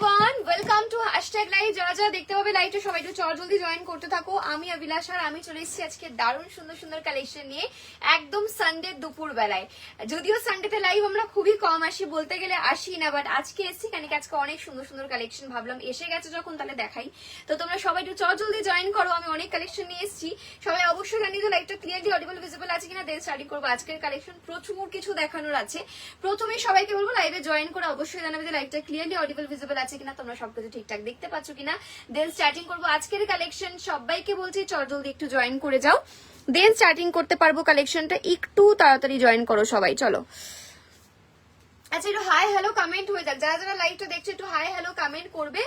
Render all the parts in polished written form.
Everyone, welcome to hashtag live. যারা যারা দেখতে পাবে লাইভটা সবাই একটু জলদি জয়েন করতে থাকো। আমি অভিলাষ আর আমি চলে এসেছি আজকে দারুণ সুন্দর সুন্দর কালেকশন নিয়ে, একদম সানডে দুপুর বেলায়। যদিও সানডেতে লাইভ আমরা খুবই কম আসি, বলতে গেলে আসি না, বাট আজকে এসেছি কেন কি আজকে অনেক সুন্দর সুন্দর কালেকশন, ভাবলাম এসে গেছে যখন তাহলে দেখাই। তো তোমরা সবাই একটু জলদি জয়েন করো, আমি অনেক কালেকশন নিয়ে এসেছি। সবাই অবশ্যই জানিয়ে দাও লাইভটা ক্লিয়ারলি অডিবল ভিজিবল আছে কিনা, দেন স্টার্টিং করবো। আজকের কালেকশন প্রচুর কিছু দেখানোর আছে। প্রথমে সবাইকে বলবো লাইভে জয়েন করে অবশ্যই জানাবে যে লাইভটা ক্লিয়ারলি অডিবল ভিজিবল আছে কিনা, তোমরা সবকিছু ঠিকঠাক দেখতে পাচ্ছ কিনা, দেন স্টার্টিং করবো আজকের কালেকশন। সবাইকে বলছি জলদি একটু জয়েন করে যাও, দেন স্টার্টিং করতে পারবো কালেকশনটা। একটু তাড়াতাড়ি জয়েন করো সবাই, চলো। আচ্ছা, একটু হাই হ্যালো কমেন্ট হয়ে যাক, যারা যারা লাইভটা দেখছো একটু হাই হ্যালো কমেন্ট করবে।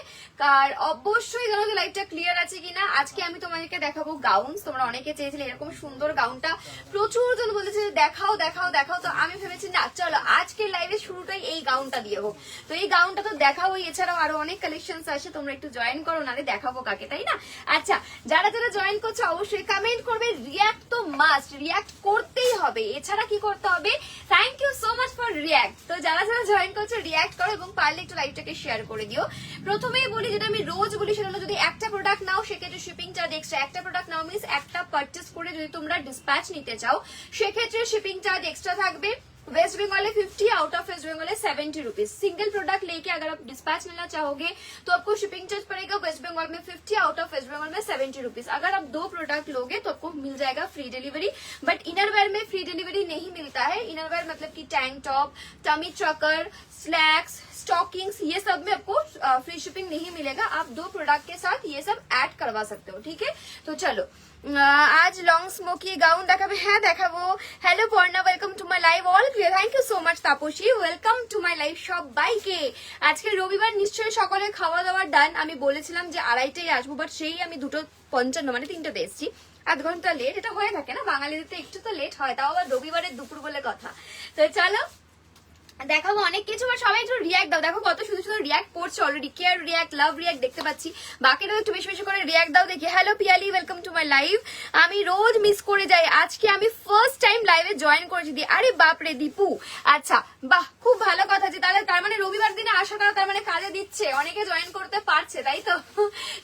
আর অবশ্যই জানো যে লাইভটা ক্লিয়ার আছে কিনা। আজকে আমি তোমাদেরকে দেখাবো গাউন। তোমরা অনেকে চেয়েছিলে এরকম সুন্দর গাউনটা, প্রচুর জন বলেছে দেখাও দেখাও দেখাও। তো আমি ভেবেছি না, চলো আজকের লাইভের শুরুটাই এই গাউনটা দিয়ে হোক। তো এই গাউনটা তো দেখাবো, এছাড়াও আরো অনেক কালেকশন আছে, তোমরা একটু জয়েন করো, নালে দেখাবো কাকে, তাই না? আচ্ছা, যারা যারা জয়েন করছো অবশ্যই কমেন্ট করবে। রিয়াক্ট তো মাস্ট, রিয়াক্ট করতেই হবে, এছাড়া কি করতে হবে? Thank you so much for react. তো যারা যারা জয়েন করছো রিয়াক্ট করো এবং পারলে একটু লাইভটাকে শেয়ার করে দিও। প্রথমেই বলি, যেটা আমি রোজ বলি সেটা হলো, যদি একটা প্রোডাক্ট নাও সেক্ষেত্রে শিপিং চার্জ এক্সট্রা। একটা প্রোডাক্ট নাও মিন্স একটা পারচেস করে যদি তোমরা ডিসপ্যাচ নিতে চাও সেক্ষেত্রে শিপিং চার্জ एक्स्ट्रा থাকবে। West Bengal 50, out of West Bengal 70 rupees. Single product लेके अगर आप डिस्पैच लेना चाहोगे तो आपको शिपिंग चार्ज पड़ेगा वेस्ट बंगाल में 50, आउट ऑफ वेस्ट बंगाल में 70 रुपीज। अगर आप 2 प्रोडक्ट लोगे तो आपको मिल जाएगा फ्री डिलीवरी। बट इनरवेयर में फ्री डिलीवरी नहीं मिलता है। इनरवेयर मतलब कि tank top, tummy tucker, slacks, stockings, ये सब में आपको फ्री शिपिंग नहीं मिलेगा। आप 2 प्रोडक्ट के साथ ये सब ऐड करवा सकते हो, ठीक है? तो चलो, आज लॉन्ग स्मोकी गाउन দেখাবে। হ্যাঁ দেখাবো। Hello Parna, welcome to my live. All clear, thank you so much Tapasi, welcome to my live সবাইকে। আজকে রবিবার, নিশ্চয়ই সকলের খাওয়া দাওয়া ডান। আমি বলেছিলাম যে 2:30টায় আসবো, বাট সেই আমি 2:55 মানে 3টাতে এসেছি। আধ ঘন্টা লেট, এটা হয়ে থাকে না বাঙালিদের, তো একটু তো লেট হয়, তাও আবার রবিবারের দুপুর বলে কথা। তো চলো দেখাবো অনেক কিছু। আর সবাই একটু রিয়াক্ট দাও, দেখো কত সুন্দর সুন্দর রিয়াক্ট করছে already. Care react, love react দেখতে পাচ্ছি, বাকিটা একটু বেশি বেশি করে রিয়াক্ট দাও দেখি। Hello Piyali, welcome to my live. আমি রোজ মিস করে যাই, আজকে আমি ফার্স্ট টাইম লাইভে জয়েন করেছি। দি আরে বাপরে দীপু, আচ্ছা বাহ, খুব ভালো কথা। যে তাহলে তার মানে রবিবার দিনে আসাটা তার মানে কাজে দিচ্ছে, অনেকে জয়েন করতে পারছে, তাই তো?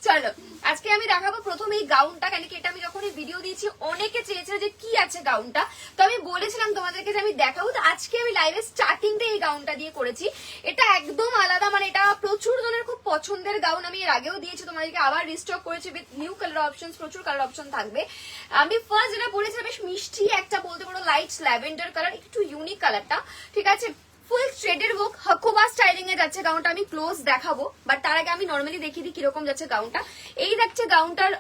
চলো আজকে আমি দেখাবো প্রথমে এই গাউনটা, কেন কি এটা আমি যখন এই ভিডিও দিয়েছি অনেকে চেয়েছে যে কি আছে গাউনটা, তো আমি বলেছিলাম তোমাদেরকে যে আমি দেখাবো। তো আজকে আমি লাইভে স্টার্টিং এই গাউনটা দিয়ে করেছি। এটা একদম আলাদা, মানে এটা প্রচুর জনের খুব পছন্দের গাউন। আমি এর আগেও দিয়েছি তোমাদেরকে, আবার রিস্টক করেছি উইথ নিউ কালার অপশন, প্রচুর কালার অপশন থাকবে। আমি ফার্স্ট যেটা বলেছিলাম বেশ মিষ্টি একটা, বলতে পারো লাইট ল্যাভেন্ডার কালার, একটু ইউনিক কালারটা, ঠিক আছে? ফুল থ্রেডের ওয়ার্ক, হাকুবা স্টাইলিং এ যাচ্ছে গাউনটা। আমি ক্লোজ দেখাবো, বাট তার আগে আমি নর্মালি দেখিয়ে দিই কিরকম যাচ্ছে গাউনটা। এই যাচ্ছে গাউনটার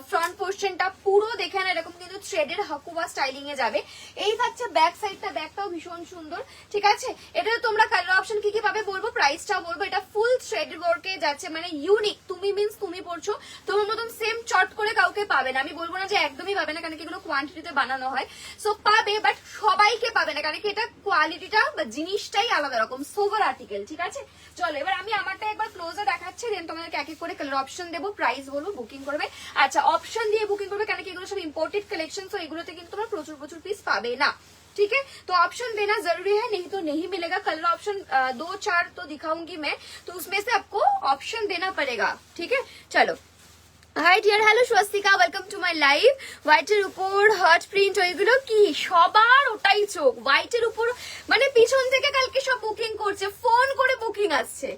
ফ্রন্ট পোর্শনটা, পুরো দেখে না এরকম কিন্তু থ্রেডের হাকুবা স্টাইলিং এ যাবে। এই থাকছে ব্যাক সাইডটা, ব্যাকটাও ভীষণ সুন্দর, ঠিক আছে? এটা তোমরা কালার অপশন কি কি পাবে বলবো, প্রাইসটাও বলবো। এটা ফুল থ্রেডের ওয়ার্কে যাচ্ছে, মানে ইউনিক। তুমি মিন্স তুমি পড়ছো, তোমার মতন সেম চট করে কাউকে পাবে না। আমি বলবো না যে একদমই পাবে না, কারণ কি এগুলো কোয়ান্টিটিতে বানানো হয়, সো পাবে, বাট সবাইকে পাবে না, কারণ কি এটা কোয়ালিটিটা বা জিনিসটাই আলাদা রকম, সোভার আর্টিকেল, ঠিক আছে? চলো এবার আমি আমারটা একবার ক্লোজে দেখাচ্ছি, দেন তোমাদেরকে এক এক করে কালার অপশন দেবো, প্রাইস বলবো, বুকিং করবে। আচ্ছা, অপশন দিয়ে বুকিং করবে, কেন কি এগুলো সব ইম্পোর্টেড কালেকশন, তো এগুলোতে কিন্তু তোমরা প্রচুর প্রচুর পিস পাবে না, ठीक है? तो ऑप्शन देना जरूरी है, नहीं तो नहीं मिलेगा। कलर ऑप्शन 2-4 तो दिखाऊंगी मैं, तो उसमें से आपको ऑप्शन देना पड़ेगा, ठीक है? चलो high deer, hello Swastika, welcome to my live. হোয়াইটের উপর হার্ট প্রিন্ট, ওইগুলো কি সবার ওটাই চোখ, হোয়াইটের উপর মানে পিছন থেকে কালকে সব বুকিং করছে, ফোন করে বুকিং আসছে,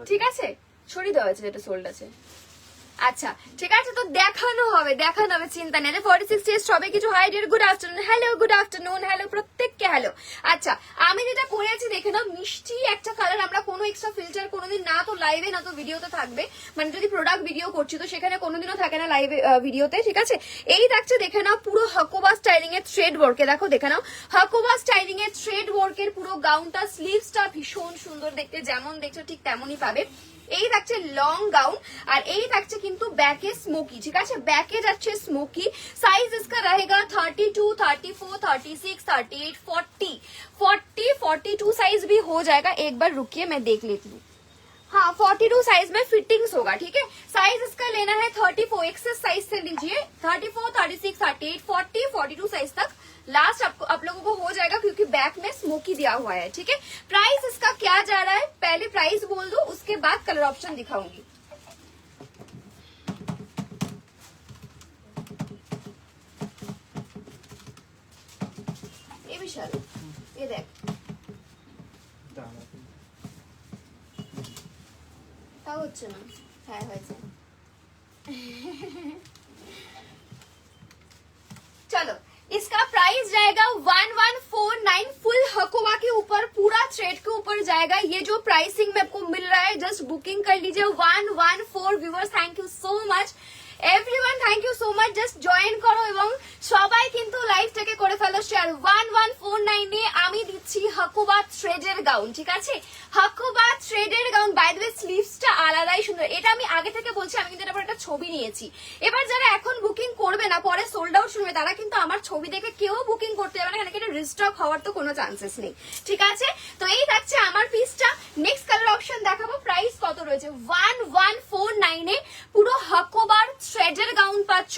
ঠিক আছে? সরিয়ে দেওয়া হয়েছে, যেটা সোল্ড আছে। আচ্ছা ঠিক আছে, তো দেখানো হবে, দেখানো হবে, চিন্তা নেই। 46 ডেজ সবাই কিছু high deer, good afternoon, hello good afternoon, hello প্রত্যেককে হ্যালো। আচ্ছা, আমি যেটা করেছি দেখে নাও, মিষ্টি একটা কালার। আমরা কোনো এক্সট্রা ফিল্টার কোনোদিন না তো লাইভে না তো ভিডিওতে থাকবে, মানে যদি প্রোডাক্ট ভিডিও করছি তো সেখানে কোনোদিনও থাকে না লাইভে ভিডিওতে, ঠিক আছে? এই থাকছে দেখে নাও পুরো হাকুবা স্টাইলিং এর থ্রেড ওয়ার্কে, দেখো দেখে নাও হাকুবা স্টাইলিং এর থ্রেড ওয়ার্কের পুরো গাউনটা, স্লিভসটা ভীষণ সুন্দর দেখতে, যেমন দেখছো ঠিক তেমনই পাবে। এই থাকছে লং গাউন, আর এই থাকছে কিন্তু ব্যাকে স্মোকি, ঠিক আছে? ব্যাকে যাচ্ছে স্মোকি। साइज इसका रहेगा 32, 34, 36, 38, 40, 42 साइज भी हो जाएगा। एक बार रुकिए मैं देख लेती हूँ। हाँ, 42 साइज में फिटिंग्स होगा, ठीक है? साइज इसका लेना है 34, एक्सेस साइज से लीजिए, 34, 36, 38, 40, 42 साइज तक लास्ट आप लोगों को हो जाएगा क्योंकि बैक में स्मोकी दिया हुआ है, ठीक है। प्राइस इसका क्या जा रहा है, पहले प्राइस बोल दो, उसके बाद कलर ऑप्शन दिखाऊंगी। ये विशाल, ये देख তাও হচ্ছে না, হ্যাঁ হয়েছে। चलो इसका प्राइस जाएगा 1149, फुल हकोवा के ऊपर, पूरा थ्रेड के ऊपर जाएगा। ये जो प्राइसिंग में आपको मिल रहा है जस्ट बुकिंग कर लीजिए। 114 viewers, thank you so much everyone, thank you so much. Just join করো এবং সবাই কিন্তু লাইভটাকে করে ফেলো শেয়ার। 1149 এ আমি দিচ্ছি হাকুবা থ্রেডের গাউন, ঠিক আছে, হাকুবা থ্রেডের গাউন। বাই দ্য ওয়ে স্লিভসটা আলাদাই সুন্দর, এটা আমি আগে থেকে বলছি, আমি কিন্তু এটার একটা ছবি নিয়েছি। এবার যারা এখন বুকিং করবে না, পরে সোল্ড আউট শুনবে, তারা কিন্তু আমার ছবি দেখে কেউ বুকিং করতে যাবে না, এখানে কিন্তু রিস্টক হওয়ার তো কোনো চান্সেস নেই, ঠিক আছে। তো এই থাকছে আমার পিসটা। নেক্সট কালার অপশন দেখাবো। প্রাইস কত রয়েছে, 1149 এ পুরো হাকুবার থ্রেডের গাউন পাচ্ছ।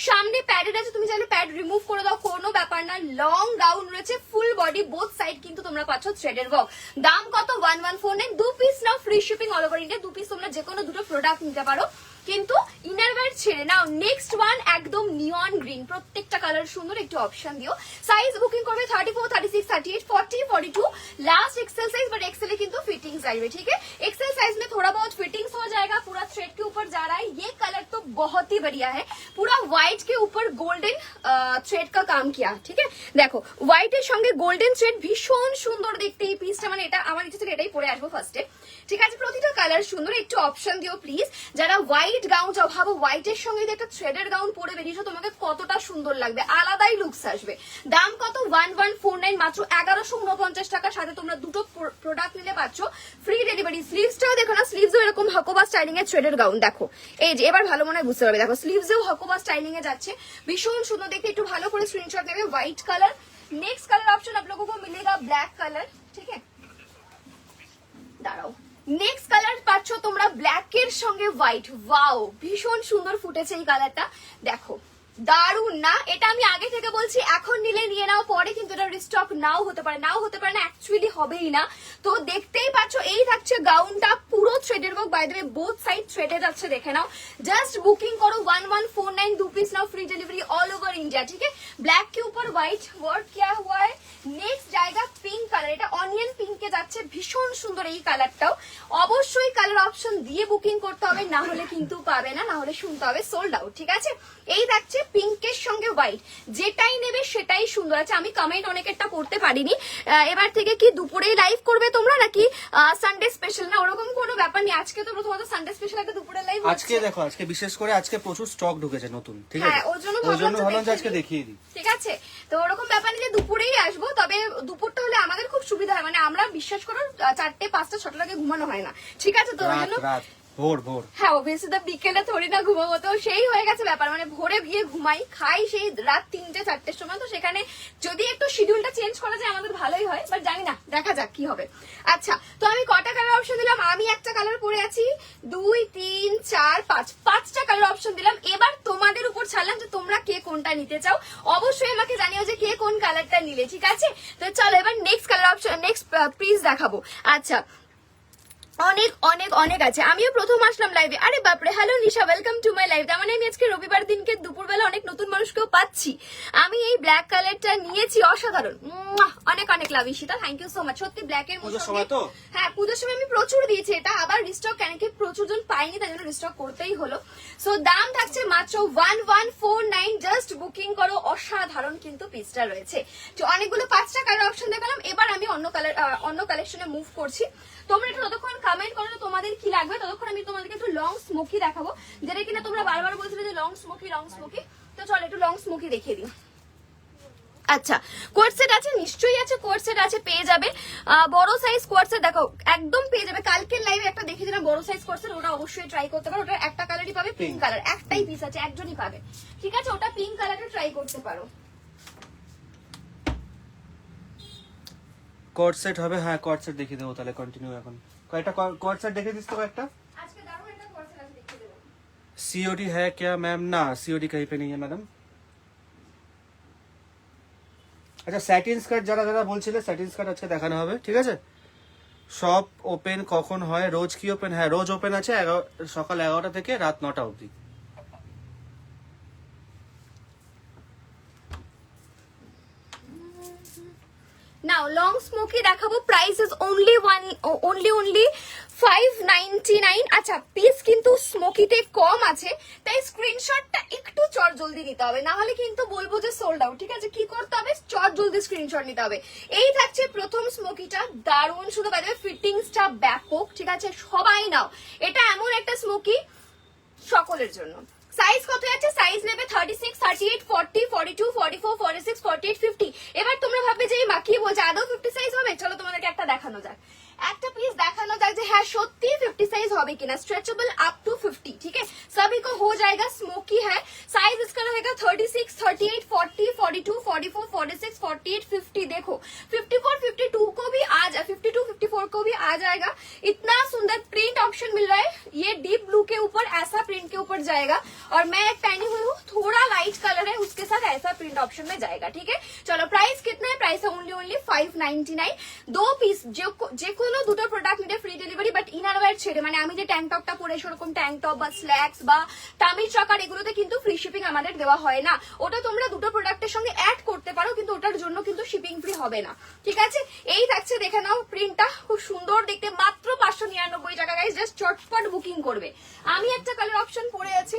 সামনে প্যাডেড আছে, তুমি চাইলে প্যাড রিমুভ করে দাও, কোনো ব্যাপার না। লং গাউন রয়েছে, ফুল বডি, বোথ সাইড কিন্তু তোমরা পাচ্ছ থ্রেডের ওয়ার্ক। দাম কত, 1149। 2 পিস নাও, free shipping all over India. 2 piece তোমরা যে কোনো দুটো প্রোডাক্ট নিতে পারো, কিন্তু ইনারওয়্যার ছেড়ে নাও। নেক্সট ওয়ান একদম নিয়ন গ্রিন, প্রত্যেকটা কালার সুন্দর, একটু অপশন দিও। সাইজ বুকিং করবে 34, 36, 38, 40, 42, last XL size, but XL কিন্তু फिटिंग्स आएगी, ठीक है। एक्सेल साइज में थोड़ा बहुत फिटिंग्स हो जाएगा। पूरा थ्रेड के ऊपर जा रहा है। ये कलर तो बहुत ही बढ़िया है, पूरा व्हाइट के ऊपर गोल्डन थ्रेड का काम किया, ठीक है। দেখো হোয়াইটের সঙ্গে গোল্ডেন থ্রেড, ভীষণ সুন্দর দেখতে এই পিসটা। মানে এটা আমার ইচ্ছে থেকে এটাই পরে আসবো ফার্স্টে, ঠিক আছে। প্রতিটা কালার সুন্দর, একটু অপশন দিও প্লিজ। যারা হোয়াইট গাউন চাও, ভাবো হোয়াইটের সঙ্গে যদি একটা থ্রেডের গাউন পরে বেরিয়েছো, তোমাকে কতটা সুন্দর লাগবে, আলাদাই লুকস আসবে। দাম কত, 1149, মাত্র 1149 টাকার সাথে তোমরা দুটো প্রোডাক্ট নিলে পাচ্ছ ফ্রি ডেলিভারি। স্লিভসটাও দেখো না, স্লিভসও এরকম হাকোবা স্টাইলিং এর থ্রেডের গাউন, দেখো এই যে, এবার ভালো মনে হয় বুঝতে পারবে। দেখো স্লিভসেও হাকোবা স্টাইলিং এ যাচ্ছে, ভীষণ সুন্দর দেখতে। একটু ভালো করে স্ক্রিনশট নেবে। White colour. Next colour option आप लोगों को मिलेगा ब्लैक कलर, ठीक है। দাঁড়াও, নেক্সট কালার পাচ্ছ তোমরা ব্ল্যাক এর সঙ্গে হোয়াইট। ওয়াও, ভীষণ সুন্দর ফুটেছে এই কালারটা, দেখো দারুন না। এটা আমি আগে থেকে বলছি, এখন নিলে নিয়ে নাও, পরে কিন্তু এটা রিস্টক নাও হতে পারে, নাও হতে পারে না, অ্যাকচুয়ালি হবেই না। তো দেখতেই পাচ্ছ এই থাকছে গাউনটা, পুরো থ্রেডের work. By the way both side থ্রেডে যাচ্ছে, দেখে নাও। জাস্ট बुकिंग करो 1149, 2 पीस नाउ, free delivery all over India, ठीक है। ब्लैक के ऊपर व्हाइट वर्क किया हुआ है। नेक्स्ट जाएगा पिंक কালার, এটা অনিয়ন পিঙ্কে যাচ্ছে, ভীষণ সুন্দর এই কালারটাও। অবশ্যই কালার অপশন দিয়ে বুকিং করতে হবে, না হলে কিন্তু পাবে না, না হলে শুনতে হবে সোল্ড আউট, ঠিক আছে। এই দেখছে পিঙ্কের সঙ্গে হোয়াইট, যেটাই নেবে সেটাই সুন্দর আছে। আমি কমেন্ট অনেকেরটা পড়তে পারিনি। এবার থেকে কি দুপুরেই লাইভ করবে তোমরা, নাকি সানডে স্পেশাল? না, ওরকম কোনো ব্যাপার নেই। আজকে তো প্রথমত সানডে স্পেশাল, একটা দুপুরের লাইভ আজকে দেখো, আজকে বিশেষ করে আজকে প্রচুর স্টক ঢুকেছে নতুন, ঠিক আছে, হ্যাঁ, ওর জন্য ভাবলাম যে আজকে দেখিয়ে দিই, ঠিক আছে। তো ওরকম ব্যাপার নিলে দুপুরেই আসবো, তবে দুপুরটা হলে আমাদের খুব সুবিধা হয়। মানে আমরা বিশ্বাস করো 4টে 5টা 6টার আগে ঘুমানো হয় না, ঠিক আছে। তো ওই জন্য ভোর ভোর, হ্যাঁ অবভিয়াসলি তো বিকেলে থোড়ি না ঘুমাবো, তো সেই হয়ে গেছে ব্যাপার। মানে ভোরে গিয়ে ঘুমাই, খাই সেই রাত 3টে 4টের সময়। তো সেখানে যদি একটু শিডিউলটা চেঞ্জ করা যায় আমাদের ভালোই হয়, বাট জানি না, দেখা যাক কি হবে। আচ্ছা, তো আমি কটা কালার অপশন দিলাম? আমি একটা কালার পরে আছি, 2 3 4 5, 5টা কালার অপশন দিলাম। এবার তোমাদের উপর ছাড়লাম যে তোমরা কে কোনটা নিতে চাও। অবশ্যই আমাকে জানিও যে কে কোন কালারটা নিলে, ঠিক আছে। তো চলো এবার next colour option, next piece দেখাবো। আচ্ছা, অনেক অনেক অনেক আছে। আমিও প্রথম আসলাম লাইভে। আরে বাপরে, hello Nisha, welcome to my live. তার মানে আমি আজকে রবিবার দিনকে দুপুরবেলা অনেক নতুন মানুষকেও পাচ্ছি। আমি এই ব্ল্যাক কালারটা নিয়েছি, অসাধারণ, অনেক অনেক love Ishita, thank you so much. সত্যি ব্ল্যাকের মধ্যে, হ্যাঁ পুজোর সময় আমি প্রচুর দিয়েছি এটা, আবার রিস্টক কেন কি প্রচুর জন পাইনি, তাই জন্য রিস্টক করতেই হলো। সো দাম থাকছে মাত্র 1149, জাস্ট বুকিং করো। অসাধারণ কিন্তু পিসটা রয়েছে। তো অনেকগুলো 5টা কালার অপশন দেখালাম। এবার আমি অন্য কালেকশনে মুভ করছি। তোমরা একটু ততক্ষণ কমেন্ট করো তোমাদের কি লাগবে, ততক্ষণ আমি তোমাদেরকে একটু লং স্মোকি দেখাবো, যেটা কিনা তোমরা বারবার বলছিলে যে লং স্মোকি লং স্মোকি। তো চলো একটু লং স্মোকি দেখিয়ে দিই। আচ্ছা, কোট সেট আছে, নিশ্চয়ই আছে, কোট সেট আছে, পেয়ে যাবে। বড় সাইজ কোট সেট দেখো একদম পেয়ে যাবে। কালকের লাইভে একটা দেখিয়েছিলাম বড় সাইজ কোট সেট, ওটা অবশ্যই ট্রাই করতে পারো। ওটা একটা কালারই পাবে, পিঙ্ক কালার, একটাই পিস আছে, একজনই পাবে, ঠিক আছে। ওটা পিঙ্ক কালারটা ট্রাই করতে পারো। কট সেট হবে, হ্যাঁ কট সেট দেখিয়ে দেবো তাহলে, কন্টিনিউ। এখন কয়েকটা কট সেট দেখিয়ে দিস তো কয়েকটা। আজকে দারুণ একটা কোট সেট আছে, দেখিয়ে দেবো। सीओडी है क्या मैम? ना, सीओडी कहीं पे नहीं है मैडम। আচ্ছা স্যাটিন স্কার্ট যারা যারা বলছিলে স্যাটিন স্কার্ট আজকে দেখানো হবে, ঠিক আছে? শপ ওপেন কখন হয়? রোজ কি ওপেন? হ্যাঁ রোজ ওপেন আছে সকাল 11টা থেকে রাত 9টা অবধি। নাও লং স্মোকি দেখাবো, প্রাইস ইজ only 599। আচ্ছা পিস কিন্তু স্মোকিতে কম আছে, তাই স্ক্রিনশটটা একটু চট জলদি নিতে হবে, না হলে কিন্তু বলবো যে সোল্ড আউট। ঠিক আছে, কি করতে হবে, চট জলদি স্ক্রিনশট নিতে হবে। এই থাকছে প্রথম স্মোকিটা, দারুণ, শুধু বাই দ্য ওয়ে ফিটিংসটা ব্যাপক। ঠিক আছে, সবাই নাও, এটা এমন একটা স্মোকি সকলের জন্য। সাইজ কত আছে? সাইজ নেবে 36, 38, 40, 42, 44, 46, 48, 50। এবার তোমরা ভাববে যে এই মা কি বলছে, আদৌ 50 সাইজ হবে? চলো তোমাদেরকে একটা দেখানো যাক, একটা পিস देखाना जाए যে হ্যাঁ সত্যি 50 साइज होगी कि ना। स्ट्रेचेबल अप टू 50, ठीक है, सभी को हो जाएगा। स्मोकी है, साइज इसका रहेगा 36, 38, 40, 42, 44, 46, 48, 50। देखो 54, 52 को भी आ जाए, 52, 54 को भी आ जाएगा। इतना सुंदर प्रिंट ऑप्शन मिल रहा है, ये डीप ब्लू के ऊपर ऐसा प्रिंट के ऊपर जाएगा, और मैं एक पहनी हुई हूँ, थोड़ा लाइट कलर है, उसके साथ ऐसा प्रिंट ऑप्शन में जाएगा। ठीक है, चलो प्राइस कितना है? प्राइस है only 599। दो पीस যে কোনো দুটো প্রোডাক্ট নিতে free delivery, but inner wear ছেড়ে, মানে আমি যে ট্যাঙ্ক টপটা পরে সেরকম ট্যাঙ্ক টপ বা স্ল্যাক্স বা তামিল চকার এগুলোতে কিন্তু ফ্রি শিপিং আমাদের দেওয়া হয় না। ওটা তোমরা দুটো প্রোডাক্টের সঙ্গে অ্যাড করতে পারো, কিন্তু ওটার জন্য কিন্তু শিপিং ফ্রি হবে না। ঠিক আছে, এই থাকছে, দেখে নাও প্রিন্টটা, খুব সুন্দর দেখতে, মাত্র 599 টাকা গাইস, জাস্ট চটপট বুকিং করবে। আমি একটা কালার অপশন পরে আছি,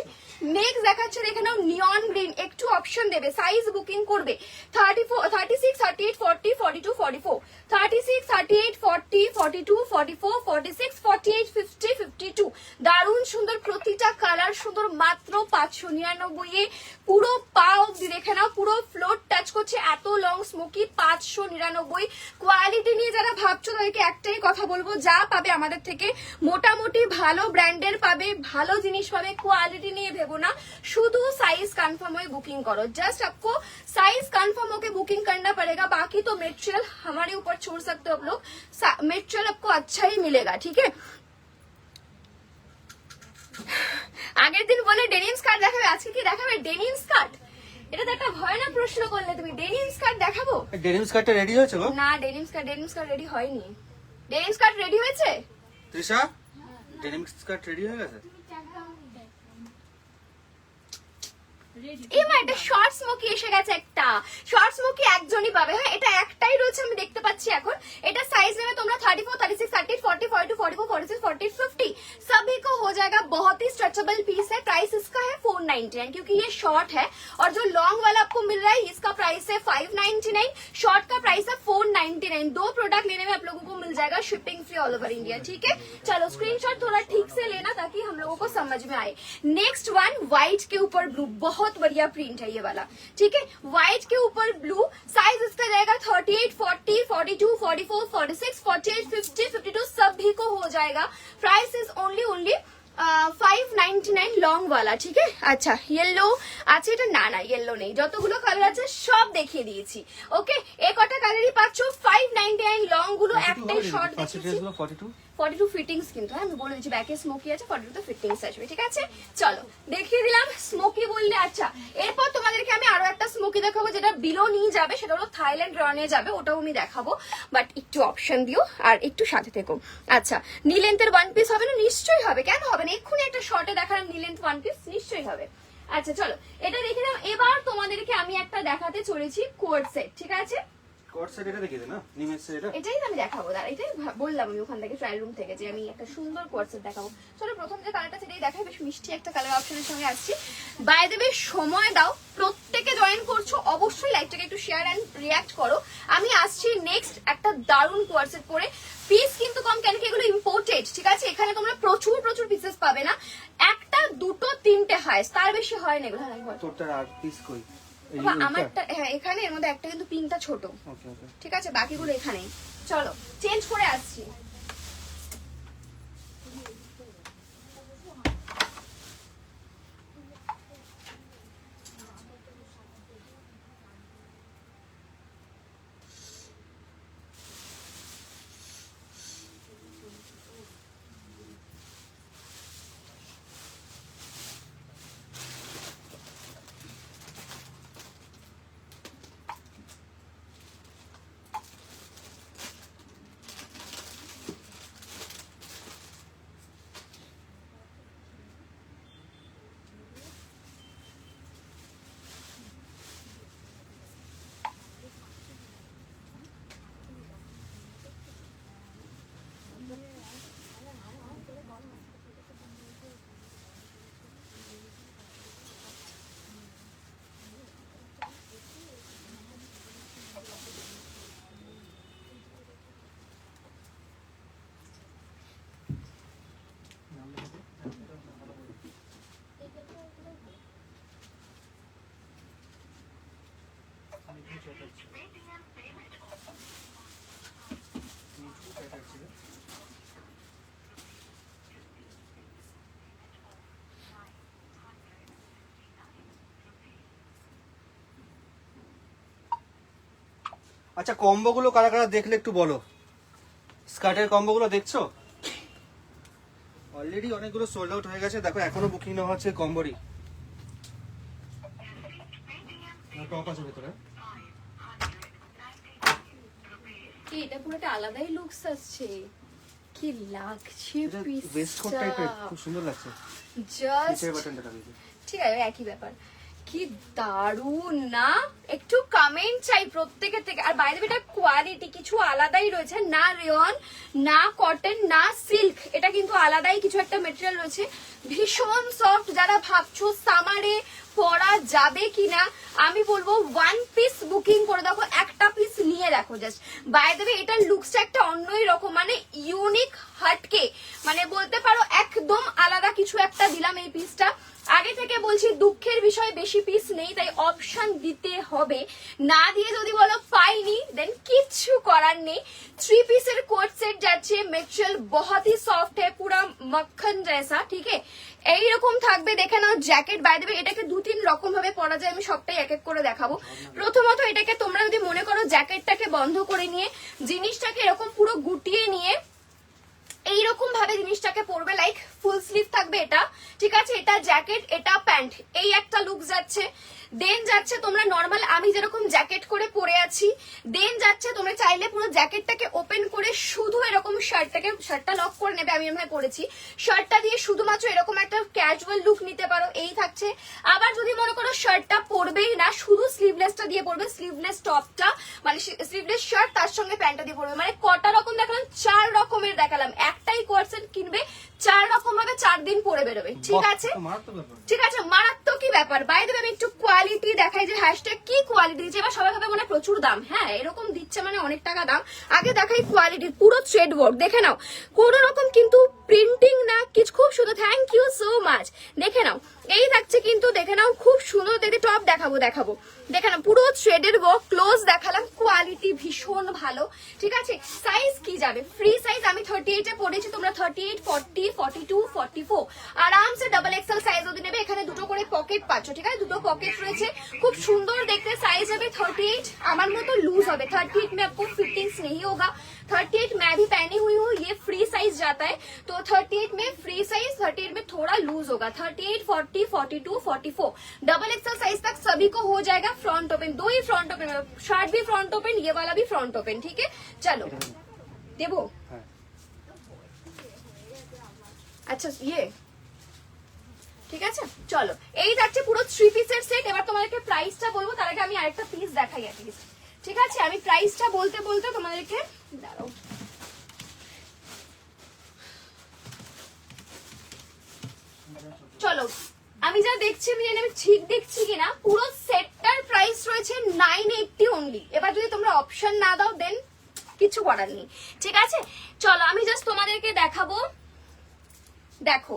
নেক্সট দেখাচ্ছে, দেখে নাও নিয়ন গ্রিন, একটু অপশন দেবে, সাইজ বুকিং করবে 34, 36, 38, 40, 42, 44, 36, 38, 40, 42, 44, 46, 48, 50, 52। দারুণ সুন্দর, প্রতিটা কালার সুন্দর, মাত্র 599 এ পুরো পা অব্দি দেখে নাও, পুরো ফ্লোর টাচ করছে, এত লং স্মোকি 599। কোয়ালিটি নিয়ে যারা ভাবছো তাদেরকে একটাই কথা বলবো, যা পাবে আমাদের থেকে মোটামুটি ভালো ব্র্যান্ডের পাবে, ভালো জিনিস পাবে, कोलिटी नहीं भेबो ना, शुद्ध साइज कंफर्म हो बुकिंग करो। जस्ट आपको साइज कंफर्म होके बुकिंग करना पड़ेगा, बाकी तो मटेरियल हमारे ऊपर छोड़ सकते हो आप लोग, मटेरियल आपको अच्छा ही मिलेगा। ठीक है, আগের দিন বলে ডেনিম স্কার্ট দেখাবে, আজকে কি দেখাবে ডেনিম স্কার্ট? এটা তো একটা ভয়ানক প্রশ্ন করলে তুমি, ডেনিম স্কার্ট দেখাবো? ডেনিম স্কার্টটা রেডি হয়েছে গো? না, ডেনিম স্কার্ট রেডি হয়নি। ডেনিম স্কার্ট রেডি হয়েছে তৃষা? ডেনিম স্কার্ট রেডি হয়ে গেছে? এবার একটা শর্ট স্মোকি এসে গেছে, একটা শর্ট স্মোকি একজনই পাবে। হ্যাঁ, এটা একটাই রয়েছে, আমি দেখতে পাচ্ছি এখন। এটা সাইজ নেবে তোমরা 34, 36, 38, 40, 42, 44, 46, 48, 50, सभी को हो जाएगा। बहुत ही स्ट्रेचेबल पीस है। प्राइस इसका है 499, क्योंकि ये शॉर्ट है, और जो लॉन्ग वाला आपको मिल रहा है इसका प्राइस है 599, शॉर्ट का प्राइस है 499। दो प्रोडक्ट लेने में आप लोगों को मिल जाएगा shipping free all over India. ठीक है, चलो स्क्रीनशॉट थोड़ा ठीक से लेना ताकि हम लोगों को समझ में आए। नेक्स्ट वन, व्हाइट के ऊपर ब्लू, बहुत बढ़िया प्रिंट है ये वाला। ठीक है, व्हाइट के ऊपर ब्लू, साइज इसका जाएगा 38, 40, 42, 44, 46, 48, 50, 52, सभी को हो जाएगा। प्राइस इज only 599 লং वाला। ঠিক আছে, আচ্ছা ইয়েলো আছে এটা? না না, ইয়েলো নেই, যতগুলো কালার আছে সব দেখিয়ে দিয়েছি। ওকে, এই কটা কালারই পাচ্ছ 599, লং গুলো একটাই শর্ট দেখিয়েছি। 42 ফিটিংস, কিন্তু আমি বলে দিচ্ছি ব্যাকে স্মোকি আছে, 42 তে ফিটিংস আসবে। ঠিক আছে, চলো দেখিয়ে দিলাম স্মোকি বললে। আচ্ছা, এরপর তোমাদেরকে আমি আরো একটা স্মোকি দেখাবো, যেটা বিলো নিয়ে যাবে, সেটা হলো থাইল্যান্ড রনে যাবে, ওটাও আমি দেখাবো, বাট একটু অপশন দিও আর একটু সাথে থেকো। আচ্ছা, নি লেন্থের ওয়ান পিস হবে না? নিশ্চয়ই হবে, কেন হবে না? এক্ষুনি একটা শর্টে দেখালাম নি লেন্থ ওয়ান পিস, নিশ্চয়ই হবে। আচ্ছা চলো এটা দেখে নাও। এবার তোমাদেরকে আমি একটা দেখাতে চলেছি কোড সেট। ঠিক আছে, কোড সেট এটা দেখিয়ে দে না, নিমের সেট এটা। এটাই আমি দেখাবো, দাঁড়া, এটাই বললাম আমি ওখান থেকে ট্রায়াল রুম থেকে যে আমি একটা সুন্দর কোড সেট দেখাবো। চলো প্রথম যে কালারটা সেটাই দেখাই, বেশ মিষ্টি একটা কালার অপশনের সঙ্গে আসছি। বাই দ্য ওয়ে সময় দাও, প্রত্যেকে জয়েন করছো, অবশ্যই লাইভটাকে একটু শেয়ার এন্ড রিঅ্যাক্ট করো। আমি আসছি নেক্সট একটা দারুণ কোড সেট পরে। পিস কিন্তু কম, কেন কি এগুলো ইম্পোর্টেড। ঠিক আছে, এখানে তোমরা প্রচুর প্রচুর পিসেস পাবে না, একটা দুটো তিনটে হয়, তার বেশি হয় না এগুলো। তোরটা আর পিস কই? আমারটা হ্যাঁ এখানে, এর মধ্যে একটা কিন্তু পিনটা ছোট। ঠিক আছে, বাকিগুলো এখানেই। চলো চেঞ্জ করে আসছি। আচ্ছা কম্বো গুলো কারা কারা দেখলে একটু বলো, স্কার্টের কম্বো গুলো দেখছো? অলরেডি অনেকগুলো সোল্ড আউট হয়ে গেছে, দেখো এখনো বুকিং নেওয়া হচ্ছে কম্বোরই। টপ আছে ভেতরে, এটা পুরো একটা আলাদাই লুকস আসছে, কি লাগছে ওয়েস্ট কোট টাইপের, খুব সুন্দর লাগছে। জাস্ট নিচের বাটনটা দাবিয়ে ঠিক আছে, একই ব্যাপার। কি দারুন না, একটু কমেন্ট চাই প্রত্যেকের থেকে। আর বাইরে এটা কোয়ালিটি কিছু আলাদাই রয়েছে, না রেয়ন না কটন না সিল্ক, এটা কিন্তু আলাদাই কিছু একটা মেটেরিয়াল রয়েছে, ভীষণ সফট। যারা ভাবছো সামারে পরা যাবে কিনা, আমি বলবো ওয়ান পিস বুকিং করে দেখো, একটা পিস নিয়ে দেখো জাস্ট। বাই দ্য ওয়ে এটার লুকসটা একটা অন্যই রকম, মানে ইউনিক হাটকে, মানে বলতে পারো একদম আলাদা কিছু একটা দিলাম এই পিসটা। আগে থেকে বলছি দুঃখের বিষয় বেশি পিস নেই, তাই অপশন দিতে হবে, না দিয়ে যদি বলো পাইনি দেন কিচ্ছু করার নেই। 3 পিসের কোট সেট যাচ্ছে, মেটেরিয়াল बहुत ही সফট है, পুরা মক্খন জैसा, ঠিক है। এইরকম থাকবে, দেখে নাও জ্যাকেট। বাই দ্য ওয়ে এটাকে 2-3 রকম ভাবে পরা যায়, আমি সবটাই এক এক করে দেখাবো। প্রথমত এটাকে তোমরা যদি মনে করো জ্যাকেটটাকে বন্ধ করে নিয়ে জিনিসটাকে এরকম পুরো গুটিয়ে নিয়ে এইরকম ভাবে জিনিসটাকে পরবে, লাইক ফুল স্লিভ থাকবে এটা, ঠিক আছে। এটা জ্যাকেট, এটা প্যান্ট, এই একটা লুক যাচ্ছে। দেন যাচ্ছে তোমরা নর্মাল আমি যেরকম জ্যাকেট করে পরে আছি, দেন যাচ্ছে তোমরা চাইলে পুরো জ্যাকেটটাকে ওপেন করে শুধু এরকম শার্টটা লক করে নেবে, আমি এরকম করেছি। শার্টটা দিয়ে শুধুমাত্র এরকম একটা ক্যাজুয়াল লুক নিতে পারো, এই থাকছে। আবার যদি মনে করো শার্টটা পরবেই না, শুধু স্লিভলেসটা দিয়ে পরবে, স্লিভলেস টপটা মানে স্লিভলেস শার্ট, তার সঙ্গে প্যান্টটা দিয়ে পরবে। মানে কটা রকম দেখালাম, 4 রকমের দেখালাম। একটাই কোয়ার্সেট কিনবে, 4 রকম ভাবে 4 দিন পরে বেরোবে, ঠিক আছে। ঠিক আছে, মারাত্মক ব্যাপার। বাই দ্য ওয়ে আমি একটু কোয়ালিটি দেখাই, যে হ্যাশট্যাগ কি কোয়ালিটি দিচ্ছে। এবার সবাই ভাবে মনে হয় প্রচুর দাম, হ্যাঁ এরকম দিচ্ছে মানে অনেক টাকা দাম। আগে দেখাই কোয়ালিটি, পুরো থ্রেড ওয়ার্ক দেখে নাও, কোন রকম কিন্তু প্রিন্টিং না কিছু, খুব সুন্দর। থ্যাংক ইউ সো মাচ, দেখে নাও এই থাকছে কিন্তু, দেখে নাও খুব সুন্দর দেখতে। টপ দেখাবো দেখে নাও, পুরো থ্রেডের ওয়ার্ক, ক্লোজ দেখালাম, কোয়ালিটি ভীষণ ভালো, ঠিক আছে। সাইজ কি যাবে, ফ্রি সাইজ আমি 38 এ পড়েছি, তোমরা 38, 40, 42, 44 আরামসে ডাবল এক্সেল সাইজ যদি নেবে। এখানে দুটো করে পকেট পাচ্ছ, ঠিক আছে, দুটো পকেট রয়েছে, খুব সুন্দর দেখতে। সাইজ হবে 38, আমার মতো লুজ হবে। 38 में आपको फिटिंग्स नहीं होगा, 38 मैं भी पहनी हुई हूँ, ये फ्री साइज जाता है, तो 38 में फ्री साइज, 38 में थोड़ा लूज होगा। 38, 40, 42, 44 डबल एक्सल साइज तक सभी को हो जाएगा। फ्रंट ओपन, 2 ही फ्रंट ओपन, शर्ट भी फ्रंट ओपन, ये वाला भी फ्रंट ओपन, ठीक है। चलो देवो, আচ্ছা ইয়ে ঠিক আছে, চলো এই যাচ্ছে পুরো 3 পিসের সেট। এবার তোমাদেরকে প্রাইসটা বলবো, তার আগে আমি আরেকটা পিস দেখাই অ্যাটলিস্ট, ঠিক আছে। আমি প্রাইসটা বলতে বলতে তোমাদেরকে দাঁড়াও, চলো আমি যা দেখছি আমি জানি আমি ঠিক দেখছি কিনা। পুরো সেটটার প্রাইস রয়েছে 980 অনলি। এবার যদি তোমরা অপশন না দাও দেন কিছু করার নেই, ঠিক আছে। চলো আমি জাস্ট তোমাদেরকে দেখাবো, দেখো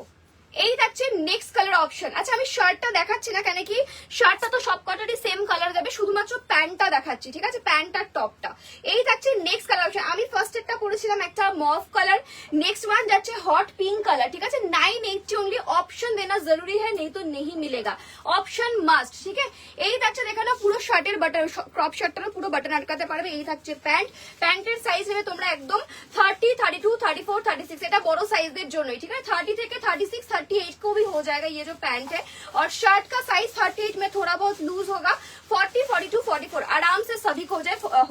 এই থাকছে নেক্সট কালার অপশন। আচ্ছা আমি শার্টটা দেখাচ্ছি না, কেন কি শার্টটা তো সব কটারই সেম কালার যাবে, শুধুমাত্র প্যান্টটা দেখাচ্ছি, ঠিক আছে, প্যান্ট আর টপটা। এই থাকছে নেক্সট কালার অপশন। আমি ফার্স্ট একটা পরেছিলাম একটা মভ কালার, নেক্সট ওয়ান যাচ্ছে হট পিঙ্ক কালার, ঠিক আছে। 980 ओनली, ऑप्शन देना जरूरी है, नहीं तो नहीं मिलेगा, ऑप्शन মাস্ট, ঠিক আছে। এই থাকছে দেখো না পুরো শার্টের বাটন, ক্রপ শার্টটারও পুরো বাটন আটকাতে পারবে। এই থাকছে প্যান্ট, প্যান্টের সাইজ হবে তোমরা একদম 30, 32, 34, 36, এটা বড় সাইজের জন্যই, ঠিক আছে। 30 থেকে 36, 38 को भी हो जाएगा ये जो पैंट है। और शर्ट का साइज 38 में थोड़ा बहुत लूज होगा, 40, 42, 44 आराम से सभी को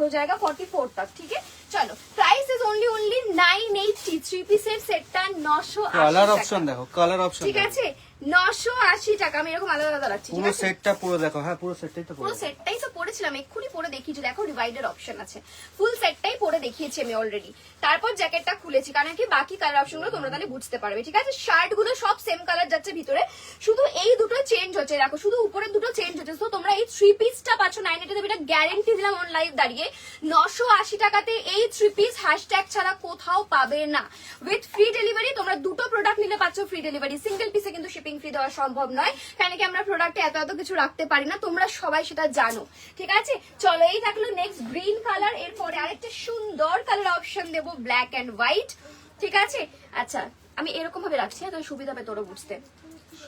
हो जाएगा 44 तक, ठीक है। चलो प्राइस इज ओनली 980, 3 পিসের সেটটা 980 কালার অপশন দেখো, কালার অপশন ঠিক আছে, 980 টাকা। আমি এরকম আলাদা আলাদা রাখছি, ঠিক পুরো আছে। সেটটা পুরো দেখো, হ্যাঁ পুরো সেটটাই তো পুরো সেটটাই তো পরেছিলাম, এক্ষুনি পরে দেখিয়েছি, দেখো ডিভাইডার অপশন আছে, ফুল সেটটাই পরে দেখিয়েছি আমি অলরেডি। তারপর জ্যাকেটটা খুলেছি, কারণ কি বাকি কালার অপশনগুলো তোমরা তাহলে বুঝতে পারবে, ঠিক আছে। শার্ট গুলো সব সেম কালার যাচ্ছে ভিতরে, শুধু এই দুটো চেঞ্জ হচ্ছে, দেখো শুধু উপরের দুটো চেঞ্জ হচ্ছে। তো তোমরা এই 3 পিসটা পাচ্ছ 980 তে, এটা গ্যারান্টি দিলাম অন লাইভ দাঁড়িয়ে। 980 টাকাতে এই 3 পিস হ্যাশট্যাগ ছাড়া কোথাও পাবে না, উইথ ফ্রি ডেলিভারি। তোমরা দুটো প্রোডাক্ট নিলে পাচ্ছ ফ্রি ডেলিভারি, সিঙ্গেল পিসে কিন্তু শিপিং ফ্রি দেওয়া সম্ভব নয়, কেন কি আমরা প্রোডাক্টে এত এত কিছু রাখতে পারি না, তোমরা সবাই সেটা জানো, ঠিক আছে। চলো এই থাকলো নেক্সট গ্রিন কালার, এরপরে আরেকটা সুন্দর কালার অপশন দেবো ব্ল্যাক এন্ড হোয়াইট, ঠিক আছে। আচ্ছা আমি এরকম ভাবে রাখছি, তো সুবিধা হবে তোরা বুঝতে।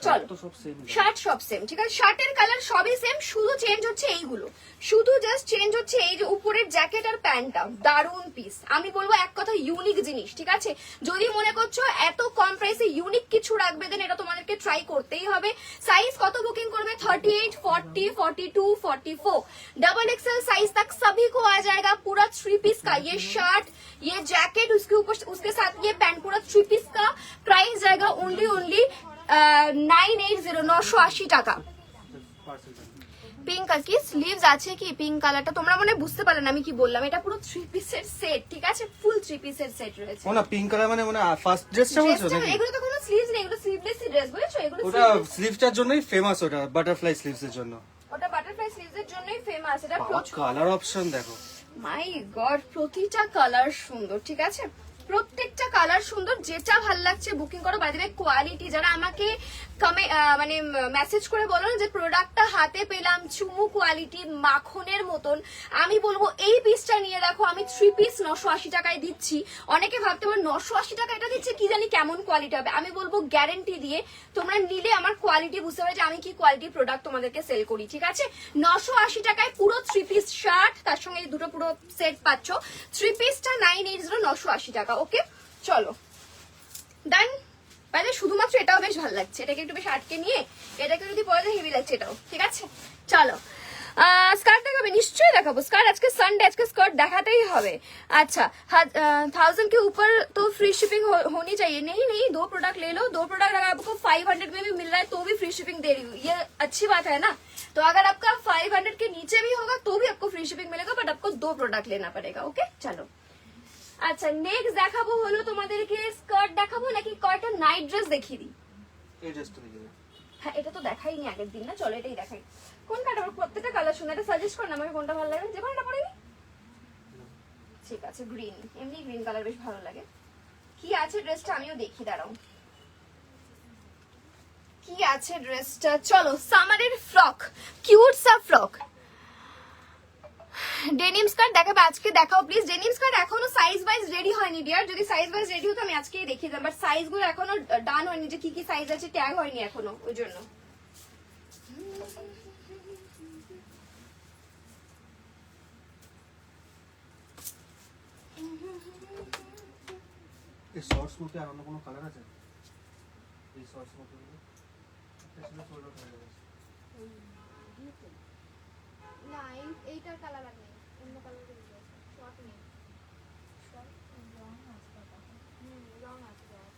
চলো তো সব সেম শার্ট সব সেম, ঠিক আছে, শার্টের কালার সবই সেম, শুধু চেঞ্জ হচ্ছে এইগুলো, শুধু জাস্ট চেঞ্জ হচ্ছে এই যে উপরের জ্যাকেট আর প্যান্টটা। দারুন পিস, আমি বলবো এক কথা ইউনিক জিনিস, ঠিক আছে। যদি মনে করছো এত কম প্রাইসে ইউনিক কিছু রাখবে দেন এটা তোমাদেরকে ট্রাই করতেই হবে। সাইজ কত বুকিং করবে? 38, 40, 42, 44, डबल एक्सएल साइज तक सभी को आ जाएगा। पूरा 3 पीस का ये शर्ट, ये जैकेट, उसके ऊपर उसके साथ ये पैंट, पूरा 3 पीस का प्राइस जाएगा ओनली 980, 980 টাকা। পিঙ্ক কি স্লিভস আছে কি? পিঙ্ক কালারটা তোমরা মনে বুঝতে পারলে না আমি কি বললাম। এটা পুরো 3 পিসের সেট, ঠিক আছে, ফুল 3 পিসের সেট রয়েছে। ও না পিঙ্ক কালার মানে ফার্স্ট ড্রেসটা বলছো নাকি? এগুলো তো কোনো স্লিভস নেই, এগুলো স্লিভলেস ড্রেস, বুঝেছো? এগুলো ওটা স্লিভসটার জন্যই ফেমাস, ওটা বাটারফ্লাই স্লিভস এর জন্য। ওটা বাটারফ্লাই স্লিভস এর জন্যই ফেমাস। এটা কালার অপশন দেখো, মাই গড, প্রতিটা কালার সুন্দর, ঠিক আছে, প্রত্যেকটা কালার সুন্দর। যেটা ভালো লাগছে বুকিং করো। বাই দ্য ওয়ে কোয়ালিটি, যারা আমাকে মানে মেসেজ করে বলো না যে প্রোডাক্টটা হাতে পেলাম চুমু কোয়ালিটি মাখনের মতন, আমি বলবো এই পিসটা নিয়ে রাখো। আমি 3 পিস 980 টাকায় দিচ্ছি। অনেকে ভাবতে পারো 980 টাকা এটা দিচ্ছে কি জানি কেমন কোয়ালিটি হবে। আমি বলবো গ্যারান্টি দিয়ে তোমরা নিলে আমার কোয়ালিটি বুঝতে পারবে যে আমি কি কোয়ালিটির প্রোডাক্ট তোমাদেরকে সেল করি, ঠিক আছে। 980 টাকায় পুরো 3 পিস শার্ট, তার সঙ্গে এই দুটো পুরো সেট পাচ্ছ। 3 পিসটা 980, 980 টাকা। ওকে চলো ডান। বাইরে শুধুমাত্র এটাও বেশ ভালো লাগছে, এটাকে একটু বেশ আটকে নিয়ে এটাকে যদি পরে হেভি লাগছে এটাও, ঠিক আছে। চলো স্কার্ট দেখাবে, নিশ্চয়ই দেখাবো স্কার্ট। আজকে সানডে, আজকে স্কার্ট দেখাতেই হবে। अच्छा 1000 के ऊपर तो फ्री शिपिंग होनी चाहिए। नहीं नहीं, 2 प्रोडक्ट ले लो, 2 प्रोडक्ट अगर आपको 500 में भी मिल रहा है तो भी फ्री शिपिंग दे रही हूँ, ये अच्छी बात है ना। तो अगर आपका 500 के नीचे भी होगा तो भी आपको फ्री शिपिंग मिलेगा, बट आपको 2 प्रोडक्ट लेना पड़ेगा। ओके चलो আচ্ছা নেক্সট দেখাবো হলো তোমাদেরকে স্কার্ট দেখাবো নাকি কয়টা নাইট ড্রেস দেখিয়ে দিই? এই ড্রেসটা দেখিয়ে দাও। হ্যাঁ এটা তো দেখাইনি আগের দিন না, চলো এটাই দেখাই। কোন কালার? প্রত্যেকটা কালার শুনে এটা সাজেস্ট কর না আমাকে কোনটা ভালো লাগে, যে কোনটা পরে নি। ঠিক আছে গ্রিন, এমনি গ্রিন কালার বেশ ভালো লাগে। কি আছে ড্রেসটা আমিও দেখি, দাঁড়াও কি আছে ড্রেসটা। চলো সামারের ফ্রক, কিউট সা ফ্রক, ডেনিম স্কার্ট দেখাবে আজকে, দেখাও প্লিজ। ডেনিম স্কার্ট এখনো সাইজ ওয়াইজ রেডি হয়নি ডিয়ার, যদি সাইজ ওয়াইজ রেডি হতো আমি আজকেই দেখিয়ে দিতাম, বাট সাইজ গুলো এখনো ডান হয়নি, যে কি কি সাইজ আছে ট্যাগ হয়নি এখনো, ওই জন্য। এই শর্টস মধ্যে আর অন্য কোনো কালার আছে? এই শর্টস মধ্যে এটা ছিল সোল্ড আউট হয়ে গেছে। না এইটার কালার আর নেই, অন্য কালার দিয়ে দিয়েছে, শর্ট নেই, শর্ট রং আছে বাবা, রং আছে বাবা।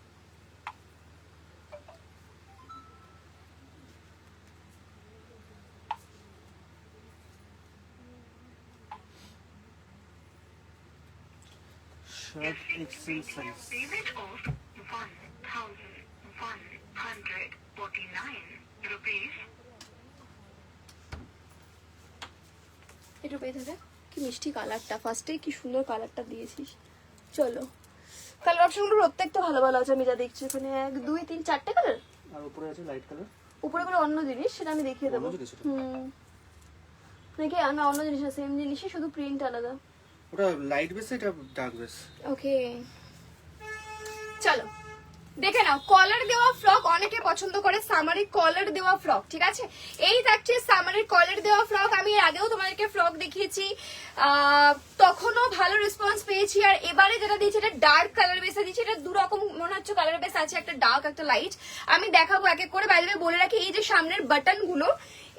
Shirt XL size payment of 1,149 rupees. এটা পেয়ে থাকে কি মিষ্টি কালারটা, ফার্স্টে কি সুন্দর কালারটা দিয়েছিস। চলো কালার অপশনগুলো প্রত্যেকটা ভালো ভালো আছে, আমি যা দেখছি এখানে 1 2 3 4টে কালার, আর উপরে আছে লাইট কালার। উপরে করে অন্য জিনিস, সেটা আমি দেখিয়ে দেবো। অন্য জিনিস এটা? নাকি না অন্য জিনিস আছে, সেম জিনিসই শুধু প্রিন্ট আলাদা। ওটা লাইট বেস, এটা ডার্ক বেস। ওকে চলো দেখে নাও। কলার দেওয়া ফ্রক অনেকে পছন্দ করে, সামারের কলার দেওয়া ফ্রক, ঠিক আছে। এই থাকছে সামারের কলার দেওয়া ফ্রক। আমি এর আগেও তোমাদেরকে ফ্রক দেখিয়েছি, তখনও ভালো রেসপন্স পেয়েছি। আর এবারে যেটা দিয়েছি এটা ডার্ক কালার বেসে দিয়েছি, এটা দু রকম মনে হচ্ছে কালার বেস আছে, একটা ডার্ক একটা লাইট। আমি দেখাবো এক এক করে। বাইরে বলে রাখি এই যে সামনের বাটন গুলো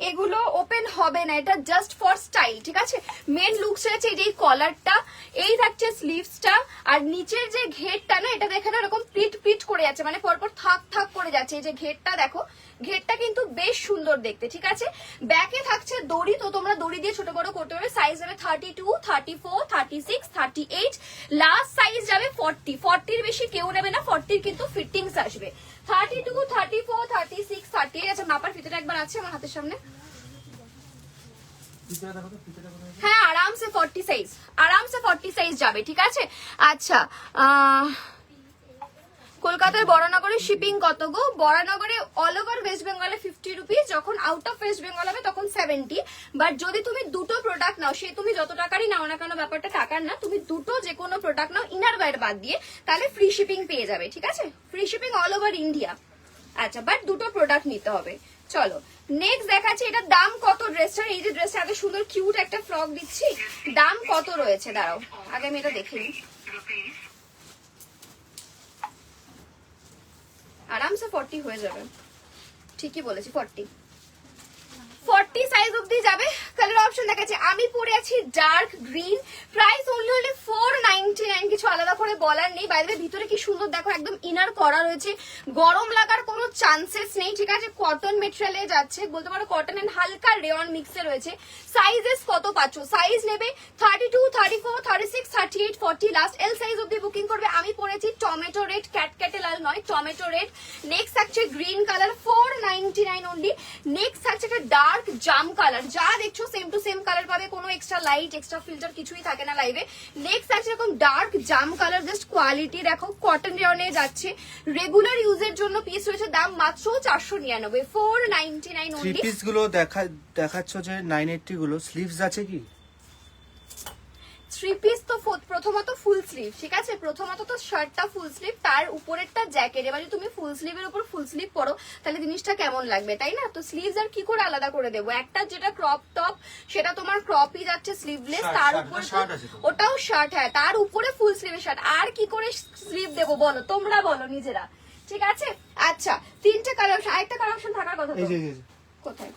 এগুলো ওপেন হবে না, এটা জাস্ট ফর স্টাইল, ঠিক আছে। মেন লুকস রয়েছে এই যে কলারটা, এই থাকছে স্লিভসটা, আর নিচের যে ঘেরটা না এটা দেখে না এরকম পিট পিট করে যাচ্ছে, মানে পরপর থাক থাক করে যাচ্ছে। এই যে ঘেরটা দেখো, ঘেরটা কিন্তু বেশ সুন্দর দেখতে, ঠিক আছে। ব্যাকে থাকছে দড়ি, তো তোমরা দড়ি দিয়ে ছোট বড় করতে পারবে। সাইজ যাবে 32, 34, 36, 38, লাস্ট সাইজ যাবে 40। 40-র বেশি কেউ নেবে না, 40-র কিন্তু ফিটিংস আসবে। 32, 34, 36, 38। আচ্ছা মাপার ফিতেটা একবার আছে আমার হাতের সামনে। পিছনে দেখো তো, পিছনে দেখো। হ্যাঁ আরামসে 40 সাইজ, আরামসে 40 সাইজ যাবে, ঠিক আছে। আচ্ছা কলকাতায় বড়নগরে শিপিং কত গো? বড়নগরে অল ওভার ওয়েস্ট বেঙ্গলে 50 রুপিস, যখন আউট অফ ওয়েস্ট বেঙ্গল হবে তখন 70। বাট যদি তুমি দুটো প্রোডাক্ট নাও, সে তুমি যত টাকারই নাও না কেন, ব্যাপারটা টাকার না, তুমি দুটো যে কোনো প্রোডাক্ট নাও ইনার ওয়্যার বাদ দিয়ে, তাহলে ফ্রি শিপিং পেয়ে যাবে, ঠিক আছে। Free shipping all over India. আচ্ছা, বাট দুটো প্রোডাক্ট নিতে হবে। চলো নেক্সট দেখাচ্ছি, এটা দাম কত ড্রেসটার? এই যে ড্রেসটা এত সুন্দর কিউট একটা ফ্রক দিচ্ছি, দাম কত রয়েছে দাঁড়াও আগে আমি এটা দেখে নিই। আরামসে 40 হয়ে যাবে, ঠিকই বলেছি 40 সাইজ অবধি যাবে। কালার অপশন দেখাচ্ছে, আমি পরে আছি ডার্ক গ্রিন, প্রাইস অনলি 499, কিছু আলাদা করে বলার নেই। বাইরে ভিতরে কি সুন্দর দেখো, একদম ইনার করা রয়েছে, গরম লাগার কোনো চান্সেস নেই, ঠিক আছে। কটন মেটেরিয়ালে যাচ্ছে, বলতে পারো কটন এন্ড হালকা রেয়ন মিক্সে রয়েছে। সাইজেস কত পাচ্ছ? সাইজ নেবে 32, 34, 36, 38, 40, লাস্ট এল সাইজ অবধি বুকিং করবে। আমি পরেছি টমেটো রেড, ক্যাটক্যাটে লাল নয়, টমেটো রেড। নেক্সট থাকছে গ্রিন কালার, 499 অনলি। নেক্সট থাকছে একটা ডার্ক জাম কালার, যা দেখছো সেম টু সেম কালার পাবে, কোনো এক্সট্রা লাইট এক্সট্রা ফিল্টার কিছুই থাকে না লাইভে। নেক্সট আছে এরকম ডার্ক জাম কালার, জাস্ট কোয়ালিটি দেখো, কটন রেয়নে যাচ্ছে, রেগুলার ইউজের জন্য পিস রয়েছে, দাম মাত্র 499, 499 থ্রি অনলি। পিস গুলো দেখাচ্ছ যে 980 গুলো, স্লিভস আছে কি? থ্রি পিস তো প্রথমত ফুল স্লিভ, ঠিক আছে, প্রথমত তো শার্টটা ফুল স্লিভ, তার উপরেরটা জ্যাকেট। এবার যদি তুমি ফুল স্লিভের উপর ফুল স্লিভ পরো তাহলে জিনিসটা কেমন লাগবে, তাই না? তো স্লিভস আর কি করে আলাদা করে দেবো? একটা যেটা ক্রপ টপ সেটা তোমার ক্রপই যাচ্ছে স্লিভলেস, তার উপরে ওটাও শার্ট, হ্যাঁ, তার উপরে ফুল স্লিভের শার্ট, আর কি করে স্লিভ দেবো বলো, তোমরা বলো নিজেরা, ঠিক আছে। আচ্ছা, তিনটে কালার, আরেকটা কালার অপশন থাকার কথা তো। কোথায়?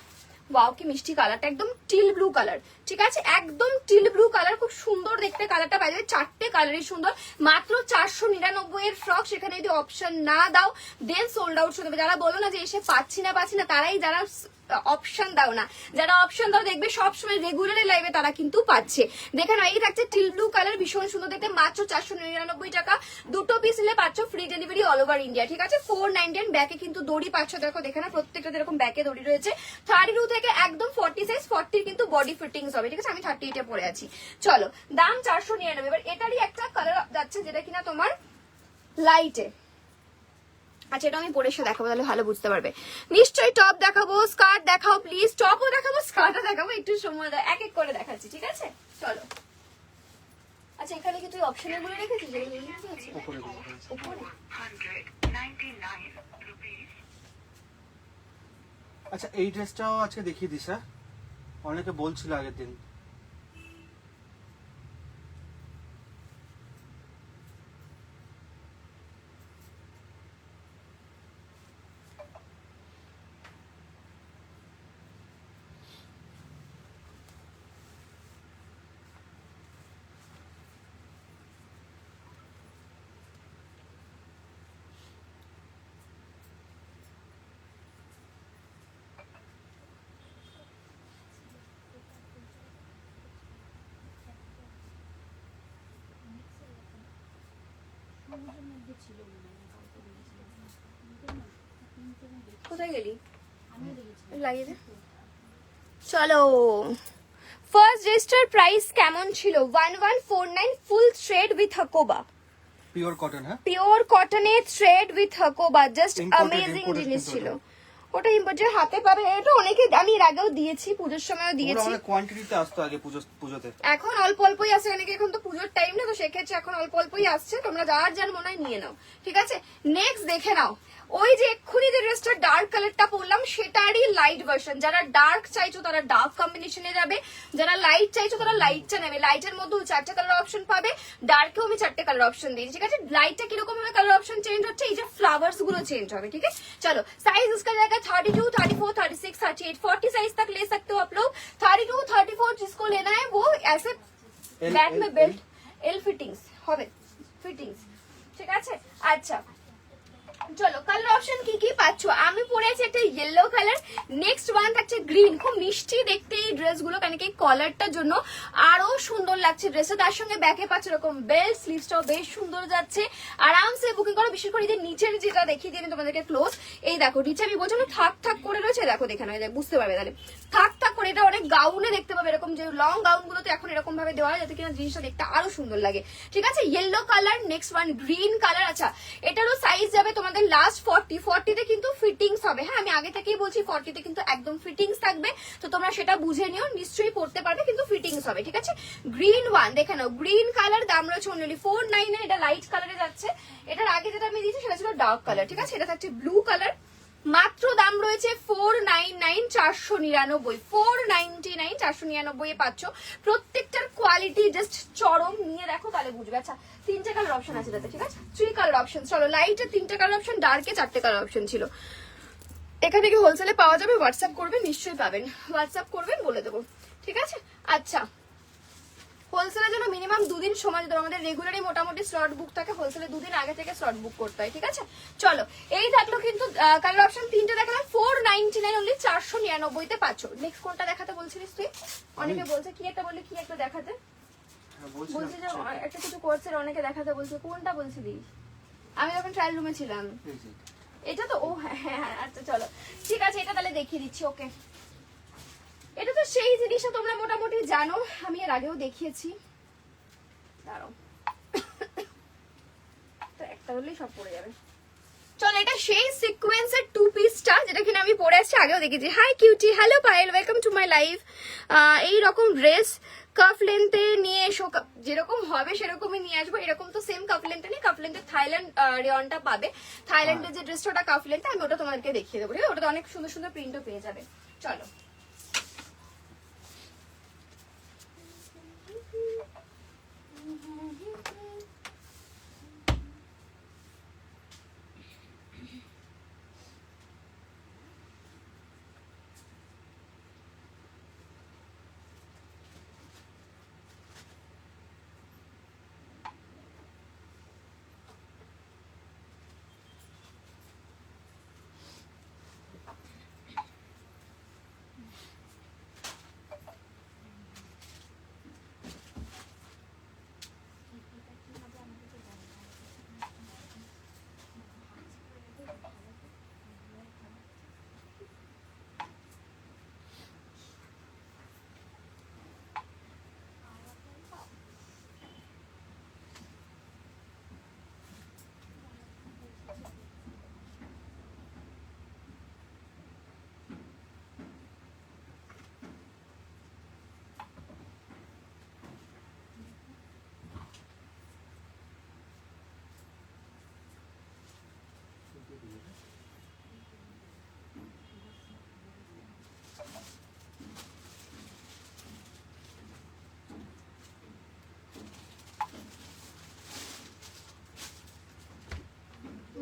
ওয়াও কি মিষ্টি কালারটা, একদম টিল ব্লু কালার, ঠিক আছে, একদম টিল ব্লু কালার, খুব সুন্দর দেখতে কালারটা। বাইরে চারটে কালারই সুন্দর, মাত্র 499 এর ফ্রক। সেখানে যদি অপশন না দাও দেন সোল্ড আউট শুনে দেবে। যারা বলো না যে এসে পাচ্ছি না তারাই, যারা অপশন দাও না, যারা অপশন দাও দেখবে সবসময় রেগুলার লাইভে তারা কিন্তু পাচ্ছে। দেখে না, এই থাকছে টিল ব্লু কালার, ভীষণ সুন্দর দেখতে, মাত্র 499 টাকা। দুটো পিস নিলে পাচ্ছ free delivery all over India, ঠিক আছে। 499, ব্যাকে কিন্তু দড়ি পাচ্ছ, দেখো দেখে না, প্রত্যেকটা এরকম ব্যাকে দড়ি রয়েছে। 32 থেকে একদম 40 সাইজ, 40 কিন্তু বডি ফিটিংস হবে, ঠিক আছে। আমি 38 এ পরে আছি। চলো, দাম 499। এবার এটারই একটা কালার যাচ্ছে যেটা কিনা তোমার লাইটে, আচ্ছা এটা আমি পরে এসে দেখাবো, তাহলে ভালো বুঝতে পারবে। নিশ্চয়ই টপ দেখাবো, স্কার্ট দেখাও প্লিজ, টপও দেখাবো স্কার্টও দেখাবো, একটু সময় দাও, এক এক করে দেখাচ্ছি, ঠিক আছে। চলো, আচ্ছা এখানে কি তুই অপশনের গুলো রেখেছিস? উপরে। আচ্ছা এই ড্রেসটাও আজকে দেখিয়ে দিস, হ্যাঁ, অনেকে বলছিল আগের দিন। কোথায় গেলি? লাগিয়ে দে। চলো, ফার্স্ট ড্রেসটার প্রাইস কেমন ছিল? 1149, full thread with Hakoba, pure cotton, হ্যাঁ, পিওর কটনে thread with Hakoba, just Imported, amazing imported জিনিস কিন্তু ছিল। ওটা। ওটা ইম্পোর্টেড, হাতে পাবে, এটা অনেকে, আমি এর আগেও দিয়েছি, পুজোর সময়ও দিয়েছি। ওগুলো কোয়ান্টিটিতে আসতো আগে পুজোতে। এখন অল্প অল্পই আসে, অনেকে, এখন তো পুজোর টাইম না, তো সেক্ষেত্রে এখন অল্প অল্পই আসছে, তোমরা যার যার মনে হয় নিয়ে নাও, ঠিক আছে। নেক্সট দেখে নাও, ওই যে এক্ষুনি যে ড্রেসটা ডার্ক কালারটা পরলাম সেটারই লাইট ভার্সন। যারা ডার্ক চাইছো তারা ডার্ক কম্বিনেশনে যাবে, যারা লাইট চাইছো তারা লাইটটা নেবে। লাইটের মধ্যেও 4টে কালার অপশন পাবে, ডার্কেও আমি 4টে কালার অপশন দিয়েছি, ঠিক আছে। লাইটটা কিরকম ভাবে কালার অপশন চেঞ্জ হচ্ছে, এই যে ফ্লাওয়ার্স গুলো চেঞ্জ হবে, ठीक है। चलो, साइज इसका जाएगा 32, 34, 36, 38, 40 साइज तक ले सकते हो आप लोग। 32, 34 जिसको लेना है वो ऐसे बैक में बेल्ट एल फिटिंग्स হবে, ফিটিংস, ঠিক আছে। আচ্ছা চলো, কালার অপশন কি কি পাচ্ছ? আমি পরেছি একটা ইয়েলো কালার, নেক্সট ওয়ান থাকছে গ্রিন, খুব মিষ্টি দেখতে এই ড্রেসগুলো, কারণ কি কলারটার জন্য আরো সুন্দর লাগছে ড্রেসটা। তার সঙ্গে ব্যাকে পাচ্ছ এরকম বেল্ট, স্লিভসটাও বেশ সুন্দর যাচ্ছে, আরামসে বুকিং করো। বিশেষ করে যে নিচের যেটা দেখিয়ে দিই আমি তোমাদেরকে ক্লোজ, এই দেখো নিচে আমি বলছি না থাক থাক করে রয়েছে, দেখো দেখে নাও, বুঝতে পারবে তাহলে থাক থাক করে। এটা অনেক গাউনে দেখতে পাবে, এরকম যে লং গাউন গুলোতে এখন এরকম ভাবে দেওয়া হয় যাতে কিনা জিনিসটা দেখতে আরো সুন্দর লাগে, ঠিক আছে। Yellow colour, next one green colour. আচ্ছা এটারও সাইজ যাবে তোমাদের লাস্ট 40 তে কিন্তু ফিটিংস হবে, হ্যাঁ আমি আগে থেকেই বলছি 40 তে কিন্তু একদম ফিটিংস থাকবে, তো তোমরা সেটা বুঝে নিও, নিশ্চয়ই পড়তে পারবে কিন্তু ফিটিংস হবে, ঠিক আছে। গ্রিন ওয়ান দেখে নাও, গ্রিন কালার, দাম রয়েছে অনলি 499, এটা লাইট কালারে যাচ্ছে। এটার আগে যেটা আমি দিয়েছি সেটা ছিল ডার্ক কালার, ঠিক আছে। এটা থাকছে ব্লু কালার, মাত্র দাম রয়েছে 499 499 499 499 এ পাচ্ছ। প্রত্যেকটার কোয়ালিটি জাস্ট চরম, নিয়ে দেখো তাহলে বুঝবে। আচ্ছা 3টে কালার অপশন আছে তাতে, ঠিক আছে 3 কালার অপশন। চলো লাইটে 3টে কালার অপশন, ডার্কে 4টে কালার অপশন ছিল। এখান থেকে হোলসেলে পাওয়া যাবে, হোয়াটসঅ্যাপ করবেন, নিশ্চয়ই পাবেন, হোয়াটসঅ্যাপ করবেন বলে দেবো, ঠিক আছে। আচ্ছা হোলসেলের জন্য মিনিমাম 2 দিন সময় দিতে হবে। আমাদের রেগুলারই মোটামুটি স্লট বুক থাকে, হোলসেলে 2 দিন আগে থেকে স্লট বুক করতে হয়, ঠিক আছে। চলো এই থাকলো কিন্তু কালার অপশন 3টে দেখালাম, 499 অনলি 499 তে পাচ্ছ। নেক্সট কোনটা দেখাতে বলছিলিস তুই? অনেকে বলছে কি একটা, বললি কি একটা দেখাতে বলছি যে একটা কিছু করছে, অনেকে দেখাতে বলছে, কোনটা বলছিলিস? আমি যখন ট্রায়াল রুমে ছিলাম। এটা তো, ও হ্যাঁ হ্যাঁ, আচ্ছা চলো ঠিক আছে, এটা তাহলে দেখিয়ে দিচ্ছি। ওকে এটা তো সেই জিনিসটা তোমরা মোটামুটি জানো, আমি এর আগেও দেখিয়েছি। দাঁড়াও তো একটা হলেই সব পড়ে যাবে। চলো এটা সেই সিকোয়েন্সের 2 পিসটা যেটা কিনা আমি পরে আসছি, আগেও দেখেছি। High cutie, hello Payel, welcome to my live. এই রকম ড্রেস কাফ লেন্থে নিয়ে এসো, যেরকম হবে সেরকমই নিয়ে আসবো। এরকম তো সেম কাফ লেন্থে নেই, কাফ লেন্থে থাইল্যান্ড রেয়নটা পাবে। থাইল্যান্ডের যে ড্রেসটা ওটা কাফ লেন্থে, আমি ওটা তোমাদেরকে দেখিয়ে দেবো, ঠিক আছে। ওটাতে অনেক সুন্দর সুন্দর প্রিন্টও পেয়ে যাবে। চলো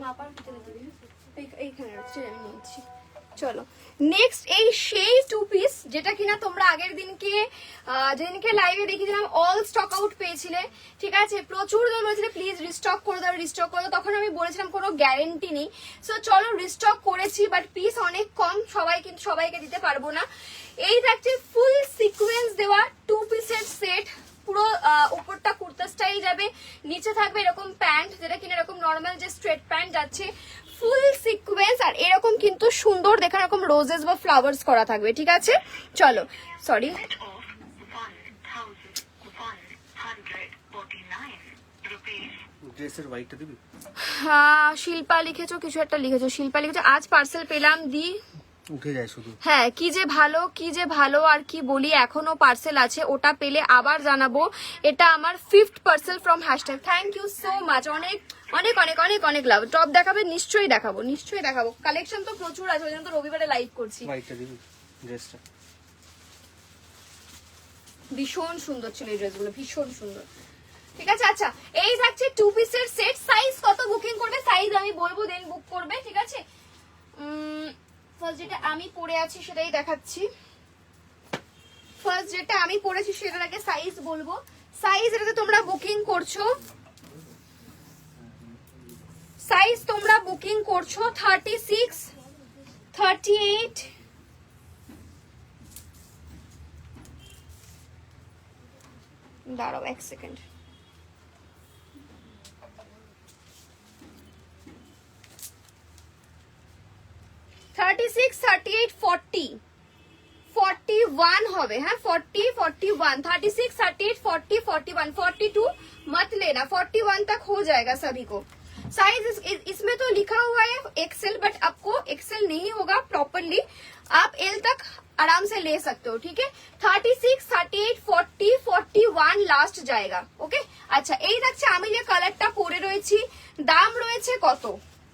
মাপার ভিতরে দিবি, এইখানে রাখছি, আমি নিয়েছি। চলো নেক্সট এই সেই 2 পিস যেটা কিনা তোমরা আগের দিনকে যেদিনকে লাইভে দেখিয়েছিলাম অল স্টক আউট পেয়েছিলে, ঠিক আছে। প্রচুর জন বলেছিলে প্লিজ রিস্টক করে দাও, রিস্টক করে দাও। তখন আমি বলেছিলাম কোনো গ্যারেন্টি নেই, সো চলো রিস্টক করেছি, বাট পিস অনেক কম, সবাইকে দিতে পারবো না। এই থাকছে ফুল সিকোয়েন্স দেওয়া 2 পিসের সেট, পুরো উপরটা কুর্তা স্টাইল যাবে, নিচে থাকবে এরকম প্যান্ট, যেটা কিনা এরকম নর্মাল যে স্ট্রেট প্যান্ট যাচ্ছে, ফুল সিকোয়েন্স। আর এরকম কিন্তু সুন্দর দেখা এরকম রোজেস বা ফ্লাওয়ার্স করা থাকবে, ঠিক আছে। চলো সরি, ড্রেসের হোয়াইটটা দিবি? হ্যাঁ শিল্পা লিখেছো, কিছু একটা লিখেছো, শিল্পা লিখেছো আজ পার্সেল পেলাম দি, উঠে যায় শুধু। হ্যাঁ কি যে ভালো আর কি বলি, এখনো পার্সেল আছে, ওটা পেলে আবার জানাবো। এটা আমার 5th parcel from hashtag, thank you so much. অনেক অনেক অনেক অনেক অনেক লাভ। টপ দেখাবে? নিশ্চয়ই দেখাবো, নিশ্চয়ই দেখাবো। কালেকশন তো প্রচুর আছে, ওই জন্য তো রবিবারে লাইভ করছি। হোয়াইটটা দিবি ড্রেসটা? ভীষণ সুন্দর ছিল এই ড্রেসগুলো, ভীষণ সুন্দর, ঠিক আছে। আচ্ছা এই থাকছে 2 পিসের সেট। সাইজ কত বুকিং করবে, সাইজ আমি বলবো, দেন বুক করবে, ঠিক আছে। ফার্স্ট যেটা আমি পরে আছি সেটাই দেখাচ্ছি। ফার্স্ট যেটা আমি পরেছি সেটার আগে সাইজ বলবো। সাইজ এটাতে তোমরা বুকিং করছো, সাইজ তোমরা বুকিং করছো 36, 38, দাঁড়াও 1 সেকেন্ড, 36, 38, 40, 41 হবে, हाँ 40, 41, 36, 38, 40, 41, 42 मत लेना, 41 तक हो जाएगा सभी को। साइज इसमें तो लिखा हुआ है एक्सेल, बट आपको एक्सेल नहीं होगा प्रॉपरली, आप एल तक आराम से ले सकते हो, ठीक है। 36, 38, 40, 41 लास्ट जाएगा, ओके। अच्छा এই থাকছে আমি যে কালারটা পরে রয়েছি, দাম রয়েছে কত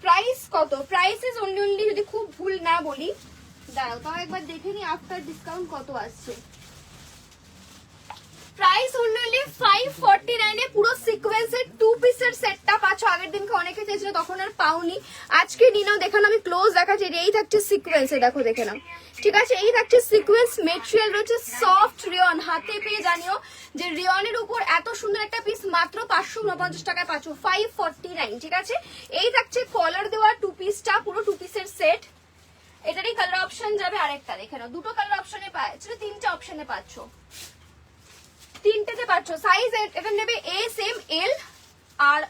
প্রাইস কত? প্রাইস ইজ অনলি যদি খুব ভুল না বলি, দাঁড়াও তাও একবার দেখে নি আফটার ডিসকাউন্ট কত আসছে। প্রাইস অনলি 549 এ পুরো সিকোয়েন্সের 2 পিসের সেটটা পাচ্ছ। আগের দিনকে অনেকে চেয়েছিল তখন আর পাওনি, আজকে নিনাও দেখানো, আমি ক্লোজ দেখাচ্ছি। এই থাকছে সিকোয়েন্সে, দেখো দেখে নাও, ঠিক আছে। এই থাকছে সিকোয়েন্স, মেটেরিয়াল রয়েছে সফট রিয়ন, হাতে পেয়ে জানিও যে রিয়নের উপর এত সুন্দর একটা পিস মাত্র 549 টাকায় পাচ্ছ, 549, ঠিক আছে। এই থাকছে কলার দেওয়া 2 পিসটা, পুরো 2 পিসের সেট। এটারই কালার অপশন যাবে আরেকটা, দেখে নাও দুটো কালার অপশনে পাচ্ছ, তিনটা অপশনে পাচ্ছ, তিনটেতে পাচ্ছ। সাইজ এটা নেবে এস এম এল আর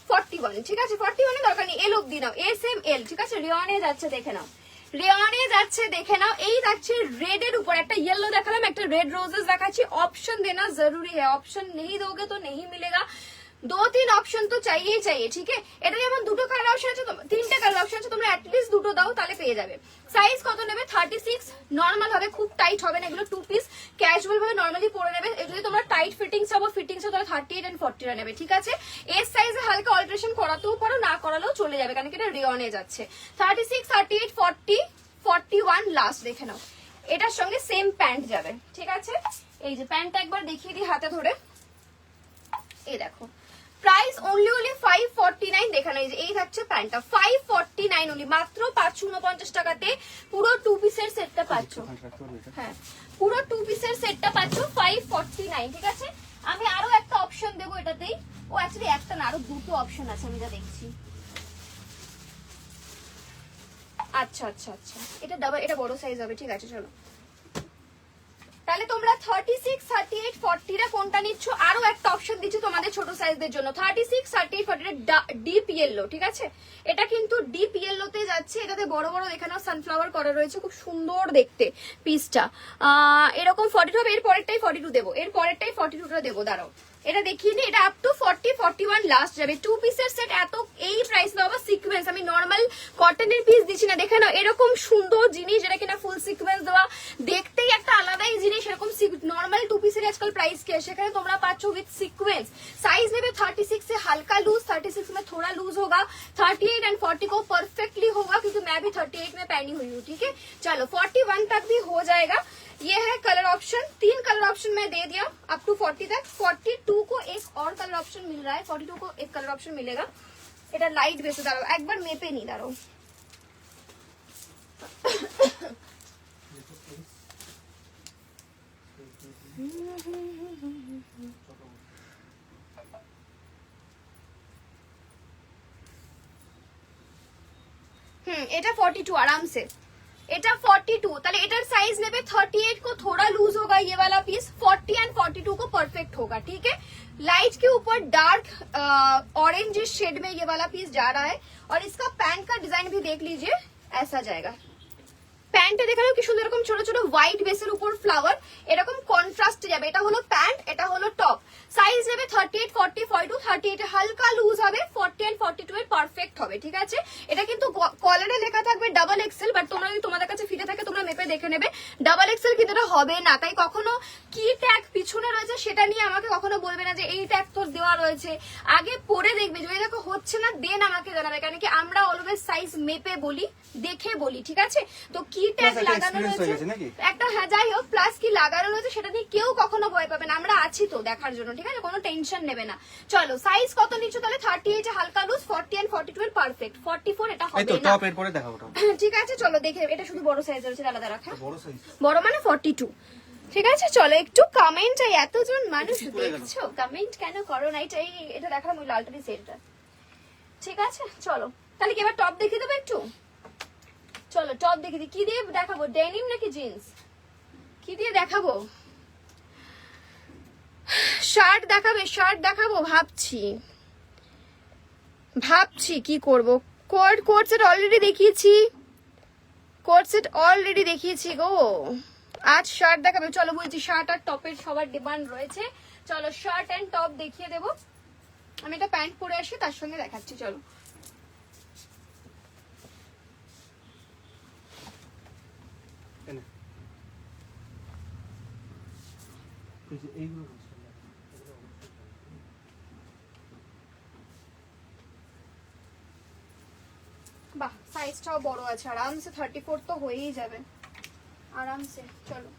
41, ঠিক আছে। 41 দরকার নেই, এল অব্দি নাও, এস এম এল, ঠিক আছে। রিয়নে যাচ্ছে দেখে নাও, রিয়নে যাচ্ছে দেখে নাও। এই যাচ্ছে রেড এর উপর, একটা ইয়েলো দেখালাম, একটা রেড রোজেস দেখাচ্ছি। ऑप्शन देना जरूरी है, ऑप्शन नहीं दोगे तो नहीं मिलेगा, 2-3 অপশন তো চাইয়েই চাইয়ে, ঠিক আছে। এটা যেমন দুটো কালার অপশন আছে, তিনটে কালার অপশন আছে, তোমরা অ্যাটলিস্ট দুটো দাও তাহলে পেয়ে যাবে। সাইজ কত নেবে? 36, নর্মাল হবে, খুব টাইট হবে না এগুলো, 2 পিস ক্যাজুয়াল ভাবে নর্মালি পরে নেবে। যদি তোমরা টাইট ফিটিংস চাও, ফিটিংস তাহলে 38 এন্ড 40 নেবে, ঠিক আছে। এস সাইজে হালকা অল্টারেশন করাতেও পারো, না করালেও চলে যাবে, কারণ এটা রিয়নে যাচ্ছে। 36, 38, 40, 41 লাস্ট, দেখে নাও। এটার সঙ্গে সেম প্যান্ট যাবে, ঠিক আছে। এই যে প্যান্টটা একবার দেখিয়ে দিই হাতে ধরে, এই দেখো। প্রাইস অনলি 549, দেখানো। এই যে এই থাকছে প্যান্টটা 549 অনলি, মাত্র 549 টাকাতে পুরো 2 পিসের সেটটা পাচ্ছ। হ্যাঁ, পুরো 2 পিসের সেটটা পাচ্ছ 549, ঠিক আছে। আমি আরো একটা অপশন দেবো এটাতেই, ও অ্যাকচুয়ালি একটা না আরো দুটো অপশন আছে, আমি যা দেখছি। আচ্ছা আচ্ছা আচ্ছা, এটা ডাবল, এটা বড় সাইজ হবে, ঠিক আছে। চলো তাহলে তোমরা 36, 38, 40 টা কোনটা নিচ্ছ? আরো একটা অপশন দিচ্ছি তোমাদের ছোট সাইজদের জন্য, 36, 38, 40 ডিপ ইয়েলো, ঠিক আছে। এটা কিন্তু ডিপ ইয়েলোতে যাচ্ছে, এটাতে বড় বড় এখানে সানফ্লাওয়ার করা রয়েছে, খুব সুন্দর দেখতে পিসটা। এরকম 42 হবে, এর পরেরটাই 42 দেবো, এর পরেরটাই 42টা দেবো, দাঁড়াও এটা দেখিয়ে নি। এটা আপ টু 40, 41 লাস্ট যাবে, 2 পিসের সেট। এত এই প্রাইস বাবা, সিকোয়েন্স, আমি নর্মাল কটনের পিস দিচ্ছি না, দেখে নাও এরকম সুন্দর জিনিস যেটা কিনা ফুল সিকোয়েন্স দেওয়া, দেখতেই একটা আলাদাই জিনিস। এরকম নর্মাল 2 পিসের আজকাল প্রাইস কি, সেখানে তোমরা পাচ্ছ উইথ সিকোয়েন্স। साइज में भी 36 से हल्का लूज, 36 में थोड़ा लूज होगा, 38 एंड 40 को परफेक्टली होगा, क्योंकि मैं भी 38 में पहनी हुई हूँ, ठीक है। चलो 41 तक भी हो जाएगा। ये है कलर ऑप्शन, 3 कलर ऑप्शन मैं दे दिया अप टू 40 तक। 42 को एक और कलर ऑप्शन मिल रहा है, 42 को एक कलर ऑप्शन मिलेगा। এটা লাইট বেসে, দাঁড়াও একবার মেপে নি, দাঁড়াও। এটা 42 आराम से, এটা 42, তাহলে এটার সাইজ নেবে 38 को थोड़ा लूज होगा ये वाला पीस, 40 एंड 42 को परफेक्ट होगा, ठीक है। लाइट के ऊपर डार्क ऑरेंज शेड में ये वाला पीस जा रहा है, और इसका पैंट का डिजाइन भी देख लीजिए, ऐसा जाएगा। প্যান্টে দেখালো কি সুন্দর, এরকম ছোট ছোট হোয়াইট বেসের উপর ফ্লাওয়ার, এরকম কন্ট্রাস্টে যাবে। এটা হলো প্যান্ট, এটা হলো টপ। সাইজ নেবে 38, 40, 42, 38 হালকা লুজ হবে, 40 এন্ড 42 এর পারফেক্ট হবে, ঠিক আছে। এটা কিন্তু কলারে লেখা থাকবে ডাবল এক্সেল, বাট তোমরা যদি তোমাদের কাছে ফিরে থাকে তোমরা মেপে দেখে নেবে, ডাবল এক্সেল কিন্তু এটা হবে না। তাই কখনো কি ট্যাগ পিছনে রয়েছে সেটা নিয়ে আমাকে কখনো বলবে না যে এই ট্যাগ তোর দেওয়া রয়েছে, আগে পরে দেখবে, যদি দেখো হচ্ছে না দেন আমাকে জানাবে, কারণ কি আমরা অলওয়েজ সাইজ মেপে বলি, দেখে বলি, ঠিক আছে। তো কি ট্যাগ লাগানো রয়েছে একটা, হ্যাঁ যাই হোক, প্লাস কি লাগানো রয়েছে সেটা নিয়ে কেউ কখনো ভয় পাবে না, আমরা আছি তো দেখার জন্য, ঠিক আছে, কোনো টেনশন নেবে না। চলো সাইজ কত নিচ্ছ তাহলে? 38 হালকা লুজ, 40 এন্ড 42 এর পারফেক্ট, 44 এটা হবে না, টপ এর পরে দেখাবো, ঠিক আছে। চলো দেখে, এটা শুধু বড় সাইজ রয়েছে, আলাদা রাখা, বড় সাইজ, বড় মানে 42, ঠিক আছে। চলো একটু কমেন্ট চাই, এতজন মানুষ দেখছো, কমেন্ট কেন করো না? এটা দেখালাম ওই লালটারি সেটটা, ঠিক আছে। চলো তাহলে কি এবার টপ দেখিয়ে দেবো একটু, চলো টপ দেখে দিই। কি দিয়ে দেখাবো, ডেনিম নাকি জিন্স, কি দিয়ে দেখাবো? শার্ট দেখাবে, শার্ট দেখাবো, ভাবছি কি করব। কোট সেট অলরেডি দেখিয়েছি, কোট সেট অলরেডি দেখিয়েছি গো, আজ শার্ট দেখাবে। চলো বলছি, শার্ট আর টপের সবার ডিমান্ড রয়েছে, চলো শার্ট এন্ড টপ দেখিয়ে দেবো। আমি একটা প্যান্ট পরে আসি, তার সঙ্গে দেখাচ্ছি, চলো। বাহ, সাইজটাও বড় আছে, আরামসে 34 তো হয়েই যাবে আরামসে। চলো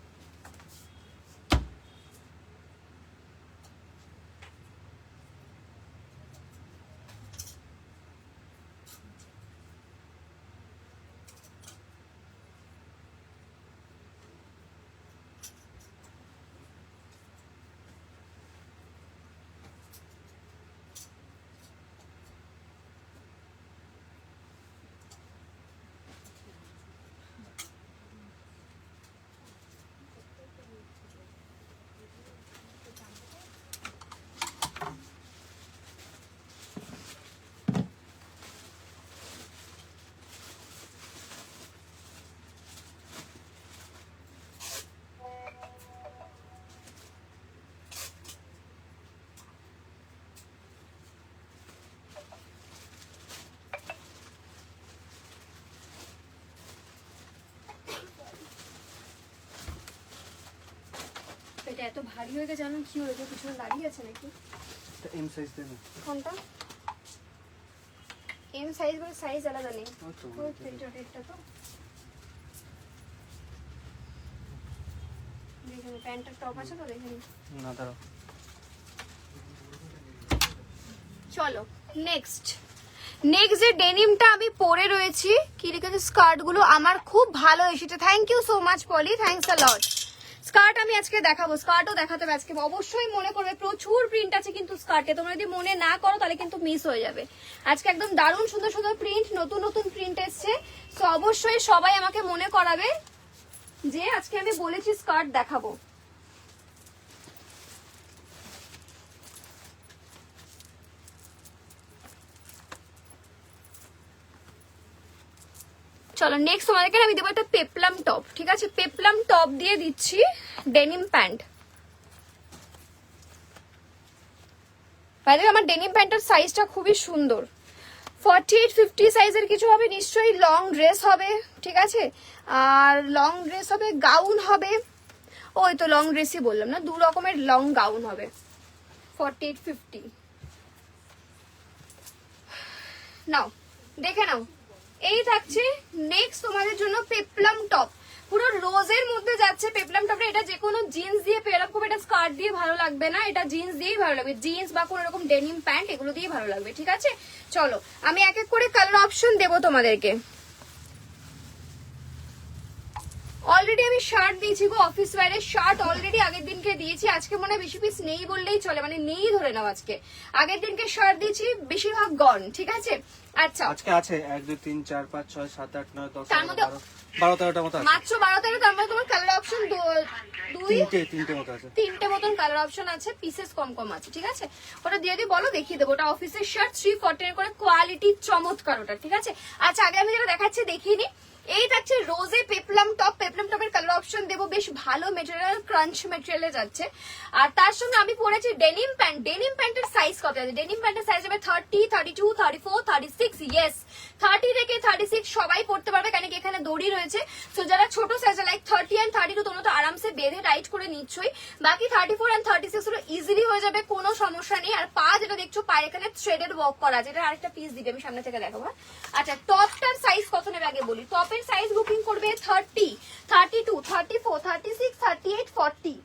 এটা এত ভারী হয়ে গেছে, জানো কি হয়েছে? পিছনে দাঁড়িয়ে আছে নাকি? এটা এম সাইজ দেন। কোনটা এম সাইজ? বলে সাইজ আলাদা নেই। ওই তো, ওই পেন্টটা তো দেখুন, প্যান্টের টপ আছে তো দেখুন। না দাঁড়াও। চলো নেক্সট যে ডেনিমটা আমি পরে রয়েছি, কি লিখেছে স্কার্ট গুলো আমার খুব ভালো এসেছে। Thank you so much Poli, thanks a lot. Skirt আমি আজকে দেখাবো, স্কার্টও দেখাতে হবে আজকে। অবশ্যই মনে করবে, প্রচুর প্রিন্ট আছে কিন্তু স্কার্টে, তোমরা যদি মনে না করো তাহলে কিন্তু মিস হয়ে যাবে। আজকে একদম দারুণ সুন্দর সুন্দর প্রিন্ট, নতুন নতুন প্রিন্ট এসছে। তো অবশ্যই সবাই আমাকে মনে করাবে যে আজকে আমি বলেছি স্কার্ট দেখাবো। চলো নেক্সট তোমাদেরকে আমি দেবো একটা পেপলাম টপ। ঠিক আছে, পেপলাম টপ দিয়ে দিচ্ছি ডেনিম প্যান্ট। আমার ডেনিম প্যান্টের সাইজটা খুবই সুন্দর, 48-50 সাইজের কিছু হবে নিশ্চয়ই। লং ড্রেস হবে, ঠিক আছে, আর লং ড্রেস হবে, গাউন হবে। ওই তো লং ড্রেসই বললাম না, 2 রকমের লং গাউন হবে 48-50। নাও দেখে নাও, এই থাকছে নেক্সট তোমাদের জন্য পেপলাম টপ। পুরো রোজের মধ্যে যাচ্ছে পেপলাম টপটা। এটা যে কোনো জিন্স দিয়ে পেয়ার আপ করবে, এটা স্কার্ট দিয়ে ভালো লাগবে না, এটা জিন্স দিয়েই ভালো লাগবে। জিন্স বা কোনো রকম ডেনিম প্যান্ট এগুলো দিয়ে ভালো লাগবে। ঠিক আছে, চলো আমি এক এক করে কালার অপশন দেবো তোমাদেরকে। অলরেডি আমি শার্ট দিয়েছি গো, অফিস ওয়্যারের শার্ট অলরেডি আগের দিনকে দিয়েছি। আজকে মনে হয় বেশি পিস নেই বললেই চলে, মানে নেই ধরে নাও। আজকে আগের দিনকে শার্ট দিয়েছি, বেশিরভাগ গন। ঠিক আছে, আচ্ছা আজকে আছে 1 2 3 4 5 6 7 8 9 10 তার মধ্যে 12 13টা মতো আছে। মাত্র 12-13, তার মধ্যে তোমার কালার অপশন তিনটে মতো আছে। 3টে মতন কালার অপশন আছে, পিসেস কম কম আছে। ঠিক আছে, ওটা দিয়ে দিয়ে বলো, দেখিয়ে দেবো। ওটা অফিসের শার্ট 340 করে, কোয়ালিটি চমৎকার ওটা। ঠিক আছে, আচ্ছা আগে আমি যেটা দেখাচ্ছি দেখিয়ে নি। এই থাকছে রোজে পেপলাম টপ। পেপলাম টপের কালার অপশন দেবো, বেশ ভালো মেটেরিয়াল, ক্রাঞ্চ মেটেরিয়ালে যাচ্ছে। আর তার সঙ্গে আমি পরেছি ডেনিম প্যান্ট। ডেনিম প্যান্টের সাইজ কত আছে? ডেনিম প্যান্টের সাইজ হবে 30, 32, 34, 36। ইয়েস, 30 থেকে 36 সবাই পড়তে পারবে, কারণ কি এখানে দড়ি রয়েছে। তো যারা ছোট সাইজ লাইক 30 and 32 তোমরা তো আরামসে বেঁধে টাইট করে নিচ্ছই। বাকি 34 and 36 গুলো ইজিলি হয়ে যাবে, কোনো সমস্যা নেই। আর পা যেটা দেখছো, পায়ের এখানে থ্রেডেড ওয়ার্ক করা আছে। এটা আরেকটা পিস দিবে, আমি সামনে থেকে দেখাবো। আচ্ছা, টপটার সাইজ কত নেবে আগে বলি। টপের সাইজ বুকিং করবে 30, 32, 34, 36, 38, 40।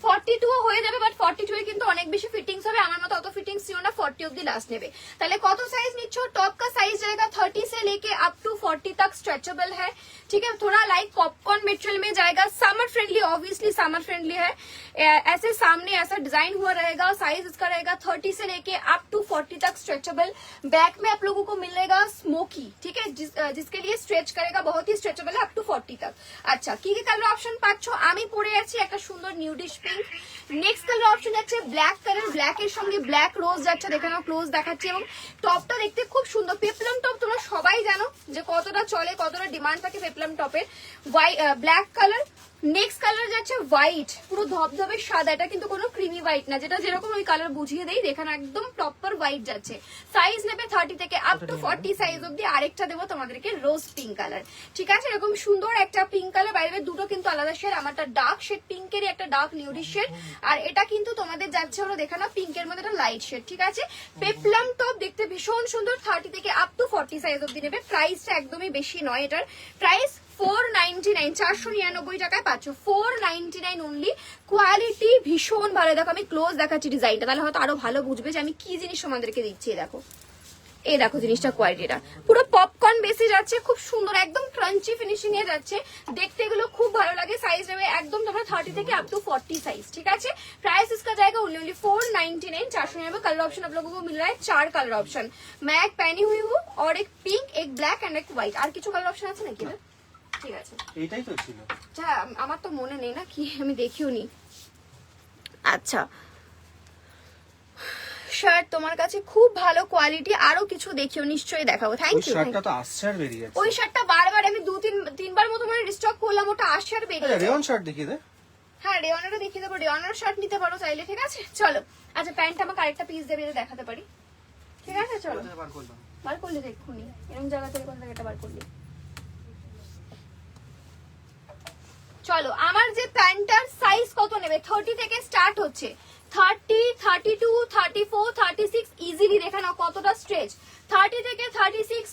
42 হয়ে যাবে, বাট 42 এর কিন্তু অনেক বেশি ফিটিংস হবে। আমার মতো অত ফিটিংস ছিল না, 40 অব্দি লাস্ট নেবে। তাহলে कत साइज निच्छ? टॉप का साइज जाएगा 30 से लेके अप टू 40 तक स्ट्रेचेबल है। ठीक है, थोड़ा लाइक पॉपकॉर्न मटेरियल में जाएगा, summer friendly, obviously summer friendly है। ऐसे सामने ऐसा डिजाइन हुआ रहेगा, साइज इसका रहेगा 30 से लेके अप टू 40 तक स्ट्रेचेबल। बैक में आप लोगों को मिलेगा स्मोकी, ठीक है, जिसके लिए स्ट्रेच करेगा, बहुत ही स्ट्रेचेबल है अप टू 40 तक। अच्छा, কি কি কালার অপশন পাচ্ছ? আমি পরে আছি একটা সুন্দর নিউডিশ পিঙ্ক। নেক্সট কালার অপশন যাচ্ছে ব্ল্যাক কালার, ব্ল্যাক এর সঙ্গে ব্ল্যাক রোজ যাচ্ছে, দেখে নাও ক্লোজ দেখাচ্ছি। এবং টপটা দেখতে খুব সুন্দর। পেপলাম টপ তোমরা সবাই জানো যে কতটা চলে, কতটা ডিমান্ড থাকে পেপলাম টপের। ব্ল্যাক কালার নেক্সট কালার যাচ্ছে হোয়াইট, পুরো ধবধবে সাদা, এটা কিন্তু কোনো ক্রিমি হোয়াইট না, যেটা যেরকম ওই কালার বুঝিয়ে দেই, এখানে একদম প্রপার হোয়াইট যাচ্ছে। সাইজ নেবে 30 থেকে আপ টু 40 সাইজ অব্দি। আরেকটা দেবো তোমাদেরকে রোজ পিঙ্ক কালার, ঠিক আছে, এরকম সুন্দর একটা পিঙ্ক কালার, বাইরে দুটো কিন্তু আলাদা শেড, আমারটা ডার্ক শেড পিঙ্কেরই একটা ডার্ক নিউডিশ শেড, আর এটা কিন্তু তোমাদের যাচ্ছে হলো দেখে না পিঙ্কের মধ্যে একটা লাইট শেড, ঠিক আছে। পেপলাম টপ দেখতে ভীষণ সুন্দর, 30 থেকে আপ টু 40 সাইজ অব্দি নেবে। প্রাইসটা একদমই বেশি নয়, এটার প্রাইস 499, 499 টাকায় পাচ্ছ, 499 অনলি। কোয়ালিটি ভীষণ ভালো। দেখো আমি ক্লোজ দেখাচ্ছি ডিজাইনটা, তাহলে হয়তো আরো ভালো বুঝবে যে আমি কি জিনিস তোমাদেরকে দিচ্ছি। দেখো এই দেখো জিনিসটা, কোয়ালিটিটা পুরো পপকর্ন বেসে যাচ্ছে, খুব সুন্দর একদম ক্রাঞ্চি ফিনিশিং এ যাচ্ছে, দেখতে এগুলো খুব ভালো লাগে। সাইজ নেবে একদম তোমরা 30 থেকে अप टू 40 साइज, ठीक है। प्राइस इसका जाएगा ओनली 499, 499। कलर ऑप्शन आप लोगों को मिल रहा है 4 कलर ऑप्शन। मैं एक पहनी हुई हूँ और एक पिंक, एक ब्लैक एंड एक व्हाइट। আর কিছু কালার অপশন আছে নাকি? ঠিক আছে, এইটাই তো ছিল। আচ্ছা আমার তো মনে নেই না কি, আমি দেখিও নি। আচ্ছা শার্ট তোমার কাছে খুব ভালো কোয়ালিটি, আরো কিছু দেখিও, নিশ্চয়ই দেখাবো। থ্যাংক ওই ইউ। শার্টটা তো আসছে আর বেরিয়ে যাচ্ছে। ওই শার্টটা বারবার আমি 2-3 মতো মানে রিস্টক করলাম, ওটা আসছে আর বেরিয়ে যায়। রেয়ন শার্ট দেখিয়ে দে। হ্যাঁ রেওয়ানেরও দেখিয়ে দেবো, রেওয়ানের শার্ট নিতে পারো চাইলে, ঠিক আছে। চলো আচ্ছা প্যান্টটা আমাকে আরেকটা পিস দেবে যদি দেখাতে পারি, ঠিক আছে। চলো বার করলে দেখুনি, এরকম জায়গা থেকে কোন জায়গাটা বার করলি। চলো আমার যে প্যান্টটার সাইজ কত নেবে, 30 থেকে স্টার্ট হচ্ছে, 30, 32, 34, 36 इजीली देखा ना कतटा स्ट्रेच। 30 থেকে 36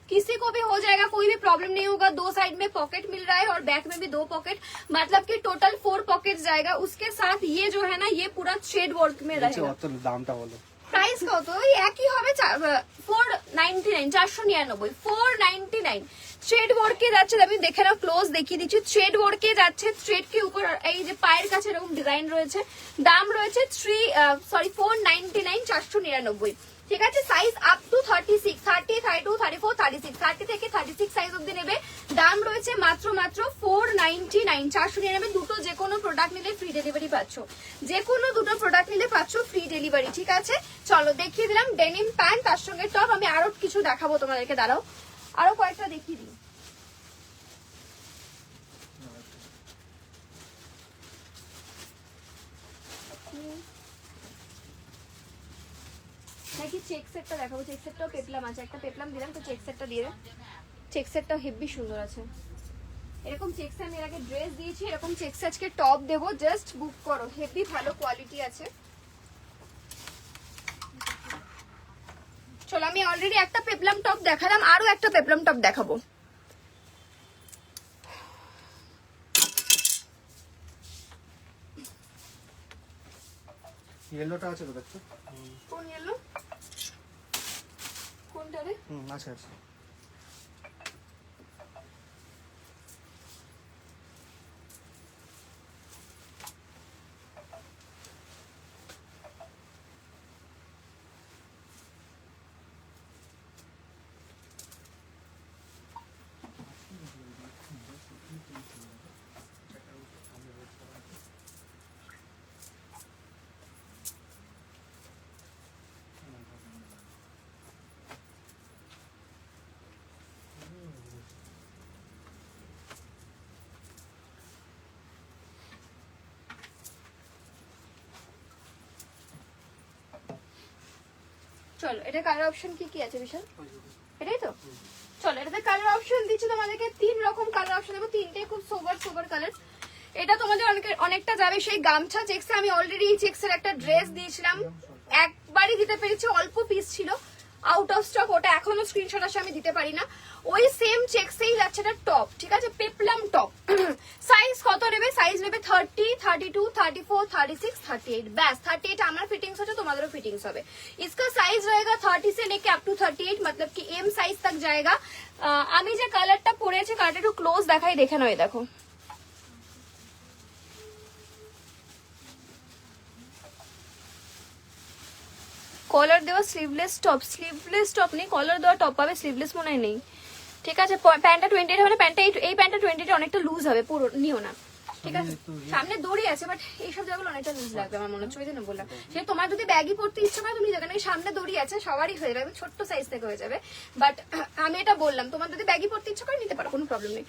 किसी को भी हो जाएगा, कोई भी प्रॉब्लम नहीं होगा। 2 साइड में पॉकेट मिल रहा है और बैक में भी 2 पॉकेट, मतलब कि टोटल 4 पॉकेट जाएगा। उसके साथ ये जो है ना ये पूरा शेड वर्क में रहेगा। দামটা বলো। প্রাইস কত? ওই একই হবে, 499, 499, 499। থ্রেড ওয়ার্কে যাচ্ছে, আমি দেখে নাও, ক্লোজ দেখিয়ে দিচ্ছি। থ্রেড ওয়ার্কে যাচ্ছে, থ্রেড के ऊपर এই যে পায়ের কাছে এরকম ডিজাইন রয়েছে। দাম রয়েছে 499, 499, ঠিক আছে। সাইজ আপ টু 36, 30, 32, 34, 36, 30 থেকে 36 সাইজ অবধি নেবে। দাম রয়েছে মাত্র 499, 499। দুটো যে কোনো প্রোডাক্ট নিলে ফ্রি ডেলিভারি পাচ্ছ, যে কোনো দুটো প্রোডাক্ট নিলে পাচ্ছ ফ্রি ডেলিভারি, ঠিক আছে। চলো দেখিয়ে দিলাম ডেনিম প্যান্ট, তার সঙ্গে টপ। আমি আরো কিছু দেখাবো তোমাদেরকে, দাঁড়াও আরো কয়েকটা দেখিয়ে দিই। নাকি চেক সেটটা দেখাবো, চেক সেটটাও পেপলাম আছে, একটা পেপলাম দিলাম, তো চেক সেটটা দিয়ে দেন। চেক সেটটাও হেভি সুন্দর আছে। এরকম চেকসে আমি এর আগে ড্রেস দিয়েছি, এরকম চেকসে আজকে টপ দেবো, জাস্ট বুক করো, হেভি ভালো কোয়ালিটি আছে। চলো আমি অলরেডি একটা পেপলাম টপ দেখালাম, আরো একটা পেপলাম টপ দেখাবো। ইয়েলোটা আছে তো দেখছো? কোন ইয়েলো? কোনটা রে? আছে আছে। চলো এটা কালার অপশন কি কি আছে বিশাল, এটাই তো। চলো এটাতে কালার অপশন দিচ্ছি তোমাদেরকে, 3 রকম কালার অপশন দেবো, 3টে খুব সোবার সোবার কালার। এটা তোমাদের অনেকটা যাবে সেই গামছা চেক্সে। আমি অলরেডি চেক্সের একটা ড্রেস দিয়েছিলাম, একবারই দিতে পেরেছি, অল্প পিস ছিল, আউট অফ স্টক, ওটা এখনো স্ক্রিনশট আসে আমি দিতে পারি না। ওই সেম চেক্সেই যাচ্ছে এটা টপ, ঠিক আছে, পেপলাম টপ। সাইজ কত নেবে? সাইজ নেবে 30, 32, 34, 36, 38, बस 38 আমার फिटिंग्स হচ্ছে, তোমাদেরও फिटिंग्स হবে। इसका साइज रहेगा 30 से लेके अप टू 38, मतलब कि एम साइज तक जाएगा। আমি যে কালারটা পরেছি, কালারটা একটু ক্লোজ দেখাই, দেখে নাও, এই দেখো কলার দেওয়া স্লিভলেস টপ নেই, কলার দেওয়া টপ পাবে, স্লিভলেস মনে হয় নেই, ঠিক আছে। প্যান্টটা 28 হবে, প্যান্টটা এই প্যান্টটা 28 অনেকটা লুজ হবে, পুরো নিও না, ঠিক আছে। সামনে দড়ি আছে, বাট এইসব জায়গাগুলো অনেকটা লুজ লাগবে আমার মনে হচ্ছে, ওই জন্য বললাম। যে তোমার যদি ব্যাগি পড়তে ইচ্ছে করে তুমি নিতে পারো, সামনে দড়ি আছে, সবারই হয়ে যাবে, ছোট্ট সাইজ থেকে হয়ে যাবে, বাট আমি এটা বললাম তোমার যদি ব্যাগি পড়তে ইচ্ছে করে নিতে পারো, কোনো প্রবলেম নেই।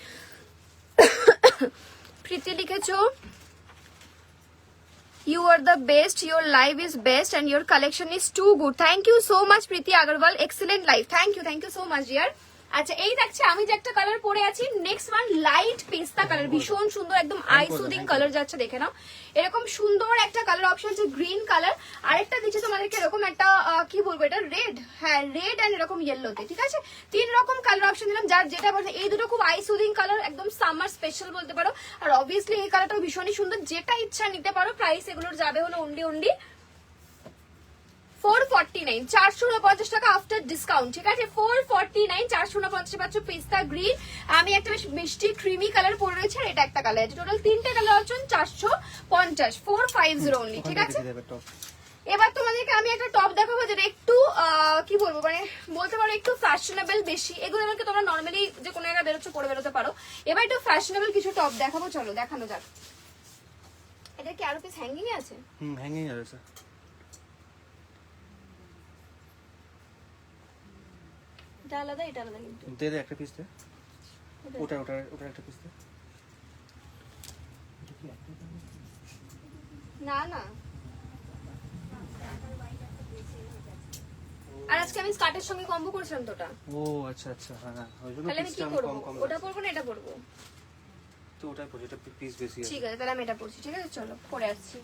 কৃতি লিখেছো You are the best, your life is best and your collection is too good. Thank you so much Preeti Agarwal, excellent life. Thank you so much dear. আচ্ছা এই দেখছে আমি যে একটা কালার পরে আছি, নেক্সট ওয়ান লাইট পেস্তা colour, ভীষণ সুন্দর, একদম আই সুদিং কালার যাচ্ছে, দেখে নাও এরকম সুন্দর একটা কালার অপশন আছে, গ্রিন কালার। আরেকটা দিচ্ছে তোমাদেরকে এরকম একটা কি বলবো এটা রেড, হ্যাঁ রেড এন্ড এরকম ইয়েলোতে, ঠিক আছে 3 রকম কালার অপশন দিলাম, যার যেটা বলছে। এই দুটো খুব আই সুদিং কালার, একদম সামার স্পেশাল বলতে পারো। আর অবভিয়াসলি এই কালারটাও ভীষণই সুন্দর, যেটা ইচ্ছা নিতে পারো। প্রাইস এগুলোর যাবে হলো অনলি 449, 449 টাকা আফটার ডিসকাউন্ট, ঠিক আছে 449, 449 পাচ্ছ পেস্তা গ্রিন। আমি একটা বেশ মিষ্টি ক্রিমি কালার পরে রয়েছে, আর এটা একটা কালার আছে। টোটাল 3টে কালার অপশন 450, 450 অনলি, ঠিক আছে। এবার তোমাদেরকে আমি একটা টপ দেখাবো যেটা একটু কি বলবো মানে বলতে পারো একটু ফ্যাশনেবল বেশি। এগুলো আমাকে তোমরা নর্মালি যে কোনো জায়গায় বেরোচ্ছ পরে বেরোতে পারো। এবার একটু ফ্যাশনেবল কিছু টপ দেখাবো, চলো দেখানো যাক। এটা কি আরো পিস হ্যাঙ্গিং এ আছে? হ্যাঙ্গিং আছে। এটা আলাদা, এটা আলাদা কিন্তু। দে দে একটা পিস দে, ওটা একটা পিস দে। না না, আর আজকে আমি স্কার্টের সঙ্গে কম্বো করেছিলাম তো ওটা। ও আচ্ছা আচ্ছা, হ্যাঁ ওই জন্য তাহলে আমি কি পিসটা করব, কম ওটা পরবো না এটা পরবো? তো ওটাই পড়ি, এটা পিস বেশি আছে। ঠিক আছে তাহলে আমি এটা পরছি, ঠিক আছে চলো পরে আসছি।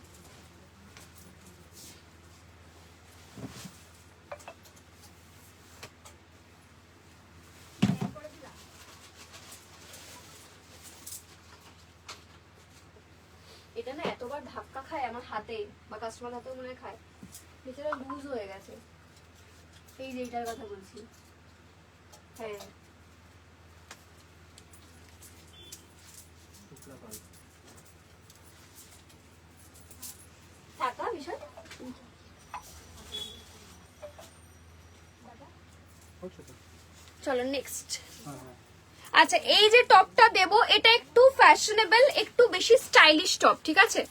এটা না এতবার ধাক্কা খায় আমার হাতে, বা কাস্টমার হাতেও মনে হয় খায়, ভিতরে লুজ হয়ে গেছে। এই যে এটার কথা বলছি, হ্যাঁ থাকা বিষয়। চলো নেক্সট। আচ্ছা এই যে টপটা দেবো এটা একটু ফ্যাশনেবল, একটু বেশি স্টাইলিশ টপ, ঠিক আছে,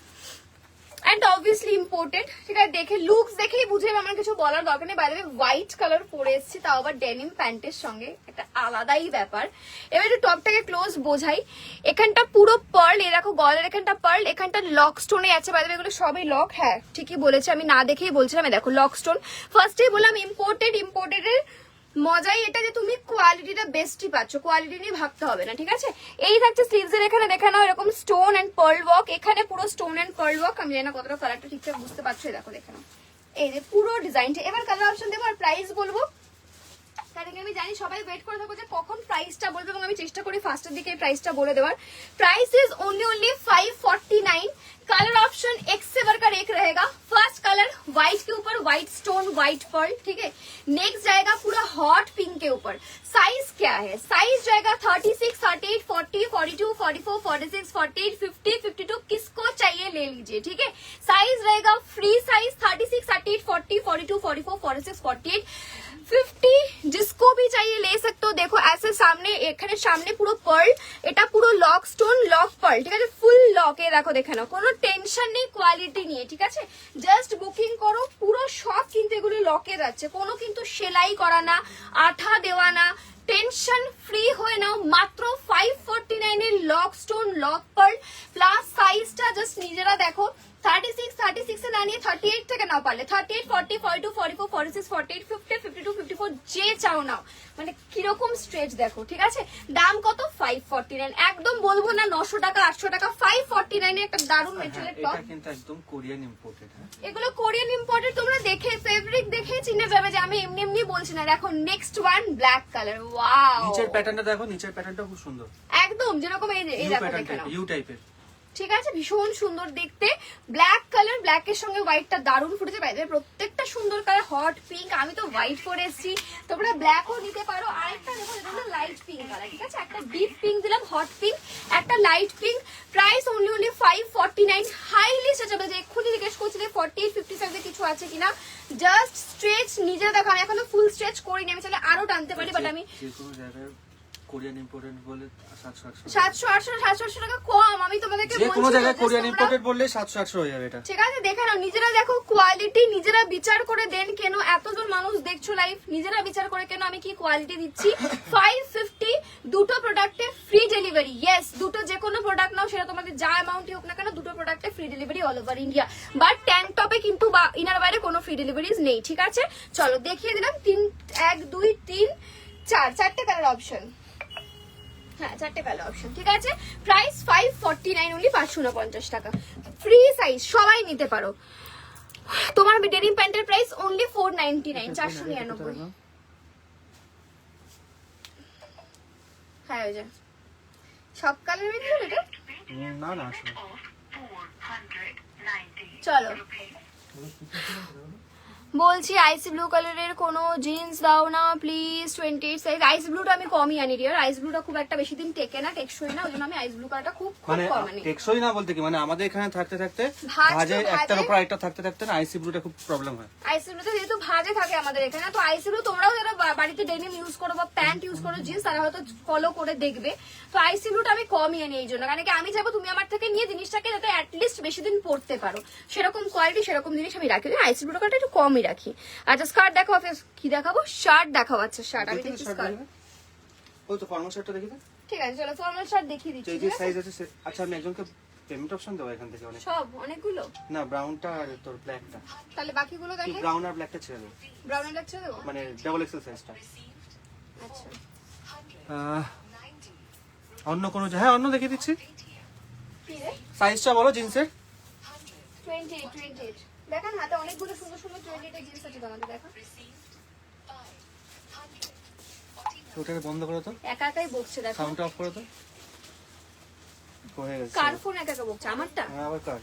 এন্ড অবভিয়াসলি ইম্পোর্টেড, ঠিক আছে। দেখে লুকস দেখেই বুঝে আমার কিছু বলার দরকার নেই। বাইরে হোয়াইট কালার পরে এসেছি, তাও আবার ডেনিম প্যান্টের সঙ্গে, একটা আলাদাই ব্যাপার। এবার একটু টপটাকে ক্লোজ বোঝাই। এখানটা পুরো পার্ল, এ দেখো গলার এখানটা পার্ল, এখানটা লক স্টোনে আছে। বাইরে এগুলো সবই লক, হ্যাঁ ঠিকই বলেছে, আমি না দেখেই বলছিলাম। দেখো লক স্টোন, ফার্স্টেই বললাম ইম্পোর্টেডের মজাই এটা যে তুমি কোয়ালিটিটা বেস্টই পাচ্ছ, কোয়ালিটি নিয়ে ভাবতে হবে না, ঠিক আছে। এই থাকছে স্লিভসের এখানে দেখে নাও এরকম স্টোন এন্ড পার্ল ওয়ার্ক, এখানে পুরো স্টোন এন্ড পার্ল ওয়ার্ক। আমি জানি না কতটা কালারটা ঠিকঠাক বুঝতে পারছো, দেখো দেখে নাও এই যে পুরো ডিজাইনটা। এবার কালার অপশন দেবো আর প্রাইস বলবো, কারণ আমি জানি সবাই ওয়েট করে থাকো যে কখন প্রাইসটা বলবে, এবং আমি চেষ্টা করি ফার্স্টের দিকে প্রাইসটা বলে দেওয়ার। Price is only 549। Colour option एक से बढ़कर एक रहेगा। फर्स्ट कलर व्हाइट के ऊपर व्हाइट स्टोन व्हाइट पर्ल, ठीक है। नेक्स्ट जाएगा पूरा हॉट पिंक के ऊपर। साइज क्या है, साइज जाएगा 36, 38, 40, 42, 44, 46, 48, 50, 52, किसको चाहिए ले लीजिए, ठीक है। साइज रहेगा फ्री साइज 36, 38, 40, 42, 44, 46, 48, 50, जिसको भी चाहिए ले सकते हो। देखो ऐसे सामने এখানে সামনে পুরো পার্ল, এটা পুরো লক স্টোন লক পার্ল, ঠিক আছে, ফুল লক। এ দেখো দেখে নাও, কোনো টেনশন নেই কোয়ালিটি নিয়ে, ঠিক আছে। জাস্ট বুকিং করো, পুরো সব কিন্তু এগুলো লকে যাচ্ছে, কোনো কিন্তু সেলাই করা না, আঠা দেওয়া না, টেনশন ফ্রি হয়ে নাও। মাত্র 549 এর lock stone lock pearl plus সাইজটা জাস্ট নিজেরা দেখো 36 এ না নিয়ে 38 থেকে নাও, পারলে 38, 40, 42, 44, 46, 48, 50, 52, 54 যে চাও নাও। মানে কিরকম স্ট্রেচ দেখো, ঠিক আছে। দাম কত 549, একদম বলবো না 900 টাকা 800 টাকা, 549 এর একটা দারুণ মেটেরিয়াল টপ। এটা কিন্তু একদম কোরিয়ান ইম্পোর্টেড, হ্যাঁ এগুলো কোরিয়ান ইম্পোর্টেড, তোমরা দেখে ফেব্রিক দেখে চিনে যাবে যে আমি এমনি এমনি বলছি না। দেখো next one black colour, wow, নিচের প্যাটার্নটা দেখো, নিচের প্যাটার্নটা খুব সুন্দর, একদম যেরকম এই ইউ দেখো প্যাটার্ন দেখে নাও, ইউ টাইপের, ঠিক আছে, ভীষণ সুন্দর দেখতে। ব্ল্যাক কালার, ব্ল্যাকের সঙ্গে হোয়াইটটা দারুণ ফুটেছে। বাইরে প্রত্যেকটা সুন্দর কালার, হট পিঙ্ক, আমি তো হোয়াইট পরে এসেছি, তোমরা ব্ল্যাকও নিতে পারো। আরেকটা দেখো এটা লাইট পিঙ্ক কালার, ঠিক আছে, একটা ডিপ পিঙ্ক দিলাম, হট পিঙ্ক, একটা light pink. Price only 549, highly stretchable. যে এক্ষুনি জিজ্ঞেস করছিলে 48, 50 সাইজে কিছু আছে কিনা, জাস্ট স্ট্রেচ নিজে দেখো। আমি এখনো ফুল স্ট্রেচ করিনি, আমি চাইলে আরো টানতে পারি, বাট আমি যে কোনো জায়গায় কোরিয়ান ইম্পোর্টেড বলে 700 700 টাকা কম। আমি তোমাদেরকে যে কোনো বলছি জায়গায় just কোরিয়ান তোমরা- ইম্পোর্টেড বললে 700 হয়ে যাবে এটা, ঠিক আছে, দেখে নাও নিজেরা, দেখো কোয়ালিটি নিজেরা বিচার করে দেন। কেন এতজন মানুষ দেখছো লাইভ, নিজেরা বিচার করে কেন আমি কি কোয়ালিটি দিচ্ছি। 550 দুটো প্রোডাক্টে ফ্রি ডেলিভারি। ইয়েস, দুটো যে কোনো প্রোডাক্ট নাও সেটা তোমাদের যা অ্যামাউন্টই হোক না কেন, দুটো প্রোডাক্টে free delivery all over India. But tank টপে কিন্তু বা ইনার বাইরে কোনো ফ্রি ডেলিভারিজ নেই, ঠিক আছে? চলো দেখিয়ে দিলাম 1 2 3 4 চারটে কালার অপশন। হ্যাঁ, চারটে কালার অপশন, ঠিক আছে। প্রাইস 549 অনলি, 549 টাকা। ফ্রি সাইজ, সবাই নিতে পারো। তোমার ডেনিম প্যান্টের প্রাইস অনলি 499, 499। হ্যাঁ, ওই যে সব কালারের দিল এটা। না না আসলে চলো বলছি আইসি ব্লু কালারের কোনো জিন্স দাও না প্লিজ, 28 সাইজ। আইস ব্লুটা আমি কমই আনি রিয়ার, আইস ব্লুটা খুব একটা বেশি দিন টেকে না, টেকসই না, ওই জন্য আমি আইস ব্লু কালারটা খুব মানে কম আনি। টেকসই না বলতে কি, মানে আমাদের এখানে থাকতে থাকতে ভাজে একটার উপর একটা থাকতে থাকতে না আইসি ব্লুটা খুব প্রবলেম হয়। আইসি ব্লুতে যেহেতু ভাজে থাকে আমাদের এখানে, তো আইসি ব্লু তোমরাও যারা বাড়িতে ডেনিম ইউজ করো বা প্যান্ট ইউজ করো জিন্স, তারা হয়তো ফলো করে দেখবে। তো আইসি ব্লুটা আমি কমই আনি এই জন্য, কারণ কি আমি চাইবো তুমি আমার থেকে নিয়ে জিনিসটাকে যাতে অ্যাটলিস্ট বেশি দিন পরতে পারো, সেরকম কোয়ালিটি সেরকম জিনিস আমি রাখি। আইসি ব্লু কালারটা একটু কমই রাখি। আচ্ছা স্কার্ট দেখাও, কি দেখাবো? শার্ট দেখাও। আচ্ছা শার্ট আমি দেখছি, স্কার্ট ওই তো ফর্মাল শার্টটা দেখি তো। ঠিক আছে, চলো ফর্মাল শার্ট দেখিয়ে দিচ্ছি। যে সাইজ আছে আচ্ছা আমি একজনকে পেমেন্ট অপশন দেবো এখান থেকে অনেক। সব অনেকগুলো না ব্রাউনটা আর তোর ব্ল্যাকটা, তাহলে বাকিগুলো দেখে। ব্রাউন আর ব্ল্যাকটা ছেড়ে দেবো, ব্রাউন লাগছে দেবো, মানে ডাবল এক্সেল সাইজটা। আচ্ছা অন্য কোনো, হ্যাঁ অন্য দেখিয়ে দিচ্ছি। কি রে? সাইজটা বলো জিন্সের। 28 দেখেন, হাতে অনেকগুলো সুন্দর সুন্দর 28 জিন্স আছে তোমাদের, দেখো। ওটাকে বন্ধ করো তো, একা একাই বকছে, দেখো। সাউন্ডটা অফ করো তো। হয়ে গেছে। কার ফোন একা একা বকছে? আমারটা? হ্যাঁ আবার কার?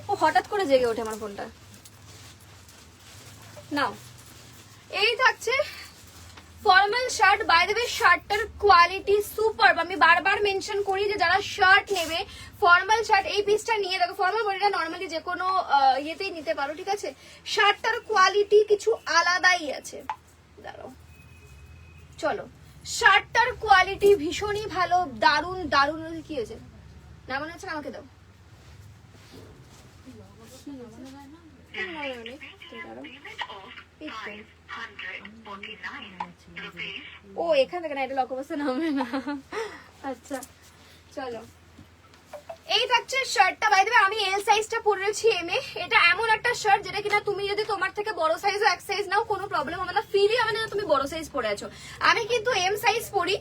ও হঠাৎ করে জেগে ওঠে আমার ফোনটা। নাও, এই থাকছে formal shirt. By the way শার্টটার কোয়ালিটি সুপার। আমি বারবার মেনশন করি যে যারা শার্ট নেবে ফর্মাল শার্ট, এই পিসটা নিয়ে দেখো। ফর্মাল বডিটা নর্মালি যে কোনো ইয়েতেই নিতে পারো, ঠিক আছে? শার্টটার কোয়ালিটি কিছু আলাদাই আছে। দাঁড়াও, চলো, শার্টটার কোয়ালিটি ভীষণই ভালো, দারুন দারুন। কি হয়েছে? না মনে হচ্ছে না, আমাকে দাও। ও এখান থেকে না, এটা লক অবস্থা নামে না। আচ্ছা চলো, এই থাকছে শার্টটা। বাই দ্য ওয়ে আমি এল সাইজটা পরেছি এম এ। এটা এমন একটা শার্ট যেটা কিনা তুমি যদি তোমার থেকে বড় সাইজও এক সাইজ নাও কোনো প্রবলেম হবে না, ফিলই হবে না তুমি বড় সাইজ পরে আছো। আমি কিন্তু এম সাইজ পরি,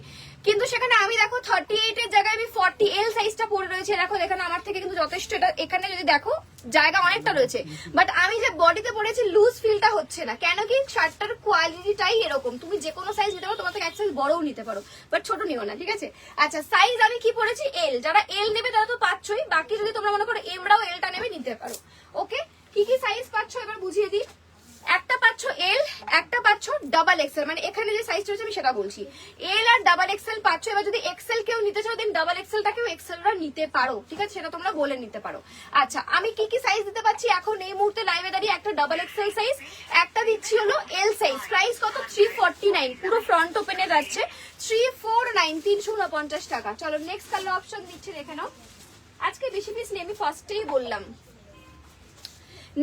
কিন্তু সেখানে আমি দেখো 38 এর জায়গায় আমি 40 এল সাইজটা পরে রয়েছে। দেখো এখানে আমার থেকে কিন্তু যথেষ্ট, এটা এখানে যদি দেখো জায়গা অনেকটা রয়েছে, বাট আমি যে বডিতে পরেছি লুজ ফিলটা হচ্ছে না। কেন কি? শার্টটার কোয়ালিটিটাই এরকম। তুমি যে কোনো সাইজ নিতে পারো, তোমার থেকে এক সাইজ বড়ও নিতে পারো, বাট ছোট নিও না, ঠিক আছে? আচ্ছা সাইজ আমি কি পরেছি? এল। যারা এল নেবে তারা তো পাচ্ছই, বাকি যদি তোমরা মনে করো এমরাও এলটা নেবে নিতে পারো। ওকে, কি কি সাইজ পাচ্ছ এবার বুঝিয়ে দিই। একটা পাচ্ছ এল, একটা পাচ্ছ ডাবল এক্সেল, মানে এখানে যে সাইজটা হচ্ছে আমি সেটা বলছি। এল আর ডাবল এক্সেল পাচ্ছ। এবার যদি এক্সেল কেউ নিতে চাও দেন ডাবল এক্সেলটাকেও এক্সেলরা নিতে পারো, ঠিক আছে? সেটা তোমরা বলে নিতে পারো। আচ্ছা আমি কি কি সাইজ দিতে পারছি এখন এই মুহূর্তে লাইভে দাঁড়িয়ে? একটা ডাবল এক্সেল সাইজ, একটা দিচ্ছি হলো এল সাইজ। প্রাইস কত? 349, পুরো ফ্রন্ট ওপেনে যাচ্ছে 349, 349 টাকা। চলো নেক্সট কালার অপশন দিচ্ছি, দেখে নাও। আজকে বেশি পিস নেই, আমি ফার্স্টেই বললাম।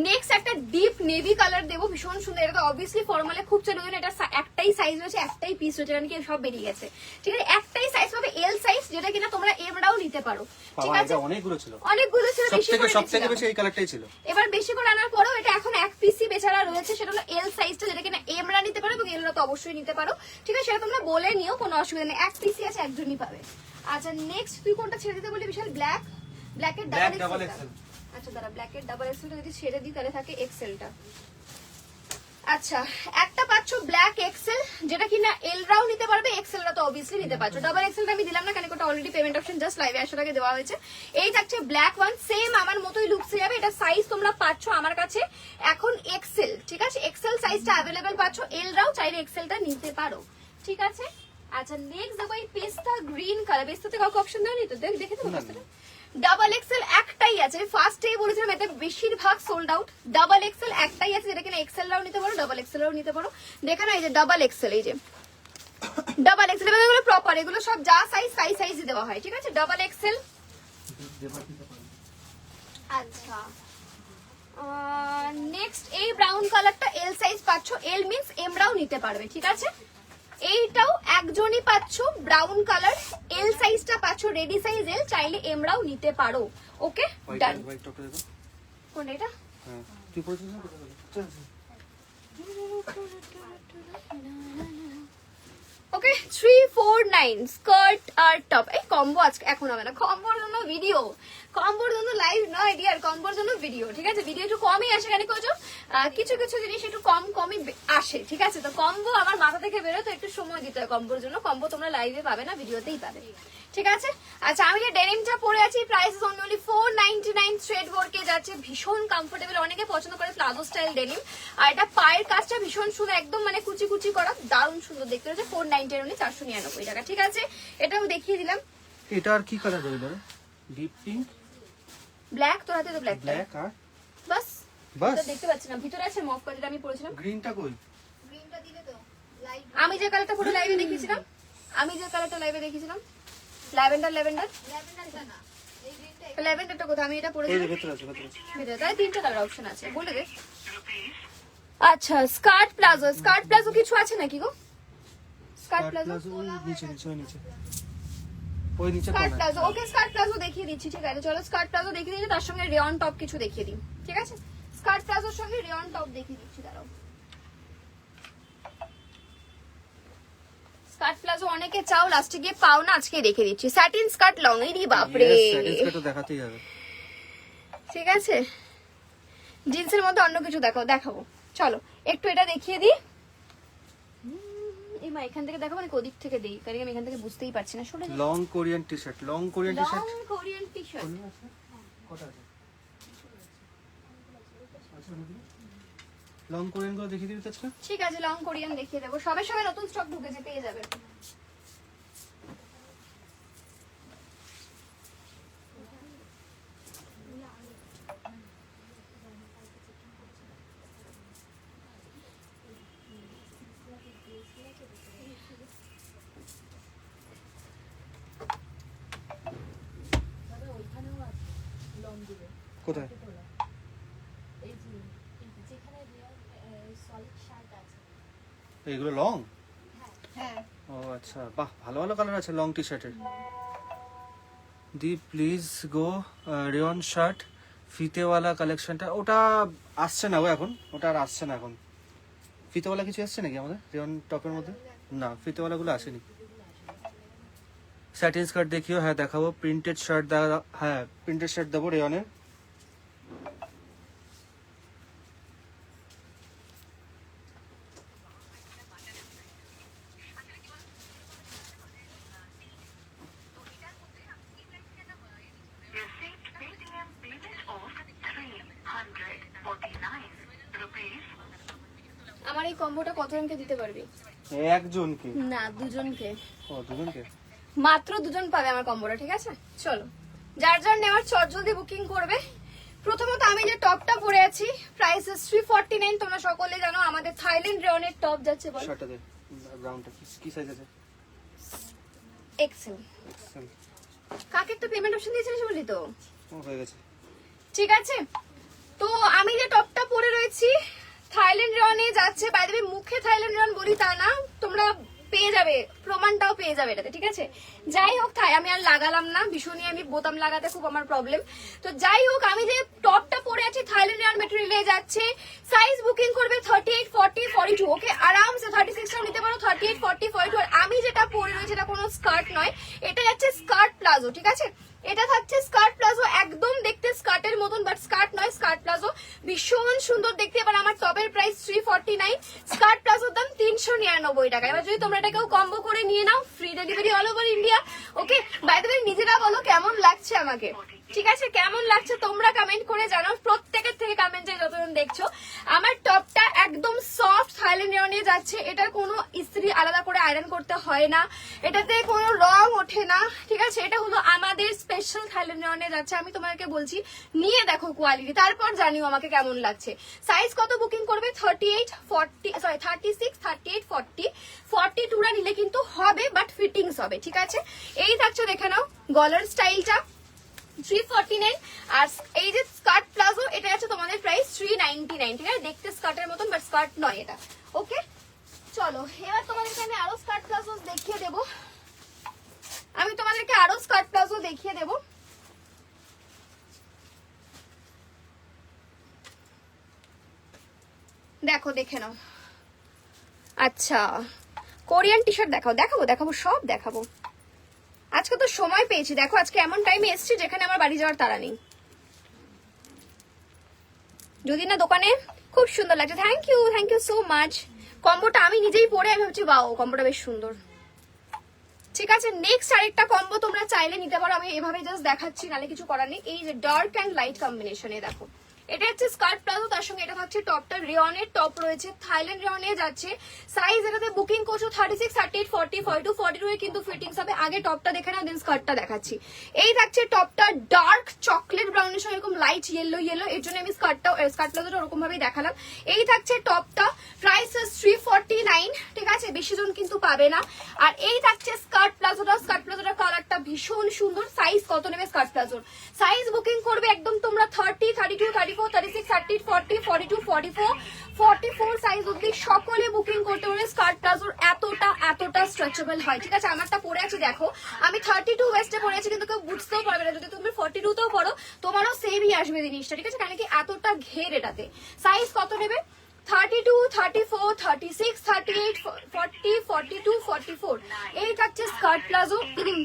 নেক্সট একটা ডিপ নেভি কালার দেবো, ভীষণ সুন্দর। এটা তো অবভিয়াসলি ফর্মালে খুব চলে, এটা একটাই সাইজ রয়েছে, একটাই পিস রয়েছে, কারণ কি সব বেরিয়ে গেছে, ঠিক আছে? একটাই সাইজ পাবে এল সাইজ, যেটা কিনা তোমরা এমরাও নিতে পারো, ঠিক আছে? অনেকগুলো ছিল, অনেকগুলো ছিল, সবথেকে বেশি এই কালারটাই ছিল। এবার বেশি করে আনার পরেও এটা এখন এক পিসই বেচারা রয়েছে, সেটা হলো এল সাইজটা, যেটা কিনা এমরা নিতে পারো এবং এলরা তো অবশ্যই নিতে পারো, ঠিক আছে? সেটা তোমরা বলে নিও, কোনো অসুবিধা নেই, এক পিসই আছে, একজনই পাবে। আচ্ছা নেক্সট তুই কোনটা ছেড়ে দিতে বলি? বিশাল ব্ল্যাক, ব্ল্যাকের ডাবল এক্সেল। আচ্ছা দাঁড়া, ব্ল্যাকের ডাবল এক্সেলটা যদি ছেড়ে দিই তাহলে থাকে এক্সেলটা। আচ্ছা একটা পাচ্ছ ব্ল্যাক এক্সেল, যেটা কিনা এলরাও নিতে পারবে, এক্সেলরা তো অবভিয়াসলি নিতে পারছো। ডাবল এক্সেলটা আমি দিলাম না, কারণ ওটা অলরেডি পেমেন্ট অপশন জাস্ট লাইভে আসার আগে দেওয়া হয়েছে। এই থাকছে ব্ল্যাক ওয়ান, সেম আমার মতোই লুকসে যাবে। এটা সাইজ তোমরা পাচ্ছ আমার কাছে এখন এক্সেল, ঠিক আছে? এক্সেল সাইজটা অ্যাভেলেবেল পাচ্ছ, এলরাও চাইলে এক্সেলটা নিতে পারো, ঠিক আছে? আচ্ছা নেক্সট দেখো এই পেস্তা গ্রিন কালার। পেস্তাতে কাউকে অপশন দেওয়া তো, দেখে দেবো পেস্তাটা। ডাবল এক্সেল একটাই আছে, আমি ফার্স্টেই বলেছিলাম এটা বেশিরভাগ সোল্ড আউট। ডাবল এক্সেল একটাই আছে, যেটা কিনা এক্সেলরাও নিতে পারো, ডাবল এক্সেলরাও নিতে পারো। দেখে না এই যে ডাবল এক্সেল, এই যে ডাবল এক্সেল, এগুলো প্রপার, এগুলো সব যা সাইজ দেওয়া হয়, ঠিক আছে? Double XL. আচ্ছা নেক্সট এই ব্রাউন কালারটা এল সাইজ পাচ্ছ, এল মিন্স এমরাও নিতে পারবে, ঠিক আছে? এইটাও একজনই পাচ্ছ ব্রাউন কালার, এল সাইজটা পাচ্ছ, রেডি সাইজ এল, চাইলে এমরাও নিতে পারো। ওকে ডান। হোয়াইট টপটা দেখো। কোন এটা? হ্যাঁ তুই পড়ছিস না? চল। ওকে 349 স্কার্ট আর টপ। এই কম্বো আজকে এখন হবে না, কম্বোর জন্য ভিডিও, কম্বোর জন্য লাইভ নয় ডিয়ার, কম্বোর জন্য ভিডিও, ঠিক আছে? ভিডিও একটু কমই আসে, কেন কোচ কিছু কিছু জিনিস একটু কমই আসে, ঠিক আছে? তো কম্বো আমার মাথা থেকে বেরোয়, তো একটু সময় দিতে হয় কম্বোর জন্য। কম্বো তোমরা লাইভে পাবে না, ভিডিওতেই পাবে, ঠিক আছে? আচ্ছা আমি যে ডেনিমটা পরে আছি, প্রাইস অনলি 499, স্ট্রেট ওয়ার্কে যাচ্ছে, ভীষণ কমফোর্টেবল, অনেকে পছন্দ করে প্লাজো স্টাইল ডেনিম। আর এটা পায়ের কাজটা ভীষণ সুন্দর, একদম মানে কুচি কুচি করা, দারুণ সুন্দর দেখতে হচ্ছে। 490 অনলি 499 টাকা, ঠিক আছে? এটাও দেখিয়ে দিলাম। এটা আর কি কালার রইল? ডিপ পিঙ্ক, ব্ল্যাক, তোর হাতে তো ব্ল্যাক, ব্ল্যাক আর বাস বাস। এটা দেখতে পাচ্ছি না, ভিতরে আছে মফ কালার, যেটা আমি পরেছিলাম। গ্রিনটা কই? গ্রিনটা দিলে তো লাইট আমি যে কালারটা পরে লাইভে দেখিয়েছিলাম, ল্যাভেন্ডার, ল্যাভেন্ডারটা না, এই গ্রিনটা ল্যাভেন্ডারটা কোথায়? আমি এটা এই পরেছি যে ভেতরে আছে, ভেতরে আছে। ভিতরে, তাই তিনটা কালার অপশন আছে, বলে দে। আচ্ছা স্কার্ট প্লাজো কিছু আছে নাকি গো? স্কার্ট প্লাজো, ওই নিচে নিচে ওই নিচে ওই নিচে স্কার্ট কোণায়। প্লাজো, ওকে স্কার্ট প্লাজো দেখিয়ে দিচ্ছি, ঠিক আছে? চলো স্কার্ট প্লাজো দেখিয়ে দিচ্ছি, তার সঙ্গে রেয়ন টপ কিছু দেখিয়ে দিই, ঠিক আছে? স্কার্ট প্লাজোর সঙ্গে রেয়ন টপ দেখিয়ে দিচ্ছি, দাঁড়াও। স্কার্ট প্লাজো অনেকে চাও, লাস্টে গিয়ে পাও না, আজকে দেখে দিচ্ছি। স্যাটিন স্কার্ট লং, এই বাপরে, Yes, satisfied তো দেখাতেই হবে। ঠিক আছে? জিন্সের মধ্যে অন্য কিছু দেখাবো, চলো একটু এটা দেখিয়ে দিই। এই মা এখান থেকে দেখাবো নাকি ওদিক থেকে দেই, কারণ আমি এখান থেকে বুঝতেই পারছি না। শুনে long Korean T-shirt, long Korean T-shirt. Long Korean T-shirt, কটা আছে? লং কোরিয়ান গুলো দেখিয়ে দিবি তো আজকে? ঠিক আছে লং কোরিয়ান দেখিয়ে দেবো, সবে সবে নতুন স্টক ঢুকেছে, পেয়ে যাবে। কোথায়? এইগুলো লং? হ্যাঁ ও আচ্ছা, বাহ, ভালো ভালো কালার আছে লং টি-শার্টের। The please go rayon shirt ফিতেওয়ালা কালেকশনটা, ওটা আসছে না গো এখন, ওটা আর আসছে না এখন। ফিতেওয়ালা কিছু আসছে নাকি আমাদের রেয়ন টপের মধ্যে? না, ফিতেওয়ালা গুলো আসেনি। স্যাটিন স্কার্ট দেখিও, হ্যাঁ দেখাবো। প্রিন্টেড শার্ট, হ্যাঁ প্রিন্টেড শার্ট দেবো রেয়নের। Received Paytm payment of 349 rupees. আমার এই কম্বোটা কতজনকে দিতে পারবি? একজনকে? না, দুজনকে, ও দুজনকে। মাত্র দুজন পাবে আমার কম্বোটা, ঠিক আছে? চলো যার যার নেওয়ার চট জলদি বুকিং করবে। প্রথমত আমি যে টপটা পরে আছি, প্রাইস 349, তোমরা সকলে জানো আমাদের থাইল্যান্ড রেয়নের টপ যাচ্ছে, বল শার্টটা দে, ব্রাউনটা কি সাইজ আছে? এক্সেল। এক্সেল। কাকে একটা পেমেন্ট অপশন দিয়েছিলিস বলি তো, ও হয়ে গেছে। ঠিক আছে? তো আমি যে টপটা পরে রয়েছি থাইল্যান্ড রেয়নে যাচ্ছে, বাই দ্য ওয়ে মুখে থাইল্যান্ড রেয়ন বলি তা না, তোমরা পেয়ে যাবে, প্রমাণটাও পেয়ে যাবে এটাতে, ঠিক আছে? যাই হোক, আমি আর লাগালাম না, ভীষণই আমি বোতাম লাগাতে খুব আমার প্রবলেম। তো যাই হোক, আমি যে টপটা পরে আছি থাইল্যান্ড রেয়ন মেটেরিয়ালে যাচ্ছে, সাইজ বুকিং করবে 38, 40, 42, ওকে? আরামসে 36টাও নিতে পারো, 38, 40, 42। আর আমি যেটা পরে রয়েছে এটা কোনো স্কার্ট নয়, এটা যাচ্ছে স্কার্ট প্লাজো, ঠিক আছে? এটা থাকছে স্কার্ট প্লাজো, একদম দেখতে স্কার্টের মতন, বাট স্কার্ট নয়, স্কার্ট প্লাজো, ভীষণ সুন্দর দেখতে। এবার আমার টপের প্রাইস 349, স্কার্ট প্লাজোর দাম 399 টাকা। এবার যদি তোমরা এটাকেও কম্বো করে নিয়ে নাও, free delivery all over India, okay? By the way নিজেরা বলো কেমন লাগছে আমাকে, ঠিক আছে? কেমন লাগছে তোমরা কমেন্ট করে জানাও, প্রত্যেকের থেকে কমেন্টে যতজন দেখছো। আমার টপটা একদম সফট থাইল্যান্ড রেয়নে যাচ্ছে, এটার কোনো ইস্ত্রি আলাদা করে আয়রন করতে হয় না, এটাতে কোনো রং ওঠে না, ঠিক আছে? এটা হলো আমাদের স্পেশাল থাইল্যান্ড রেয়নে যাচ্ছে। আমি তোমাকে বলছি নিয়ে দেখো কোয়ালিটি, তারপর জানিও আমাকে কেমন লাগছে। সাইজ কত বুকিং করবে? 38, 40, সরি 36, 38, 40, 42টা নিলে কিন্তু হবে, বাট ফিটিংস হবে, ঠিক আছে? এই থাকছে, দেখে নাও গলার স্টাইলটা 349, আর এই যে স্কার্ট প্লাজো এটা আছে তোমাদের প্রাইস 399, ঠিক আছে? দেখতে স্কার্টের মতন, বাট স্কার্ট নয় এটা, ওকে? চলো এবার তোমাদেরকে আমি আরো স্কার্ট প্লাজো দেখিয়ে দেবো। আমি তোমাদেরকে আরো স্কার্ট প্লাজো দেখিয়ে দেবো। দেখো দেখে নাও। আচ্ছা কোরিয়ান টি শার্ট দেখাও, দেখাবো দেখাবো সব দেখাবো। আজকে তো সময় পেয়েছি, দেখো আজকে এমন টাইমে এসেছি যেখানে আমার বাড়ি যাওয়ার তাড়া নেই। যদি না দোকানে খুব সুন্দর লাগছে। Thank you so much. কম্বোটা আমি নিজেই পরে আমি ভাবছি বাও কম্বোটা বেশ সুন্দর। ঠিক আছে নেক্সট আরেকটা কম্বো তোমরা চাইলে নিতে পারো, আমি এভাবে জাস্ট দেখাচ্ছি, নালে কিছু করার নেই। এই যে ডার্ক অ্যান্ড লাইট কম্বিনেশনে দেখো, এটা হচ্ছে স্কার্ট প্লাজো, তার সঙ্গে এটা থাকছে টপটা রিয়নের টপ রয়েছে, থাইল্যান্ড রিয়নে যাচ্ছে। সাইজ এটাতে বুকিং করছো 36, 38, 40, 42, 42 এর কিন্তু ফিটিংস হবে। আগে টপটা দেখে নাও, দেন স্কার্টটা দেখাচ্ছি। এই থাকছে টপটা ডার্ক চকলেট ব্রাউনের সঙ্গে এরকম লাইট ইয়েলো, এর জন্য আমি স্কার্ট প্লাজোটা ওরকম ভাবেই দেখালাম। এই থাকছে টপটা, প্রাইস 349, ঠিক আছে, বেশি জন কিন্তু পাবে না। আর এই থাকছে স্কার্ট প্লাজোটা কালারটা ভীষণ সুন্দর। সাইজ কত নেবে স্কার্ট প্লাজোর? সাইজ বুকিং করবে একদম তোমরা 30, 32, 34, 36, 38, 40, 42, 44, 44 সাইজ অবধি সকলে বুকিং করতে পারবে। স্কার্ট প্লাজোর এতটা স্ট্রেচেবল হয়, ঠিক আছে। আমারটা পরে আছে দেখো, আমি 32 ওয়েস্টে পরে আছি, কিন্তু কেউ বুঝতেও পারবে না। যদি তুমি 42 তেও পড়ো তোমারও সেমই আসবে জিনিসটা, ঠিক আছে, কারণ কি এতটা ঘের এটাতে। সাইজ কত নেবে? 32, 34, 36, 38, 40, 42, 44 এই থাকছে স্কার্ট প্লাজো।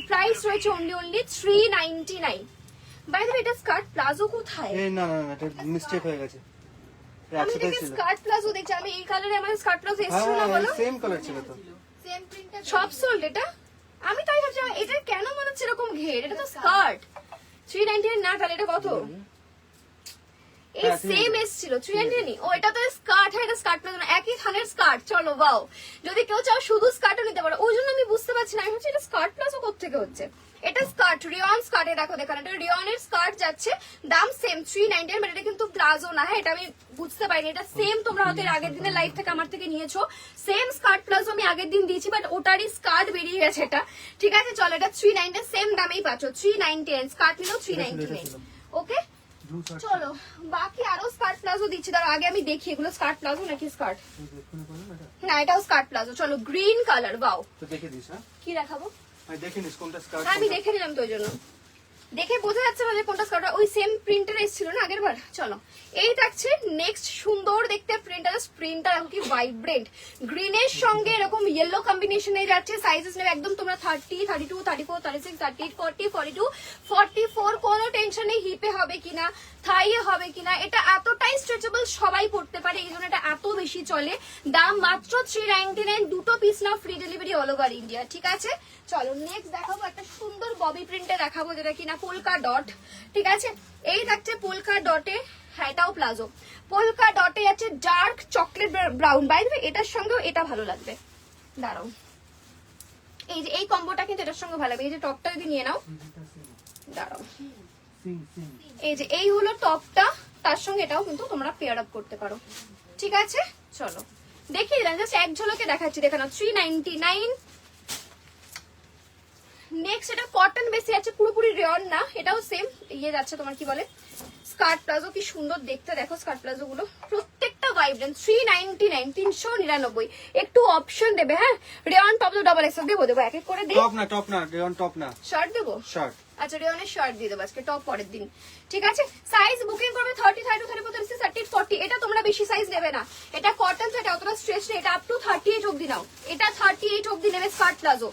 প্রাইস রয়েছে অনলি 399। বাই দ্য ওয়ে এটা স্কার্ট প্লাজো কোথায়? এই না এটা মিস্টেক হয়ে গেছে, আমি একসাথে দেখি ছিল। স্কার্ট প্লাজো দেখছি, আমি এই কালারে আমার স্কার্ট প্লাজো এসেছিল না বলো? সেম কালার ছিল তো। সেম প্রিন্টটা সব সোল্ড এটা। আমি তাই ভাবছি এটা কেন মনে হচ্ছে এরকম ঘের, এটা তো স্কার্ট। 399 না, তাহলে এটা কত? এই সেম এসেছিল 399। ও এটা তো স্কার্ট, হ্যাঁ এটা স্কার্ট প্লাজো না, একই থানের স্কার্ট। চলো বাও, যদি কেউ চাও শুধু স্কার্টও নিতে পারো। ওই জন্য আমি বুঝতে পারছি না, আমি ভাবছি এটা স্কার্ট প্লাজো কোত্থেকে হচ্ছে। এটা স্কার্ট, রিয়ন স্কার্টে দেখো দেখানো, এটা রিয়নের স্কার্ট যাচ্ছে, দাম সেম 399, বাট এটা কিন্তু প্লাজো না। হ্যাঁ এটা আমি বুঝতে পারিনি, এটা সেম তোমরা হয়তো এর আগের দিনের লাইভ থেকে আমার থেকে নিয়েছো। সেম স্কার্ট প্লাজো আমি আগের দিন দিয়েছি, বাট ওটারই স্কার্ট বেরিয়ে গেছে এটা, ঠিক আছে। চলো এটা 399 সেম দামেই পাচ্ছ, 399 স্কার্ট নিলেও 399। ওকে চলো বাকি আরো স্কার্ট প্লাজো দিচ্ছি, তার আগে আমি দেখি এগুলো স্কার্ট প্লাজো নাকি স্কার্ট। না এটাও স্কার্ট প্লাজো। চলো গ্রিন কালার, বাও তো দেখে দিস। হ্যাঁ কি দেখাবো? আমি দেখে নিস কোনটা স্কার্ট। হ্যাঁ আমি দেখে নিলাম তো, ওই জন্য দেখে বোঝা যাচ্ছে না যে কোনটা স্কার্ট। ওই সেম প্রিন্টার এসেছিল না আগের বার। চলো এই থাকছে নেক্সট সুন্দর দেখতে প্রিন্টার। প্রিন্টার এখন কি ভাইব্রেন্ট গ্রিনের সঙ্গে এরকম ইয়েলো কম্বিনেশনে যাচ্ছে। সাইজেস নেবে একদম তোমরা 30, 32, 34, 36, 38, 40, 42, 44। কোনো টেনশন নেই হিপে হবে কিনা, থাইয়ে হবে কিনা। এটা এতটাই স্ট্রেচেবল, সবাই পড়তে পারে, এই জন্য এটা এত বেশি চলে। দাম মাত্র 399, দুটো পিস না free delivery all over India, ঠিক আছে। চলো নেক্সট দেখাবো একটা সুন্দর ববি প্রিন্টে দেখাবো, যেটা কিনা পোলকা ডট, ঠিক আছে। এই থাকছে পোলকা ডটে, হ্যাঁ এটাও প্লাজো। পোলকা ডটে আছে dark chocolate brown. By the way এটার সঙ্গেও এটা ভালো লাগবে, দাঁড়াও। এই যে এই কম্বোটা কিন্তু এটার সঙ্গে ভালো লাগবে। এই যে টপটা যদি নিয়ে নাও, দাঁড়াও, এই যে এই হলো টপটা, তার সঙ্গে এটাও কিন্তু তোমরা পেয়ার আপ করতে পারো, ঠিক আছে। চলো দেখিয়ে দিলাম, জাস্ট এক ঝলকে দেখাচ্ছি, দেখে নাও 399। নেক্সট এটা কটন বেশি আছে, পুরোপুরি রেয়ন না, এটাও সেম ইয়ে যাচ্ছে তোমার কি বলে স্কার্ট প্লাজো। কি সুন্দর দেখতে দেখো স্কার্ট প্লাজো গুলো, প্রত্যেকটা ভাইব্রেন্ট। 399, 399। একটু অপশন দেবে, হ্যাঁ রেয়ন টপ তো ডাবল এক্সেল দেবো, এক এক করে দিই। টপ না রেয়ন টপ না, শার্ট দেবো, শার্ট। আচ্ছা রেয়নের শার্ট দিয়ে দেবো আজকে, টপ পরের দিন, ঠিক আছে। সাইজ বুকিং করবে 30, 32, 34, 36, 38, 40। এটা তোমরা বেশি সাইজ নেবে না, এটা কটন, এটা অতটা স্ট্রেচ নেই, এটা আপ টু 38 অব্দি নাও। এটা 38 অব্দি নেবে স্কার্ট প্লাজো।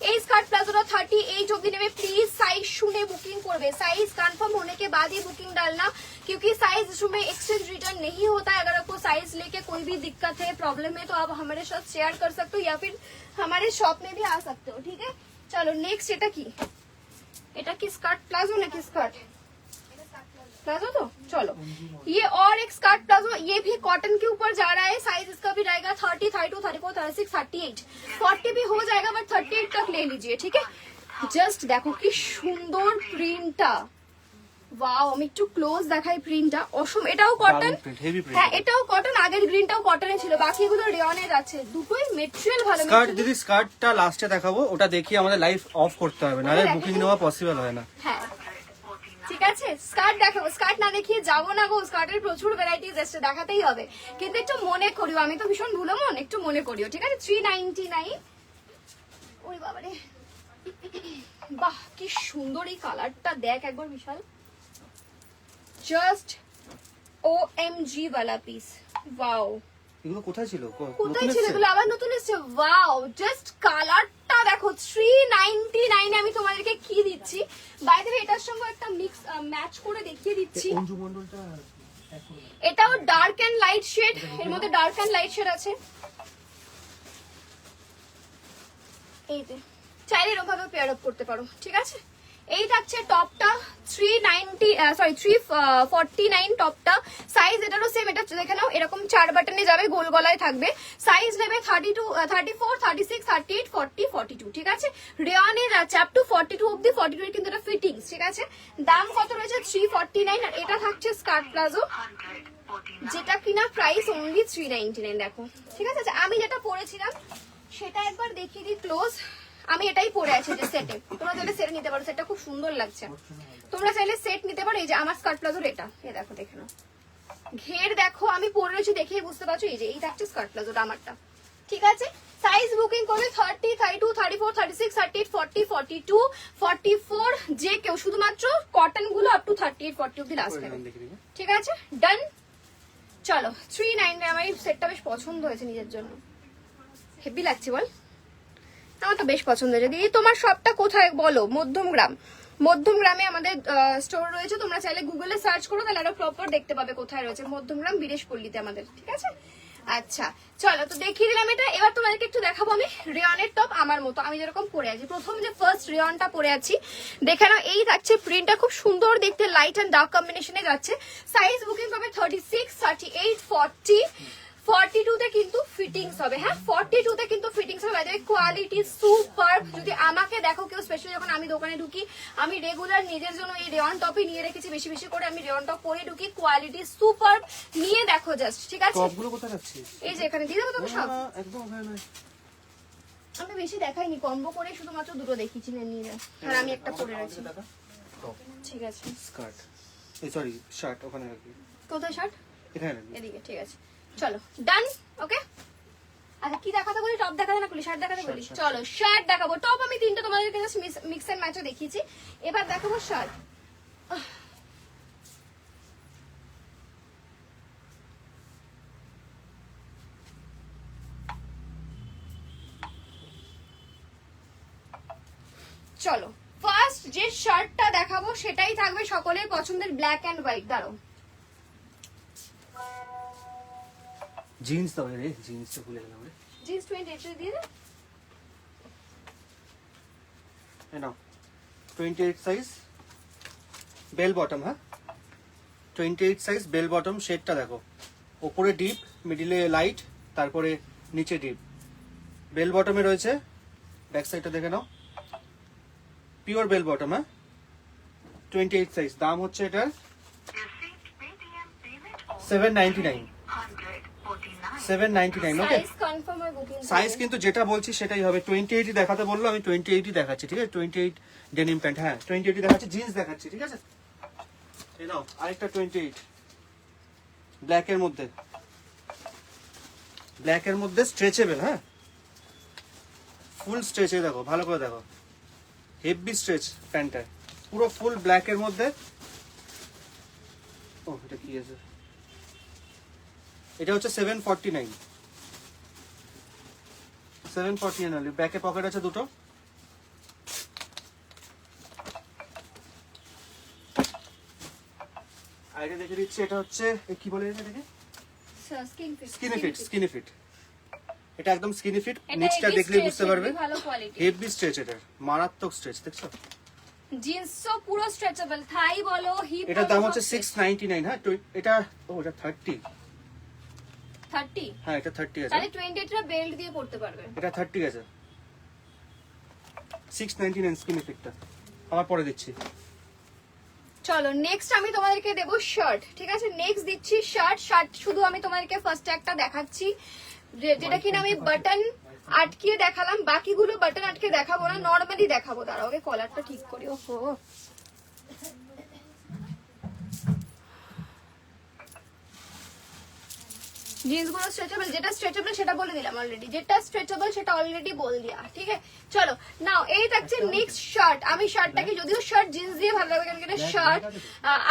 এই स्कर्ट प्लाजो 38 অবধি নেবে। प्लीज साइज শুনে बुकिंग করবে, साइज कंफर्म होने के बाद ही बुकिंग डालना, क्योंकि साइज इशू में एक्सचेंज रिटर्न नहीं होता है। अगर आपको साइज लेके कोई भी दिक्कत है, प्रॉब्लम है, तो आप हमारे साथ शेयर कर सकते हो या फिर हमारे शॉप में भी आ सकते हो, ठीक है। चलो नेक्स्ट এটা কি स्कर्ट प्लाजो ना कि स्कर्ट प्लाजो, तो चलो ये और एक स्कर्ट प्लाजो, ये भी कॉटन के ऊपर जा रहा है। साइज इसका भी रहेगा 30, 32, 34, 36, 38, 40 भी हो जाएगा, बट 38 तक ले लीजिए, ठीक है। জাস্ট দেখো কি সুন্দর প্রিন্টটা, ওয়াও। আমি একটু ক্লোজ দেখাই প্রিন্টটা, অসম। এটাও কটন, হ্যাঁ এটাও কটন, আগের গ্রিনটাও কটনে ছিল, বাকিগুলো রেয়নের আছে। দুটোই মেটেরিয়াল ভালো। স্কার্ট দিদি, স্কার্টটা লাস্টে দেখাবো, ওটা দেখিয়ে আমাদের লাইভ অফ করতে হবে, নাহলে বুকিং নেওয়া পসিবল হয় না। হ্যাঁ ঠিক আছে, স্কার্ট দেখাবো, স্কার্ট না দেখিয়ে যাবো না গো, স্কার্টের প্রচুর ভ্যারাইটিস এসছে, দেখাতেই হবে, কিন্তু একটু মনে করিও, আমি তো ভীষণ ভুলো মন, একটু মনে করিও, ঠিক আছে। 399। ওই বাবারে, বাহ কি সুন্দর এই কালারটা, দেখ একবার বিশাল, জাস্ট OMG वाला পিস, ওয়াও। এগুলো কোথায় ছিল? কোথায় ছিল এগুলো? আবার নতুন এসেছে, ওয়াও, জাস্ট কালারটা দেখো। 399 এ আমি তোমাদেরকে কি দিচ্ছি, বাই দ্য ওয়ে এটার সঙ্গে একটা মিক্স ম্যাচ করে দেখিয়ে দিচ্ছি। অঞ্জু মণ্ডলটা এটাও ডার্ক এন্ড লাইট শেড, এর মধ্যে ডার্ক এন্ড লাইট শেড আছে, এই যে চাইলে এরকম পেয়ার আপ করতে পারো, ঠিক আছে। এই থাকছে টপটা 349 টপটা, সাইজ এটারও সেম, এটা দেখে নাও, এরকম 4 বাটনে যাবে, গোল গলায় থাকবে, সাইজ নেবে 32, 34, 36, 38, 40, 42, ঠিক আছে। রেয়নে যাচ্ছে আপ টু 42 অবধি, 42 এর কিন্তু এটা ফিটিংস, ঠিক আছে। দাম কত রয়েছে? 349, আর এটা থাকছে স্কার্ট প্লাজো, 149. যেটা কিনা প্রাইস অনলি 399, দেখো, ঠিক আছে। আচ্ছা, আমি যেটা পরেছিলাম সেটা একবার দেখিয়ে দিই ক্লোজ। আমি এটাই পরে আছি যে সেটে, তোমরা চাইলে সেট নিতে পারো, সেটটা খুব সুন্দর লাগছে, তোমরা চাইলে সেট নিতে পারো। এই যে আমার স্কার্ট প্লাজোর এটা, এই দেখো, দেখে নাও, ঘের দেখো, আমি পরে রয়েছি দেখেই বুঝতে পারছো, এই যে এই থাকছে স্কার্ট প্লাজোটা আমারটা, ঠিক আছে। সাইজ বুকিং করবে 30, 32, 34, 36, 38, 40, 42, 44, যে কেউ, শুধুমাত্র কটন গুলো আপ টু 38, 40 অব্দি লাস্ট হবে, ঠিক আছে। ডান, চলো 399। আমার এই সেটটা বেশ পছন্দ হয়েছে নিজের জন্য, হেভি লাগছে বল, আমার তো বেশ পছন্দ হয়েছে। দিদি তোমার শপটা কোথায় বলো? মধ্যমগ্রামে আমাদের স্টোর রয়েছে, তোমরা চাইলে গুগলে সার্চ করো, তাহলে আরো প্রপার দেখতে পাবে কোথায় রয়েছে। মধ্যমগ্রাম বীরেশপল্লীতে আমাদের, ঠিক আছে। আচ্ছা চলো, তো দেখিয়ে দিলাম এটা। এবার তোমাদেরকে একটু দেখাবো আমি রেয়নের টপ, আমার মতো আমি যেরকম পরে আছি। প্রথম যে ফার্স্ট রেয়নটা পরে আছি, দেখে নাও, এই থাকছে প্রিন্টটা, খুব সুন্দর দেখতে, লাইট এন্ড ডার্ক কম্বিনেশনে যাচ্ছে। সাইজ বুকিং হবে 36, 38, 40, 42 তে কিন্তু ফিটিংস হবে, হ্যাঁ 42 তে কিন্তু ফিটিংস হবে। By the way quality super. যদি আমাকে দেখো কেউ, স্পেশালি যখন আমি দোকানে ঢুকি, আমি রেগুলার নিজের জন্য এই রেয়ন টপই নিয়ে রেখেছি, বেশি বেশি করে আমি রেয়ন টপ পরে ঢুকি, কোয়ালিটি সুপার, নিয়ে দেখো জাস্ট, ঠিক আছে। টপগুলো কোথায় রাখছি? এই যে এখানে দিয়ে দেবো তোকে সব, একদম ওখানে নয়। আমি বেশি দেখাইনি, কম্বো করে শুধুমাত্র দুটো দেখিয়েছি, নিয়ে নেয়, আর আমি একটা পরে রাখছি, ঠিক আছে। স্কার্ট, এই সরি শার্ট ওখানে রাখি। কোথায় শার্ট? এখানে রাখি। এদিকে, ঠিক আছে। চলো ডান, ওকে। আচ্ছা কি দেখাতে বলি? টপ দেখাতে না বলি, শার্ট দেখাতে বলি? চলো শার্ট দেখাবো। টপ আমি তিনটে তোমাদেরকে জাস্ট মিক্স এন্ড ম্যাচে দেখিয়েছি, এবার দেখাবো শার্ট। চলো ফার্স্ট যে শার্টটা দেখাবো সেটাই থাকবে সকলের পছন্দের, ব্ল্যাক এন্ড হোয়াইট। দাঁড়াও, জিন্স দাও রে, জিন্সটা ভুলে গেলাম রে। জিন্স 28 দিয়ে দে। এই নাও 28 সাইজ বেল বটম, হ্যাঁ 28 সাইজ বেল বটম। শেডটা দেখো, ওপরে ডিপ, মিডিলে লাইট, তারপরে নিচে ডিপ। বেল বটমে রয়েছে, ব্যাক সাইডটা দেখে নাও, পিওর বেল বটম, হ্যাঁ 28 সাইজ। দাম হচ্ছে এটার Receipt Paytm payment of 799। 149. 799, okay. Size confirm আর বুকিং সাইজ কিন্তু যেটা বলছি সেটাই হবে। 28 দেখাতে বললো, আমি 28 দেখাচ্ছি, ঠিক আছে। 28 ডেনিম প্যান্ট, হ্যাঁ 28 দেখাচ্ছি, জিন্স দেখাচ্ছি, ঠিক আছে। এই নাও আরেকটা 28 ব্ল্যাকের মধ্যে, ব্ল্যাকের মধ্যে স্ট্রেচেবল, হ্যাঁ ফুল স্ট্রেচে, দেখো ভালো করে দেখো, হেভি স্ট্রেচ প্যান্টটা, পুরো ফুল ব্ল্যাকের মধ্যে। ও এটা কি আছে, এটা হচ্ছে 749। 749 ব্যাকে পকেট আছে দুটো। আইডিয়া দেখে দিচ্ছি, এটা হচ্ছে কি বলে এটাকে, স্কিনি ফিট। এটা একদম স্কিনি ফিট, নিচটা দেখলেই বুঝতে পারবে, ভালো কোয়ালিটি, হেভি স্ট্রেচ, এটা মারাত্মক স্ট্রেচ, দেখছো। জিন্সও পুরো স্ট্রেচেবল, থাই বলো হিপ, এটার দাম হচ্ছে 699, হ্যাঁ এটা এটা 30, 30, হ্যাঁ এটা 30 আছে, তাহলে 28 টা বেল্ট দিয়ে পড়তে পারবে। এটা 30 আছে, 699 স্কিনি ফিটটা। আমার পরে দিচ্ছি। চলো নেক্সট আমি তোমাদেরকে দেব শার্ট, ঠিক আছে। নেক্সট দিচ্ছি শার্ট। শার্ট শুধু আমি তোমাদেরকে ফার্স্টে একটা দেখাচ্ছি, যেটা কিনা আমি বাটন আটকিয়ে দেখালাম, বাকিগুলো বাটন আটকে দেখাবো না, নর্মালি দেখাবো। দাঁড়াও, ওকে কলারটা ঠিক করি। ওহো जीन्स गुलो स्ट्रेचेबल, যেটা স্ট্রেচেবল সেটা বলে দিলাম অলরেডি, যেটা স্ট্রেচেবল সেটা অলরেডি বল দিয়া, ঠিক আছে। চলো নাও এই থাকছে নেক্সট শার্ট। আমি শার্টটাকে, যদিও শার্ট জিন্স দিয়ে ভালো লাগবে কারণ এটা শার্ট,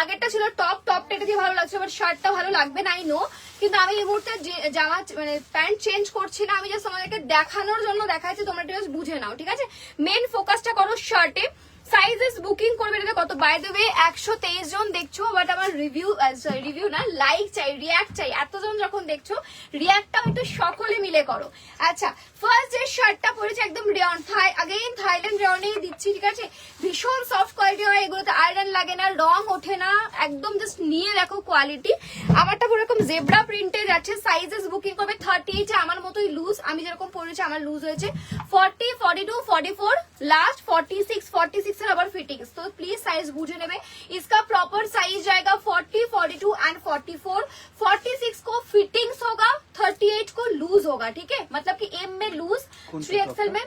আগেরটা ছিল টপ, টপটা এটা দিয়ে ভালো লাগছে, বাট শার্টটা ভালো লাগবে না, আই নো। কিন্তু আমি এই মুহূর্তে জামা মানে প্যান্ট চেঞ্জ করছি না, আমি জাস্ট আমাদেরকে দেখানোর জন্য দেখাচ্ছি, তোমরা এটা জাস্ট বুঝে নাও, ঠিক আছে। মেন ফোকাসটা করো শার্টে। সাইজেস বুকিং করবে এটা কত, বাই দ্য ওয়ে 123 জন দেখছো, বাট আমার রিভিউ না, লাইক চাই, রিয়াক্ট চাই। এতজন যখন দেখছো রিয়াক্টটা হয়তো সকলে মিলে করো। আচ্ছা, ফার্স্ট যে শার্টটা পরেছে একদম রেয়ন, अगेन থাইল্যান্ড রেয়নেই দিচ্ছি, ঠিক আছে। ভীষণ সফট কোয়ালিটি হয়, এগুলোতে আয়রন লাগে না, রং ওঠে না, একদম জাস্ট নিয়ে দেখো কোয়ালিটি। আমারটা পুরো এরকম জেব্রা প্রিন্টে যাচ্ছে। সাইজেস বুকিং করবে 38, আমার মতোই লুজ, আমি যেরকম পরেছি আমার লুজ হয়েছে। 40, 42, 44, লাস্ট 46, 46 এর আবার ফিটিংস, তো প্লিজ সাইজ বুঝে নেবে। इसका प्रॉपर साइज जाएगा 40, 42 एंड 44। 46 को फिटिंग्स होगा, 38 को लूज होगा, ठीक है। मतलब कि एम में लूज, 3XL में।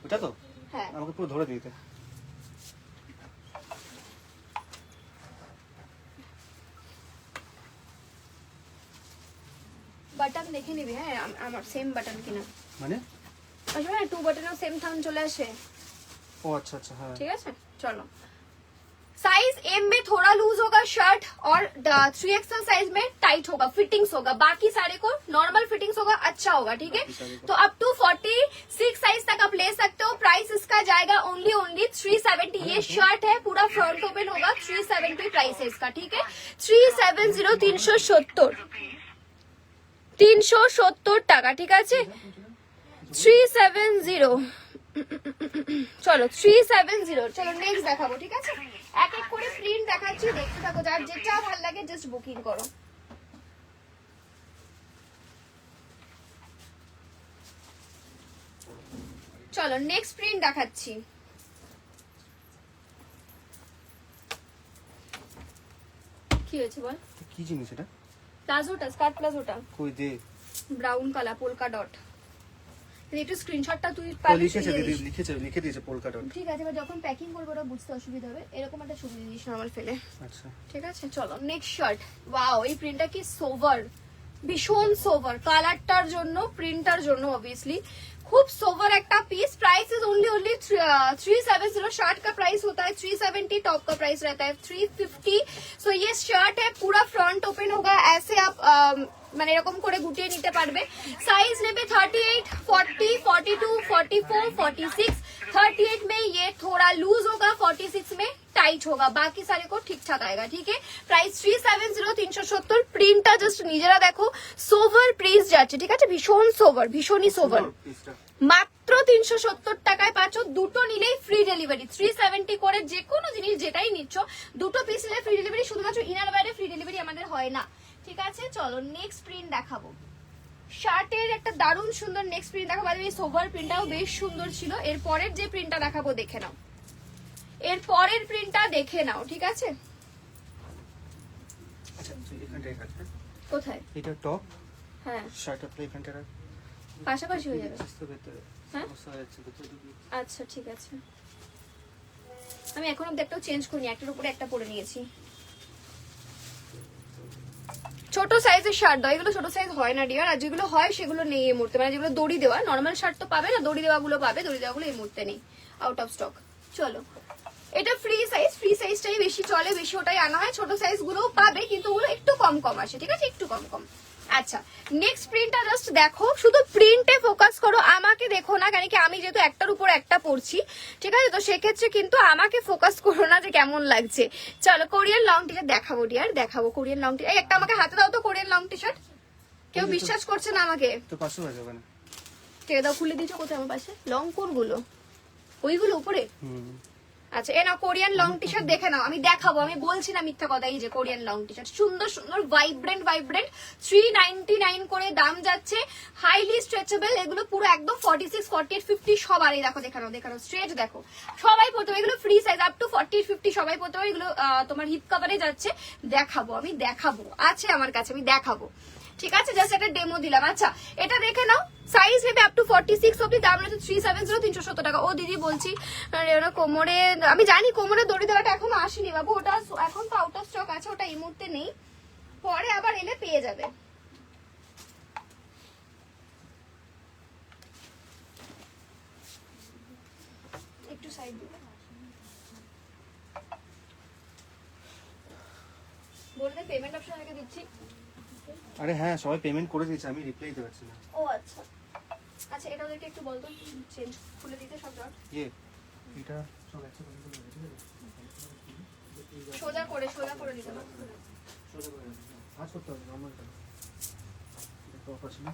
ওটা তো হ্যাঁ, আমাকে পুরো ধরে দিতে। বাটন দেখে নিবি, হ্যাঁ আমার সেম বাটন কিনা, মানে আসলে না 2 বাটনও সেম থান চলে আসে, ও আচ্ছা আচ্ছা, হ্যাঁ ठीक है। चलो साइज एम में थोड़ा लूज होगा शर्ट, और 3XL साइज में टाइट होगा, फिटिंग्स होगा। बाकी सारे को नॉर्मल फिटिंग्स होगा, अच्छा होगा, ठीक है। तो अप टू 46 साइज तक आप ले सकते हो। प्राइस इसका जाएगा ओनली 370। ये शर्ट है, पूरा फ्रंट ओपन होगा, 370 प्राइस है इसका, ठीक है। 370, 370, 370 টাকা, ঠিক আছে। 370, চলো 370। চলো নেক্সট দেখাবো, ঠিক আছে। এক এক করে প্রিন্ট দেখাচ্ছি, দেখতে থাকো, যার যেটা ভালো লাগে জাস্ট বুকিং করো। চলো নেক্সট প্রিন্ট দেখাচ্ছি। কি হয়েছে বল? কি জিনিস এটা? প্লাজোটা, স্কার্ট প্লাজোটা, কই দে। Brown colour polka dot. একটু স্ক্রিনশটটা তুই ও পাবি, লিখেছে দিদি, লিখে দিয়েছে পোলকা ডট। ঠিক আছে। এবার যখন প্যাকিং করবো ওটা বুঝতে অসুবিধা হবে, এরকম একটা ছবি দিস নরমাল ফেলে, আচ্ছা ঠিক আছে। চলো নেক্সট শার্ট। ওয়াও, এই প্রিন্টটা কি সোভার, ভীষণ সোভার, কালারটার জন্য, প্রিন্টার জন্য অবভিয়াসলি खूब सोवर एक पीस। Price is only 370। शर्ट का प्राइस होता है 370, टॉप का प्राइस रहता है 350। सो ये शर्ट है, पूरा फ्रंट ओपन होगा, ऐसे आप মানে এরকম করে গুটিয়ে নিতে পারবে। সাইজ নেবে 38, 40, 42, 44, 46। 38 में ये थोड़ा लूज होगा, 46 में टाइट होगा, बाकी सारे को ठीक ठाक आएगा, ठीक है। प्राइस 370, 370। প্রিন্টটা জাস্ট নিজেরা দেখো, সোভার প্রাইস যাচ্ছে, ঠিক আছে। ভীষণ সোভার, ভীষণই সোভার। মাত্র 370 টাকায় পাচ্ছ, দুটো নিলেই ফ্রি ডেলিভারি। 370 করে যে কোনো জিনিস যেটাই নিচ্ছ, দুটো পিস নিলে ফ্রি ডেলিভারি। শুধুমাত্র ইনার ওয়্যারে ফ্রি ডেলিভারি আমাদের হয় না, ঠিক আছে। চলো নেক্সট প্রিন্ট দেখাবো। শার্টের একটা দারুণ সুন্দর নেক্সট প্রিন্ট দেখাবো। এই সোভার প্রিন্টটাও বেশ সুন্দর ছিল। এর পরের যে প্রিন্টটা দেখাবো দেখে নাও, এর পরের প্রিন্টটা দেখে নাও, ঠিক আছে। আচ্ছা এখানটায় কাটবে, কোথায়? এটা টপ, হ্যাঁ শার্ট আপনি এখানটা রাখ, পাশাপাশি হয়ে যাবে। তো ভেতরে হ্যাঁ সমস্যা হচ্ছে ভেতরে ঢুকি। আচ্ছা ঠিক আছে। আমি এখন অব্দি একটাও চেঞ্জ করিনি, একটার উপরে একটা পরে নিয়েছি। ছোট সাইজের শার্ট দাও, এগুলো ছোট সাইজ হয় না ডিয়ার, আর যেগুলো হয় সেগুলো নেই এই মুহূর্তে, মানে যেগুলো দড়ি দেওয়া নর্মাল শার্ট তো পাবে না, দড়ি দেওয়া গুলো পাবে, দড়ি দেওয়া গুলো এই মুহূর্তে নেই, আউট অফ স্টক। চলো এটা ফ্রি সাইজ, ফ্রি সাইজটাই বেশি চলে, বেশি ওটাই আনা হয়। ছোট সাইজ গুলোও পাবে কিন্তু ওগুলো একটু কম কম আসে, ঠিক আছে, একটু কম কম। আচ্ছা নেক্সট প্রিন্টটা জাস্ট দেখো, শুধু প্রিন্টে ফোকাস করো, আমাকে দেখো না, কারণ কি আমি যেহেতু একটার উপর একটা পরছি, ঠিক আছে, তো সেক্ষেত্রে কিন্তু আমাকে ফোকাস করো না যে কেমন লাগছে। চলো কোরিয়ান লং টি শার্ট দেখাবো ডিয়ার, দেখাবো কোরিয়ান লং টি। এই একটা আমাকে হাতে দাও তো কোরিয়ান লং টি শার্ট। কেউ বিশ্বাস করছে না আমাকে, তো পাশে হয়ে যাবে না, কে দাও, খুলে দিয়েছো কোথায় আমার পাশে? লং কোনগুলো? ওইগুলো উপরে? আচ্ছা এ নাও কোরিয়ান লং টি শার্ট দেখে নাও, আমি দেখাবো, আমি বলছি না মিথ্যা কথা। এই যে কোরিয়ান লং টি শার্ট, সুন্দর সুন্দর ভাইব্রেন্ট ভাইব্রেন্ট, 399 করে দাম যাচ্ছে, হাইলি স্ট্রেচেবল। এগুলো পুরো একদম 46, 48, 50 সবার। এই দেখো দেখানো দেখানো স্ট্রেচ দেখো, সবাই পড়তে হবে। এগুলো ফ্রি সাইজ, আপ টু 40, 50 সবাই পড়তে হবে। এগুলো তোমার হিপ কাভারে যাচ্ছে, দেখাবো আমি, দেখাবো, আছে আমার কাছে, আমি দেখাবো, ঠিক আছে। জাস্ট একটা ডেমো দিলাম। আচ্ছা এটা দেখে নাও, সাইজ নেবে আপ টু 46 অব্দি, দাম রয়েছে 370, 370 টাকা। ও দিদি বলছি ওরা কোমরে, আমি জানি কোমরে দড়ি দেওয়াটা এখনো আসেনি বাবু, ওটা এখন তো আউট অফ স্টক আছে, ওটা এই মুহূর্তে নেই, পরে আবার এলে পেয়ে যাবে। সাইড দিকে বলতে পেমেন্ট অপশন আগে দিচ্ছি। আরে হ্যাঁ, সবাই পেমেন্ট করে দিয়েছে, আমি রিপ্লাই দিতে পারছি না। ও আচ্ছা আচ্ছা, এটা ওদেরকে একটু বলতো চেঞ্জ খুলে দিতে সব ডট এটা সব একসাথে করে দিতে হবে, ঠিক আছে? সোজা করে দিতে হবে। সোজা করে দিতে হবে। কাজ করতে হবে নরমাল কাজ। দেখো অফ আছে না?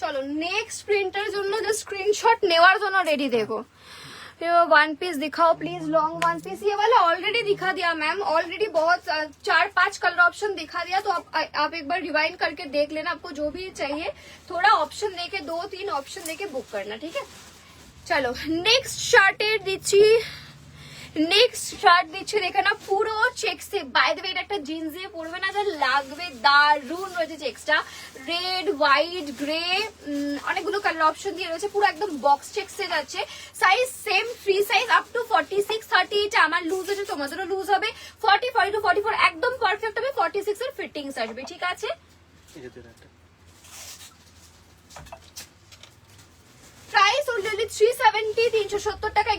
চলো নেক্সট প্রিন্টের জন্য যে স্ক্রিনশট নেওয়ার জন্য रेडी देखो। ये वन पीस दिखाओ प्लीज, लॉन्ग वन पीस। ये वाला ऑलरेडी दिखा दिया मैम, ऑलरेडी बहुत 4-5 कलर ऑप्शन दिखा दिया, तो आप एक बार रिवाइंड करके देख लेना। आपको जो भी चाहिए थोड़ा ऑप्शन देके 2-3 ऑप्शन देके बुक करना, ठीक है? चलो नेक्स्ट শার্টের দিচ্ছি, দেখে না পুরো চেকসে। বাই দ্য ওয়ে এটা একটা জিন্স দিয়ে পরবে না, যা লাগবে দারুন রয়েছে। চেকসটা রেড, হোয়াইট, গ্রে, অনেকগুলো কালার অপশন দিয়ে রয়েছে, পুরো একদম বক্স চেকসে যাচ্ছে। Size same, free size up two 46-30। এটা আমার লুজ আছে, তোমাদেরও লুজ হবে। 40-42-44 একদম পারফেক্ট হবে। 46 এর ফিটিংস আসবে, ঠিক আছে? এই যে এটা একটা প্রাইস অলরেডি 370, 370 টাকা।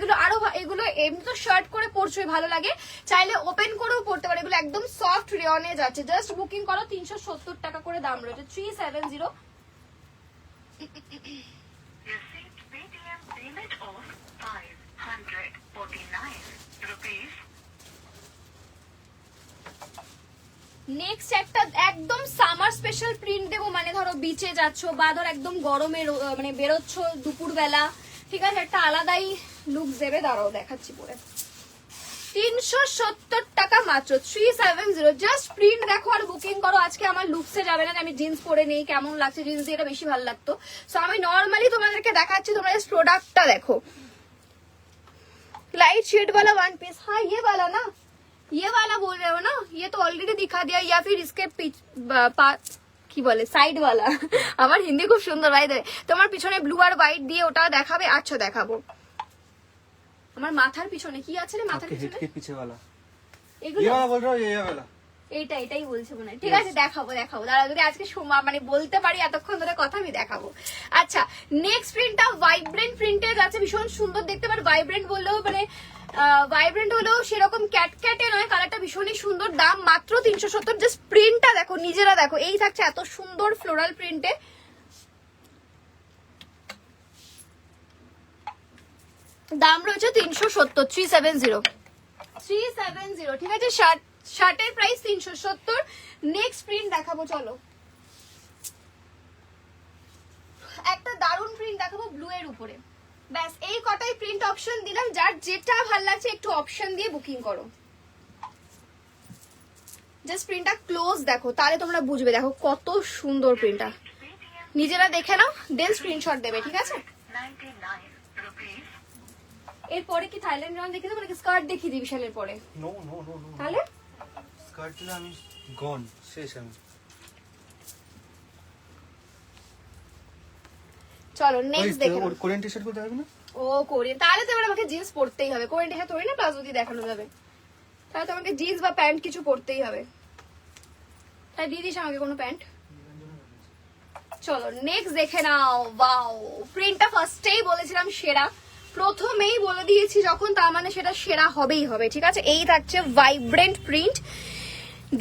এগুলো এমনি তো শার্ট করে পরছোই, ভালো লাগে, চাইলে ওপেন করেও পরতে পারে। এগুলো একদম সফট রেয়নে যাচ্ছে। জাস্ট বুকিং করো, 370 টাকা করে দাম রয়েছে। 370। Receipt Paytm payment of 549 rupees. Next একটা একদম সামার স্পেশাল প্রিন্ট দেবো, মানে ধরো বিচে যাচ্ছ বা ধর একদম গরমে মানে বেরোচ্ছ দুপুর বেলা, ঠিক আছে? একটা আলাদাই লুক দেবে। দাঁড়াও দেখাচ্ছি পরে। 370 টাকা মাত্র, 370। জাস্ট প্রিন্ট দেখো আর বুকিং করো। আজকে আমার লুকসে যাবে না, আমি জিন্স পরে নেই, কেমন লাগছে জিন্স দিয়ে, এটা বেশি ভালো লাগতো। সো আমি নর্মালি তোমাদেরকে দেখাচ্ছি, তোমরা জাস্ট প্রোডাক্টটা দেখো। लाइट शेड वाला वन पीस, हाँ ये वाला ना, ये वाला बोल रहे हो ना? ये तो ऑलरेडी दिखा दिया, या फिर इसके কি বলে সাইড वाला। আমার হিন্দি খুব সুন্দর ভাই দেবে। তোমার পিছনে ব্লু আর হোয়াইট দিয়ে ওটা দেখাবে? আচ্ছা দেখাবো। আমার মাথার পিছনে কি আছে রে? মাথার आपके हेड পিছনে के पीछे वाला, এগুলো ये वाला बोल रहा हूँ, ये वाला। এটাই বলছে মনে হয়। ঠিক আছে দেখাবো। দাঁড়া, যদি আজকে মানে বলতে পারি এতক্ষণ ধরে কথা, আমি দেখাবো। আচ্ছা নেক্সট প্রিন্টটা ভাইব্রেন্ট প্রিন্টের আছে, ভীষণ সুন্দর দেখতে পারে। ভাইব্রেন্ট বললেও মানে ভাইব্রেন্ট হলেও সেরকম ক্যাটক্যাটে নয়, কালারটা ভীষণই সুন্দর। দাম মাত্র 370। জাস্ট প্রিন্টটা দেখো, নিজেরা দেখো, এই থাকছে এত সুন্দর ফ্লোরাল প্রিন্টে। দাম রয়েছে 370, 370, ঠিক আছে? শার্টের প্রাইস 370। নেক্সট প্রিন্ট দেখাবো, চলো একটা দারুন প্রিন্ট দেখাবো ব্লু এর উপরে। ব্যাস এই কটাই প্রিন্ট অপশন দিলাম, যার যেটা ভালো লাগছে একটু অপশন দিয়ে বুকিং করো। জাস্ট প্রিন্টটা ক্লোজ দেখো, তাহলে তোমরা বুঝবে। দেখো কত সুন্দর প্রিন্টটা, নিজেরা দেখে নাও, দেন স্ক্রিনশট দেবে, ঠিক আছে? 99 rupees. এরপরে কি থাইল্যান্ড রাউন্ড দেখিয়ে দেবো নাকি স্কার্ট দেখিয়ে দিই বিশালের পরে? नो नो नो नो, তাহলে স্কার্ট দিলে আমি গন, শেষ আমি। চলো নেক্সট দেখে নাও। কোরিয়ান টি শার্ট করতে হবে না? ও কোরিয়ান, তাহলে তো এবার আমাকে জিন্স পরতেই হবে। কোরিয়ান টি শার্ট থোড়ি না প্লাজো দিয়ে দেখানো যাবে, তাহলে তো আমাকে জিন্স বা প্যান্ট কিছু পরতেই হবে। তাই দিয়ে দিস আমাকে কোনো প্যান্ট। চলো নেক্সট দেখে নাও। ওয়াও, প্রিন্টটা ফার্স্টেই বলেছিলাম সেরা, প্রথমেই বলে দিয়েছি যখন, তার মানে সেটা সেরা হবেই হবে, ঠিক আছে? এই থাকছে ভাইব্রেন্ট প্রিন্ট,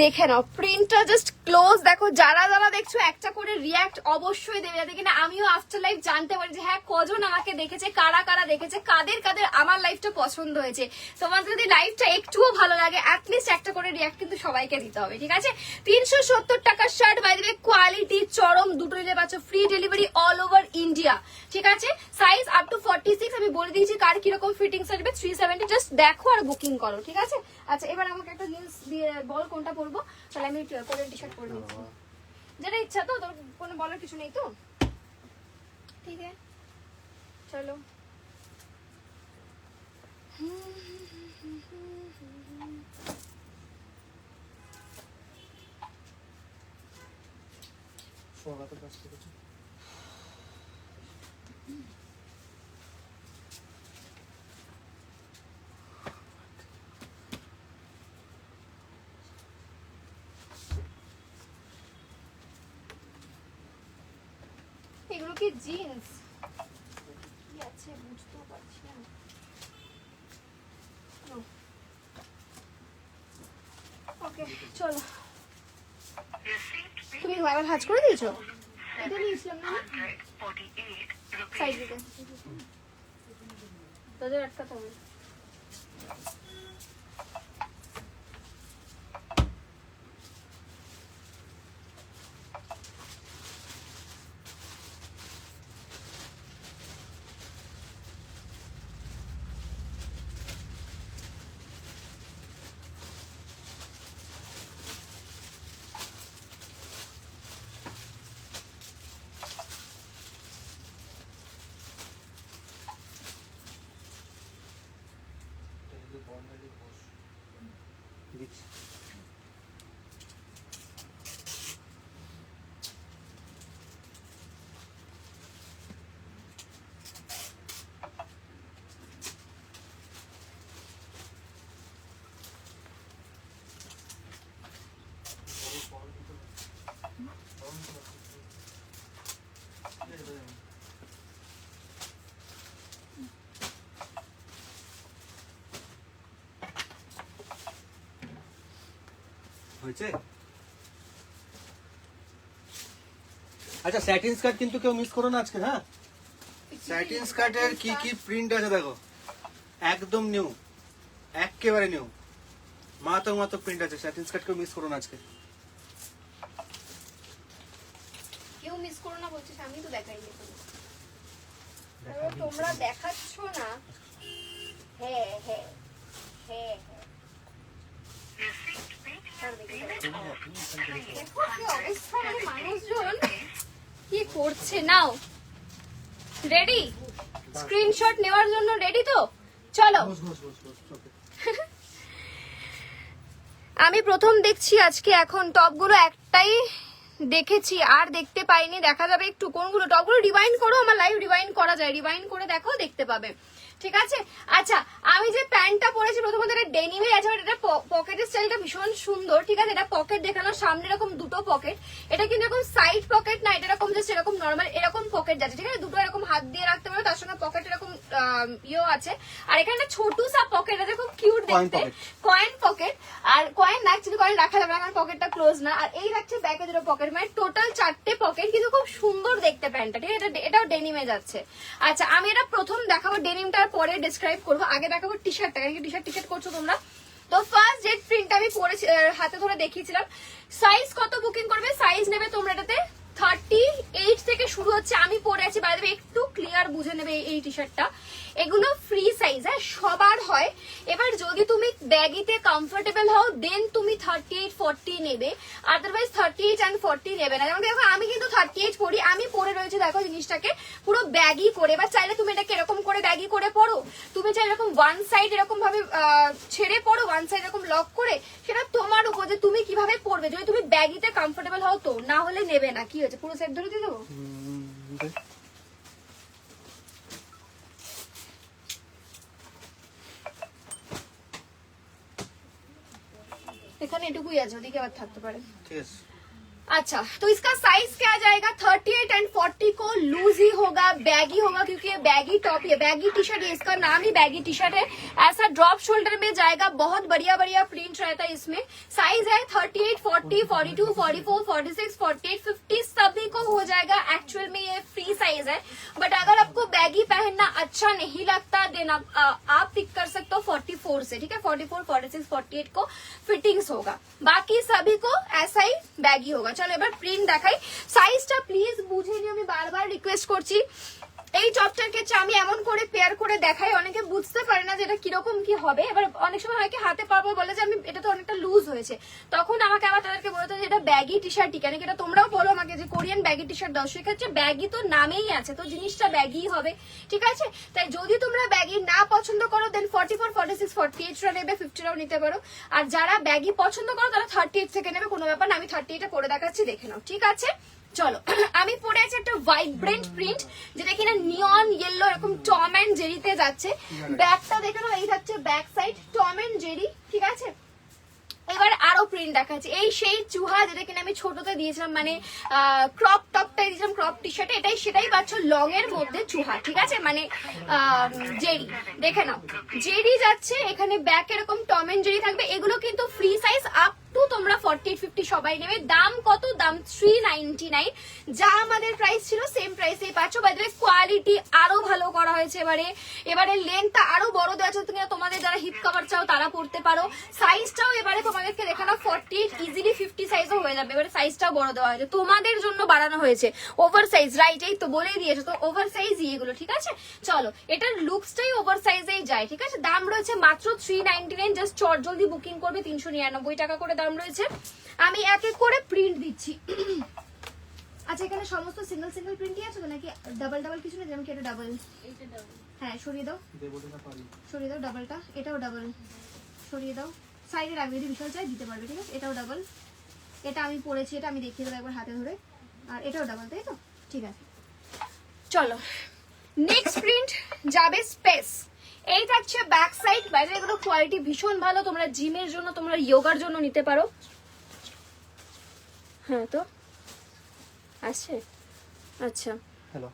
দেখে নাও প্রিন্টটা জাস্ট ক্লোজ দেখো। যারা যারা দেখছো একটা করে রিয়াক্ট অবশ্যই দেবে, যাতে কিনা আমিও আফটার লাইফ জানতে পারি যে হ্যাঁ কজন আমাকে দেখেছে, কারা কারা দেখেছে, কাদের কাদের আমার লাইফটা পছন্দ হয়েছে। তোমাদের যদি লাইফটা একটুও ভালো লাগে, অ্যাটলিস্ট একটা করে রিয়াক্ট কিন্তু সবাইকে দিতে হবে, ঠিক আছে? 370 টাকার shirt, by the way quality চরম, দুটো নিলে পাচ্ছ free delivery all over India, ঠিক আছে? Size up to 46। আমি বলে দিয়েছি কার কিরকম ফিটিংস আসবে। 370, জাস্ট দেখো আর বুকিং করো, ঠিক আছে? আচ্ছা এবার আমাকে একটা জিন্স দিয়ে বল কোনটা পরবো, তাহলে আমি কোরিয়ান টি শার্ট পরে নিচ্ছি। যেটা ইচ্ছা, তো তোর কোনো বলার কিছু নেই তো? ঠিক আছে চলো। সোনাতে কাজ করেছে। এগুলো কি জিন্স? আছে বুঝতেও পারছি না। ওকে চলো, Received তুমি এবার ভাঁজ করে দিয়েছো? এটা নিয়েছিলাম না 148 সাইড rupees. দিকে, তোদের আটকাতে হবে। দিচ্ছি। হয়েছে? আচ্ছা স্যাটিন স্কার্ট কিন্তু কেউ মিস করো না আজকে, হ্যাঁ? স্যাটিন স্কার্টের কি কি প্রিন্ট আছে দেখো, একদম নিউ, একেবারে নিউ, মাতো প্রিন্ট আছে। স্যাটিন স্কার্ট কেউ মিস করো না আজকে। কেউ মিস করো না বলছিস, আমি তো দেখাই নি কোনো। তারপর তোমরা দেখাচ্ছ না। হ্যাঁ হ্যাঁ হ্যাঁ হ্যাঁ, Received ছাড় Paytm দেখি, payment of 3 দেখো কি অবস্থা, মানে মানুষজন কি করছে। নাও রেডি, স্ক্রিনশট নেওয়ার জন্য রেডি তো? চলো, আমি প্রথম দেখছি আজকে। এখন টপগুলো একটাই দেখেছি, আর দেখতে পাইনি, দেখা যাবে একটু কোনগুলো। টপগুলো রিওয়াইন্ড করো, আমার লাইভ রিওয়াইন্ড করা যায়, রিওয়াইন্ড করে দেখো, দেখতে পাবে, ঠিক আছে? আচ্ছা, আমি যে প্যান্টটা পরেছি প্রথমত এটা ডেনিমে আছে, বাট এটা পকেটের স্টাইলটা ভীষণ সুন্দর, ঠিক আছে? এটা পকেট দেখানো, সামনে এরকম দুটো পকেট, এটা কিন্তু এরকম সাইড পকেট না, এটা এরকম জাস্ট এরকম নর্মাল এরকম পকেট যাচ্ছে, ঠিক আছে? দুটো এরকম হাত দিয়ে রাখতে পারো, তার সঙ্গে পকেট এরকম ইয়েও আছে। আর এখানে একটা ছোট সা পকেট আছে, খুব কিউট দেখতে, কয়েন পকেট। আর কয়েন না, অ্যাকচুয়ালি কয়েন রাখা যাবে না, আমার পকেটটা ক্লোজ না। আর এই রাখছে ব্যাকে দুটো পকেট, মানে টোটাল 4টে পকেট, কিন্তু খুব সুন্দর দেখতে প্যান্টটা, ঠিক আছে? এটাও ডেনিমে যাচ্ছে। আচ্ছা, আমি এটা প্রথম দেখাবো, ডেনিমটার পরে ডিসক্রাইব করবো, আগে দেখাবো টি শার্টটা, কারণ কি টি শার্ট করছো তোমরা। তো ফার্স্ট যে প্রিন্টটা আমি পরেছি, হাতে ধরে দেখিয়েছিলাম। সাইজ কত বুকিং করবে? সাইজ নেবে তোমরা এটাতে 38 থেকে শুরু হচ্ছে। আমি পরে আছি, বাইরে একটু ক্লিয়ার বুঝে নেবে এই টি শার্টটা। এগুলো ফ্রি সাইজ, হ্যাঁ, সবার হয়। এবার যদি তুমি ব্যাগিতে কমফোর্টেবল হও দেন তুমি 38-40 নেবে, আদারওয়াইজ 38 and 40 নেবে না। যেমন দেখো আমি কিন্তু 38 পরি, আমি পরে রয়েছে দেখো জিনিসটাকে পুরো ব্যাগি করে। এবার চাইলে তুমি এটাকে এরকম করে ব্যাগি করে পরো, তুমি চাইলে এরকম ওয়ান সাইড এরকম ভাবে ছেড়ে পরো, ওয়ান সাইড এরকম লক করে, সেটা তোমার উপর যে তুমি কিভাবে পরবে। যদি তুমি ব্যাগিতে কমফোর্টেবল হও তো, না হলে নেবে না। কি হয়েছে, পুরো সেট ধরে দিয়ে দেবো? এখানে এটুকুই আছে, ওদিকে আবার থাকতে পারে। ঠিক আছে। अच्छा, तो इसका साइज क्या आ जाएगा? 38 and 40 को लूज ही होगा, बैगी होगा, क्योंकि ये बैगी टॉप, ये बैगी टी शर्ट है, इसका नाम ही बैगी टी शर्ट है। ऐसा ड्रॉप शोल्डर में जाएगा, बहुत बढ़िया बढ़िया प्रिंट रहता है इसमें। साइज है 38, 40, 42, 44, 46, 48, 50 सभी को हो जाएगा। एक्चुअल में ये फ्री साइज है, बट अगर आपको बैगी पहनना अच्छा नहीं लगता देन आप पिक कर सकते हो 44 से, ठीक है? 44, 46, 48 को फिटिंग्स होगा, बाकी सभी को ऐसा ही बैगी होगा। চলো এবার প্রিন্ট দেখাই। সাইজটা প্লিজ বুঝে নিও, আমি বারবার রিকোয়েস্ট করছি। এই টপটার ক্ষেত্রে আমি এমন করে পেয়ার করে দেখাই, অনেকে বুঝতে পারে না যে এটা কিরকম কি হবে। এবার অনেক সময় হয় কি হাতে পারবো বলে যে আমি এটা তো অনেকটা লুজ হয়েছে, তখন আমাকে আবার তাদেরকে বলতে যে এটা ব্যাগি টি শার্টই কেন, এটা তোমরাও বলো আমাকে যে কোরিয়ান ব্যাগি টি শার্ট দাও। সেক্ষেত্রে ব্যাগি তো নামেই আছে, তো জিনিসটা ব্যাগি হবে, ঠিক আছে? তাই যদি তোমরা ব্যাগি না পছন্দ করো দেন 44, 46, 48 নেবে, 50 নিতে পারো। আর যারা ব্যাগি পছন্দ করো তারা 38 থেকে নেবে, কোনো ব্যাপার না। আমি 38 পরে দেখাচ্ছি, দেখে নাও, ঠিক আছে? চলো, আমি পরে আছি একটা ভাইব্রেন্ট প্রিন্ট, যেটা কিনা নিয়ন ইয়েলো এরকম টম এন্ড জেরিতে যাচ্ছে। ব্যাকটা দেখে নাও, এই থাকছে back side, Tom and Jerry, ঠিক আছে? এবার আরো প্রিন্ট দেখাচ্ছি, এই সেই চুহা যেটা কিনা আমি ছোটতে দিয়েছিলাম, মানে ক্রপ টপটাই দিয়েছিলাম, ক্রপ টি শার্টে, এটাই সেটাই পাচ্ছ লং এর মধ্যে চুহা, ঠিক আছে, মানে জেরি, দেখে নাও জেরি যাচ্ছে এখানে, ব্যাক এরকম টম এন্ড জেরি থাকবে। এগুলো কিন্তু ফ্রি সাইজ আপ টু তোমরা 40-50 সবাই নেবে। দাম কত? দাম 399, যা আমাদের প্রাইস ছিল সেম প্রাইসেই পাচ্ছ। বাই দ্য ওয়ে কোয়ালিটি আরো ভালো করা হয়েছে, এবারে লেন্থটা আরো বড় দেওয়া আছে, তোমাদের যারা হিপ কভার চাও তারা পড়তে পারো। সাইজটাও এবারে তোমাদেরকে দেখানো 40, ইজিলি 50 সাইজও হয়ে যাবে। এবারে সাইজটাও বড় দেওয়া হয়েছে, তোমাদের জন্য বাড়ানো হয়েছে ওভার সাইজ, রাইট? এই তো বলেই দিয়েছো তো, ওভার সাইজ এগুলো, ঠিক আছে। চলো, এটার লুকসটাই ওভার সাইজেই যায়, ঠিক আছে। দাম রয়েছে মাত্র 399, জাস্ট চট জলদি বুকিং করবে, 399 টাকা করে দাম রয়েছে। আমি এক এক করে প্রিন্ট দিচ্ছি। আচ্ছা, এখানে সমস্ত সিঙ্গেল সিঙ্গেল প্রিন্টই আছে তো, নাকি ডাবল ডাবল কিছু না? যেমন কি এটা ডাবল, হ্যাঁ সরিয়ে দাও, সরিয়ে দাও ডাবলটা, এটাও ডাবল, সরিয়ে দাও, সাইডে রাখবে, যদি বিশাল চাই দিতে পারবে, ঠিক আছে। এটাও ডাবল, এটা আমি পরেছি, এটা আমি দেখিয়ে দেবো একবার হাতে ধরে, আর এটাও ডাবল, তাই তো, ঠিক আছে। চলো নেক্সট প্রিন্ট যাবে স্পেস। এই থাকছে ব্যাক সাইড, বাইরে এগুলো কোয়ালিটি ভীষণ ভালো, তোমরা জিমের জন্য, তোমরা যোগার জন্য নিতে পারো। হ্যাঁ তো আসছে, আচ্ছা হ্যালো,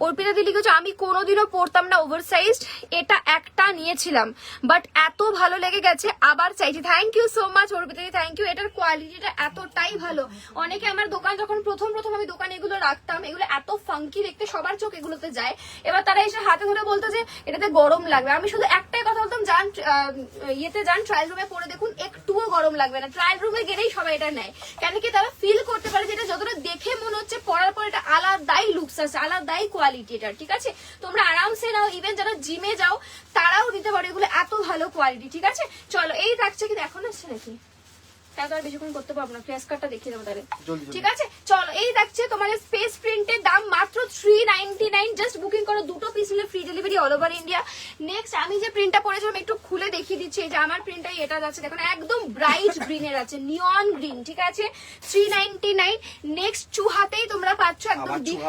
অর্পিতা দিদি কিছু আমি কোনোদিনও পরতাম না ওভার সাইজড, এটা একটা নিয়েছিলাম বাট এত ভালো লেগে গেছে, আবার চাইছি। Thank you so much Arpita দিদি, থ্যাংক ইউ। এটার কোয়ালিটিটা এতটাই ভালো, অনেকে আমার দোকান যখন প্রথম আমি দোকানে এগুলো রাখতাম, এগুলো এত ফাঙ্কি দেখতে, সবার চোখ এগুলোতে যায়। এবার তারা এসে হাতে ধরে বলতো যে এটাতে গরম লাগবে, আমি শুধু একটাই কথা বলতাম, যান ইয়েতে যান, ট্রায়াল রুমে পরে দেখুন, একটুও গরম লাগবে না। ট্রায়াল রুমে গেলেই সবাই এটা নেয়, কেন কি তারা ফিল করতে পারে যেটা যতটা দেখে মনে হচ্ছে পরার পর এটা আলাদাই লুকস আছে, আলাদাই কোয়ালিটিটা, ঠিক আছে। তোমরা আরামসে নাও, ইভেন যারা জিমে যাও তারাও নিতে পারো, এগুলো এত ভালো কোয়ালিটি, ঠিক আছে। চলো, এই থাকছে কিন্তু এখন আসছে নাকি, তাই তো আর বেশিক্ষণ করতে পারবো না, ফেস কাটটা দেখিয়ে দেবো তাহলে, ঠিক আছে। চলো, এই দেখছে তোমাদের স্পেস প্রিন্টের দাম মাত্র 399, জাস্ট বুকিং করো, দুটো পিস নিলে free delivery all over India. Next আমি যে প্রিন্টটা পরেছিলাম একটু খুলে দেখিয়ে দিচ্ছি, এই যে আমার প্রিন্টটাই এটা যাচ্ছে, দেখুন একদম ব্রাইট গ্রিনের আছে, নিয়ন গ্রিন, ঠিক আছে, 399। নেক্সট চুহাতেই তোমরা পাচ্ছ একদম ডিপ,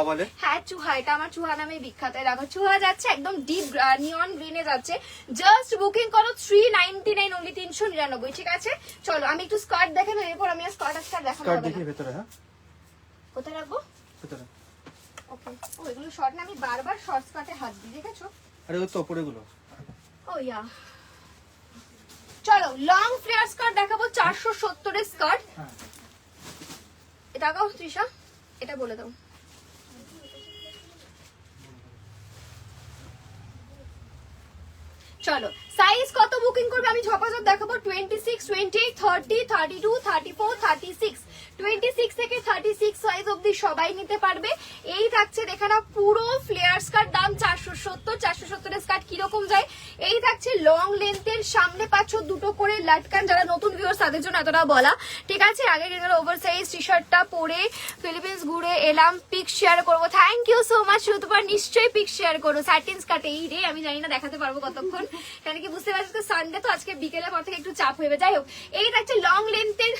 হ্যাঁ চুহা, এটা আমার চুহা নামে বিখ্যাত, দেখো চুহা যাচ্ছে একদম ডিপ নিয়ন গ্রিনে যাচ্ছে, জাস্ট বুকিং করো 399 অনলি, 399, ঠিক আছে। চলো আমি একটু স্কার্ট দেখে নেব, এরপর আমি স্কার্ট দেখাবো, স্কার্ট দেখিয়ে ভেতরে, হ্যাঁ কোথায় রাখবো, ভেতরে। ওকে, ও এগুলো শর্ট না, আমি বারবার শর্ট স্কার্টে হাত দিই, দেখেছো? আরে ওই তো উপরে গুলো। ও ইয়া, চলো লং ফ্লেয়ার স্কার্ট দেখাবো, 470 এর স্কার্ট। এটা দেখাও তৃষা, এটা বলে দাও। চলো সাইজ কত বুকিং করবে আমি ঝপাঝপ দেখাবো, 26, 28, 30, 32, 34, 36, 26 থেকে 36 সাইজ অবধি সবাই নিতে পারবে। এই থাকছে দেখে না পুরো ফ্লেয়ার স্কার্ট, দাম 470 এর স্কার্ট কিরকম যায়। এই থাকছে লং লেন্থের, সামনে পাচ্ছ দুটো করে লাটকান, যারা নতুন ভিউয়ার্স তাদের জন্য এতটা বলা, ঠিক আছে। আগে গেলে ওভার সাইজ টি শার্টটা পরে ফিলিপিন্স ঘুরে এলাম, পিক শেয়ার করবো, থ্যাংক ইউ সো মাচ তোমার, নিশ্চয়ই পিক শেয়ার করো। সার্টিন স্কার্ট এই রে, আমি জানি না দেখাতে পারবো কতক্ষণ, কেন কি বুঝতে পারছি সানডে তো, আজকে বিকেলের পর থেকে একটু চাপ হয়ে যাই হোক। এই থাকছে লং লেন্থের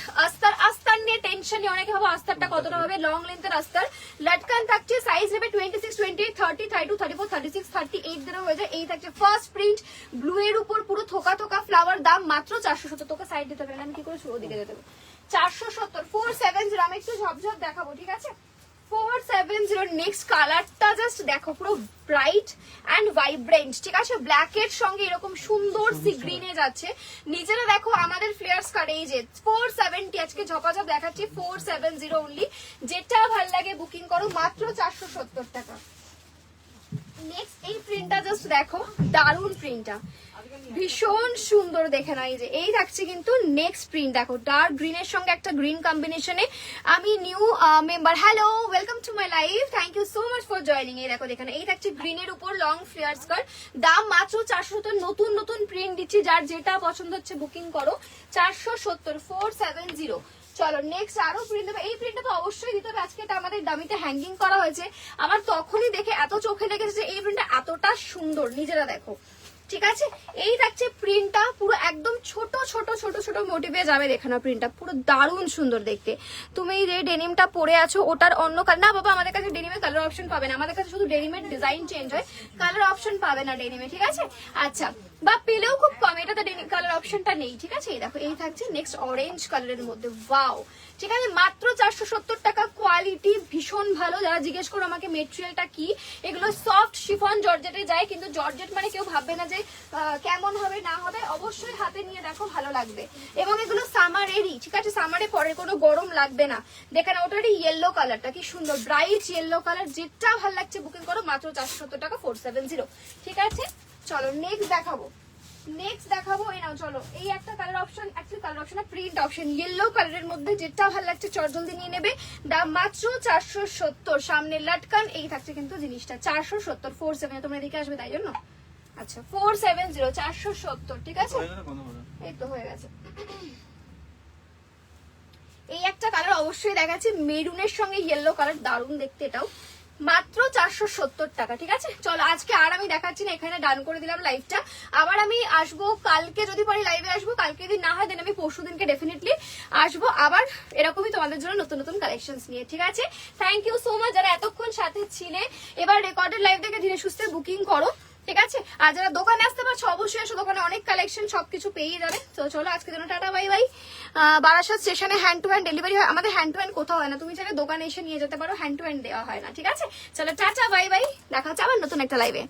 আস্তার নিয়ে টেনশন নেই, অনেকে ভাবো আস্তারটা কতটা হবে, লং লেন্থের আস্তার, লাটকান থাকছে, সাইজ নেবে 26, 28, 30, 32, 34, 36, 38 দিনও হয়ে যায়। এই থাকছে ফার্স্ট প্রিন্ট ব্লু এর উপর পুরো থোকা থোকা ফ্লাওয়ার, দাম মাত্র 470। তোকে সাইড দিতে পারেন, আমি কি করে ওদিকে যেতে হবে, 470, 470, আমি একটু ঝপঝপ দেখাবো, ঠিক আছে, 470। নেক্সট কালারটা জাস্ট দেখো, পুরো ব্রাইট এন্ড ভাইব্রেন্ট, ঠিক আছে, ব্ল্যাক এর সঙ্গে এরকম সুন্দর সি গ্রিনে যাচ্ছে। নিজেরা দেখো আমাদের ফ্লেয়ার স্কার্ট, এই যে 470, আজকে ঝপাঝপ দেখাচ্ছি 470 অনলি, যেটা ভাল লাগে বুকিং করো, মাত্র 470 টাকা। নেক্সট এই প্রিন্টটা জাস্ট দেখো, দারুন প্রিন্টটা, ভীষণ সুন্দর দেখে না। এই যে এই থাকছে কিন্তু নেক্সট প্রিন্ট, দেখো ডার্ক গ্রিনের সঙ্গে একটা গ্রিন কম্বিনেশনে। আমি new member, hello, welcome to my live, thank you so much for joining. এই দেখো দেখেন, এই থাকছে গ্রিনের উপর লং ফ্লেয়ার স্কার্ট, দাম মাত্র 470। নতুন নতুন প্রিন্ট দিচ্ছি, যার যেটা পছন্দ হচ্ছে বুকিং করো, 470, 470। চলো নেক্সট আরো প্রিন্ট দেবে, এই প্রিন্টটা তো অবশ্যই দিতে হবে, আজকে এটা আমাদের দামিতে হ্যাঙ্গিং করা হয়েছে, আমার তখনই দেখে এত চোখে লেগেছে যে এই প্রিন্টটা এতটা সুন্দর, নিজেরা দেখো, ঠিক আছে। এই থাকছে প্রিন্টটা, পুরো একদম ছোট ছোট ছোট ছোট মোটিভে যাবে, দেখে না প্রিন্টটা পুরো দারুণ সুন্দর দেখতে। তুমি যে ডেনিমটা পরে আছো ওটার অন্য কালার না বাবা, আমাদের কাছে ডেনিমের কালার অপশন পাবে না, আমাদের কাছে শুধু ডেনিমের ডিজাইন চেঞ্জ হয়, কালার অপশন পাবে না ডেনিমে, ঠিক আছে। আচ্ছা বা পেলেও খুব কম, এটাতে ডেনিম কালার অপশনটা নেই, ঠিক আছে? এই দেখো, এই থাকছে নেক্সট অরেঞ্জ কালারের মধ্যে, ওয়াও, ঠিক আছে, মাত্র 470 টাকা। কোয়ালিটি ভীষণ ভালো। যারা জিজ্ঞেস করো আমাকে মেটেরিয়ালটা কি, এগুলো সফট শিফন জর্জেটে যায়, কিন্তু জর্জেট মানে কেউ ভাববে না যে কেমন হবে না হবে, অবশ্যই হাতে নিয়ে দেখো, ভালো লাগবে। এবং এগুলো সামারেরই, ঠিক আছে, সামারে পরে কোনো গরম লাগবে না। দেখে না, ওটারই ইয়েলো কালারটা কি সুন্দর, ব্রাইট ইয়েলো কালার, যেটা ভালো লাগছে বুকিং করো, মাত্র 470 টাকা, 470, ঠিক আছে? চলো নেক্সট দেখাবো, নেক্সট দেখাবো। এই নাও, চলো, এই একটা colour option, actually colour option না, প্রিন্ট অপশন, ইয়েলো কালারের মধ্যে, যেটা ভালো লাগছে চটজলদি নিয়ে নেবে। দাম মাত্র 470, সামনে লাটকান, এই থাকছে কিন্তু জিনিসটা 470, 470, তোমরা এদিকে আসবে তাই জন্য। আচ্ছা 470, 470, ঠিক আছে, হয়ে গেল, বন্ধ করো। এই তো হয়ে গেছে। এই একটা কালার অবশ্যই দেখাচ্ছি, মেরুনের সঙ্গে ইয়েলো কালার, দারুণ দেখতে এটাও, মাত্র 470 টাকা, ঠিক আছে? চলো আজকে আর আমি দেখাচ্ছি না, এখানে ডান করে দিলাম লাইভটা। আবার আমি আসবো কালকে, যদি পারি লাইভে আসবো, কালকে যদি না হয় দেন আমি পরশু দিনকে ডেফিনেটলি আসবো আবার এরকমই তোমাদের জন্য নতুন নতুন কালেকশনস নিয়ে, ঠিক আছে? থ্যাংক ইউ সো মাচ যারা এতক্ষণ সাথে ছিলে। এবার রেকর্ডেড লাইভ থেকে ধীরে সুস্থে বুকিং করো, ঠিক আছে? আর যারা দোকানে আসতে পারছো অবশ্যই আসো, দোকানে অনেক কালেকশন সবকিছু পেয়ে যাবে। তো চলো আজকের জন্য টাটা, বাই বাই। বারাসাত স্টেশনে হ্যান্ড টু হ্যান্ড ডেলিভারি হয়, আমাদের হ্যান্ড টু হ্যান্ড কোথাও হয় না, তুমি চাইলে দোকানে এসে নিয়ে যেতে পারো, হ্যান্ড টু হ্যান্ড দেওয়া হয় না, ঠিক আছে? চলো টাটা, বাই বাই, দেখা হচ্ছে আবার নতুন একটা লাইভে।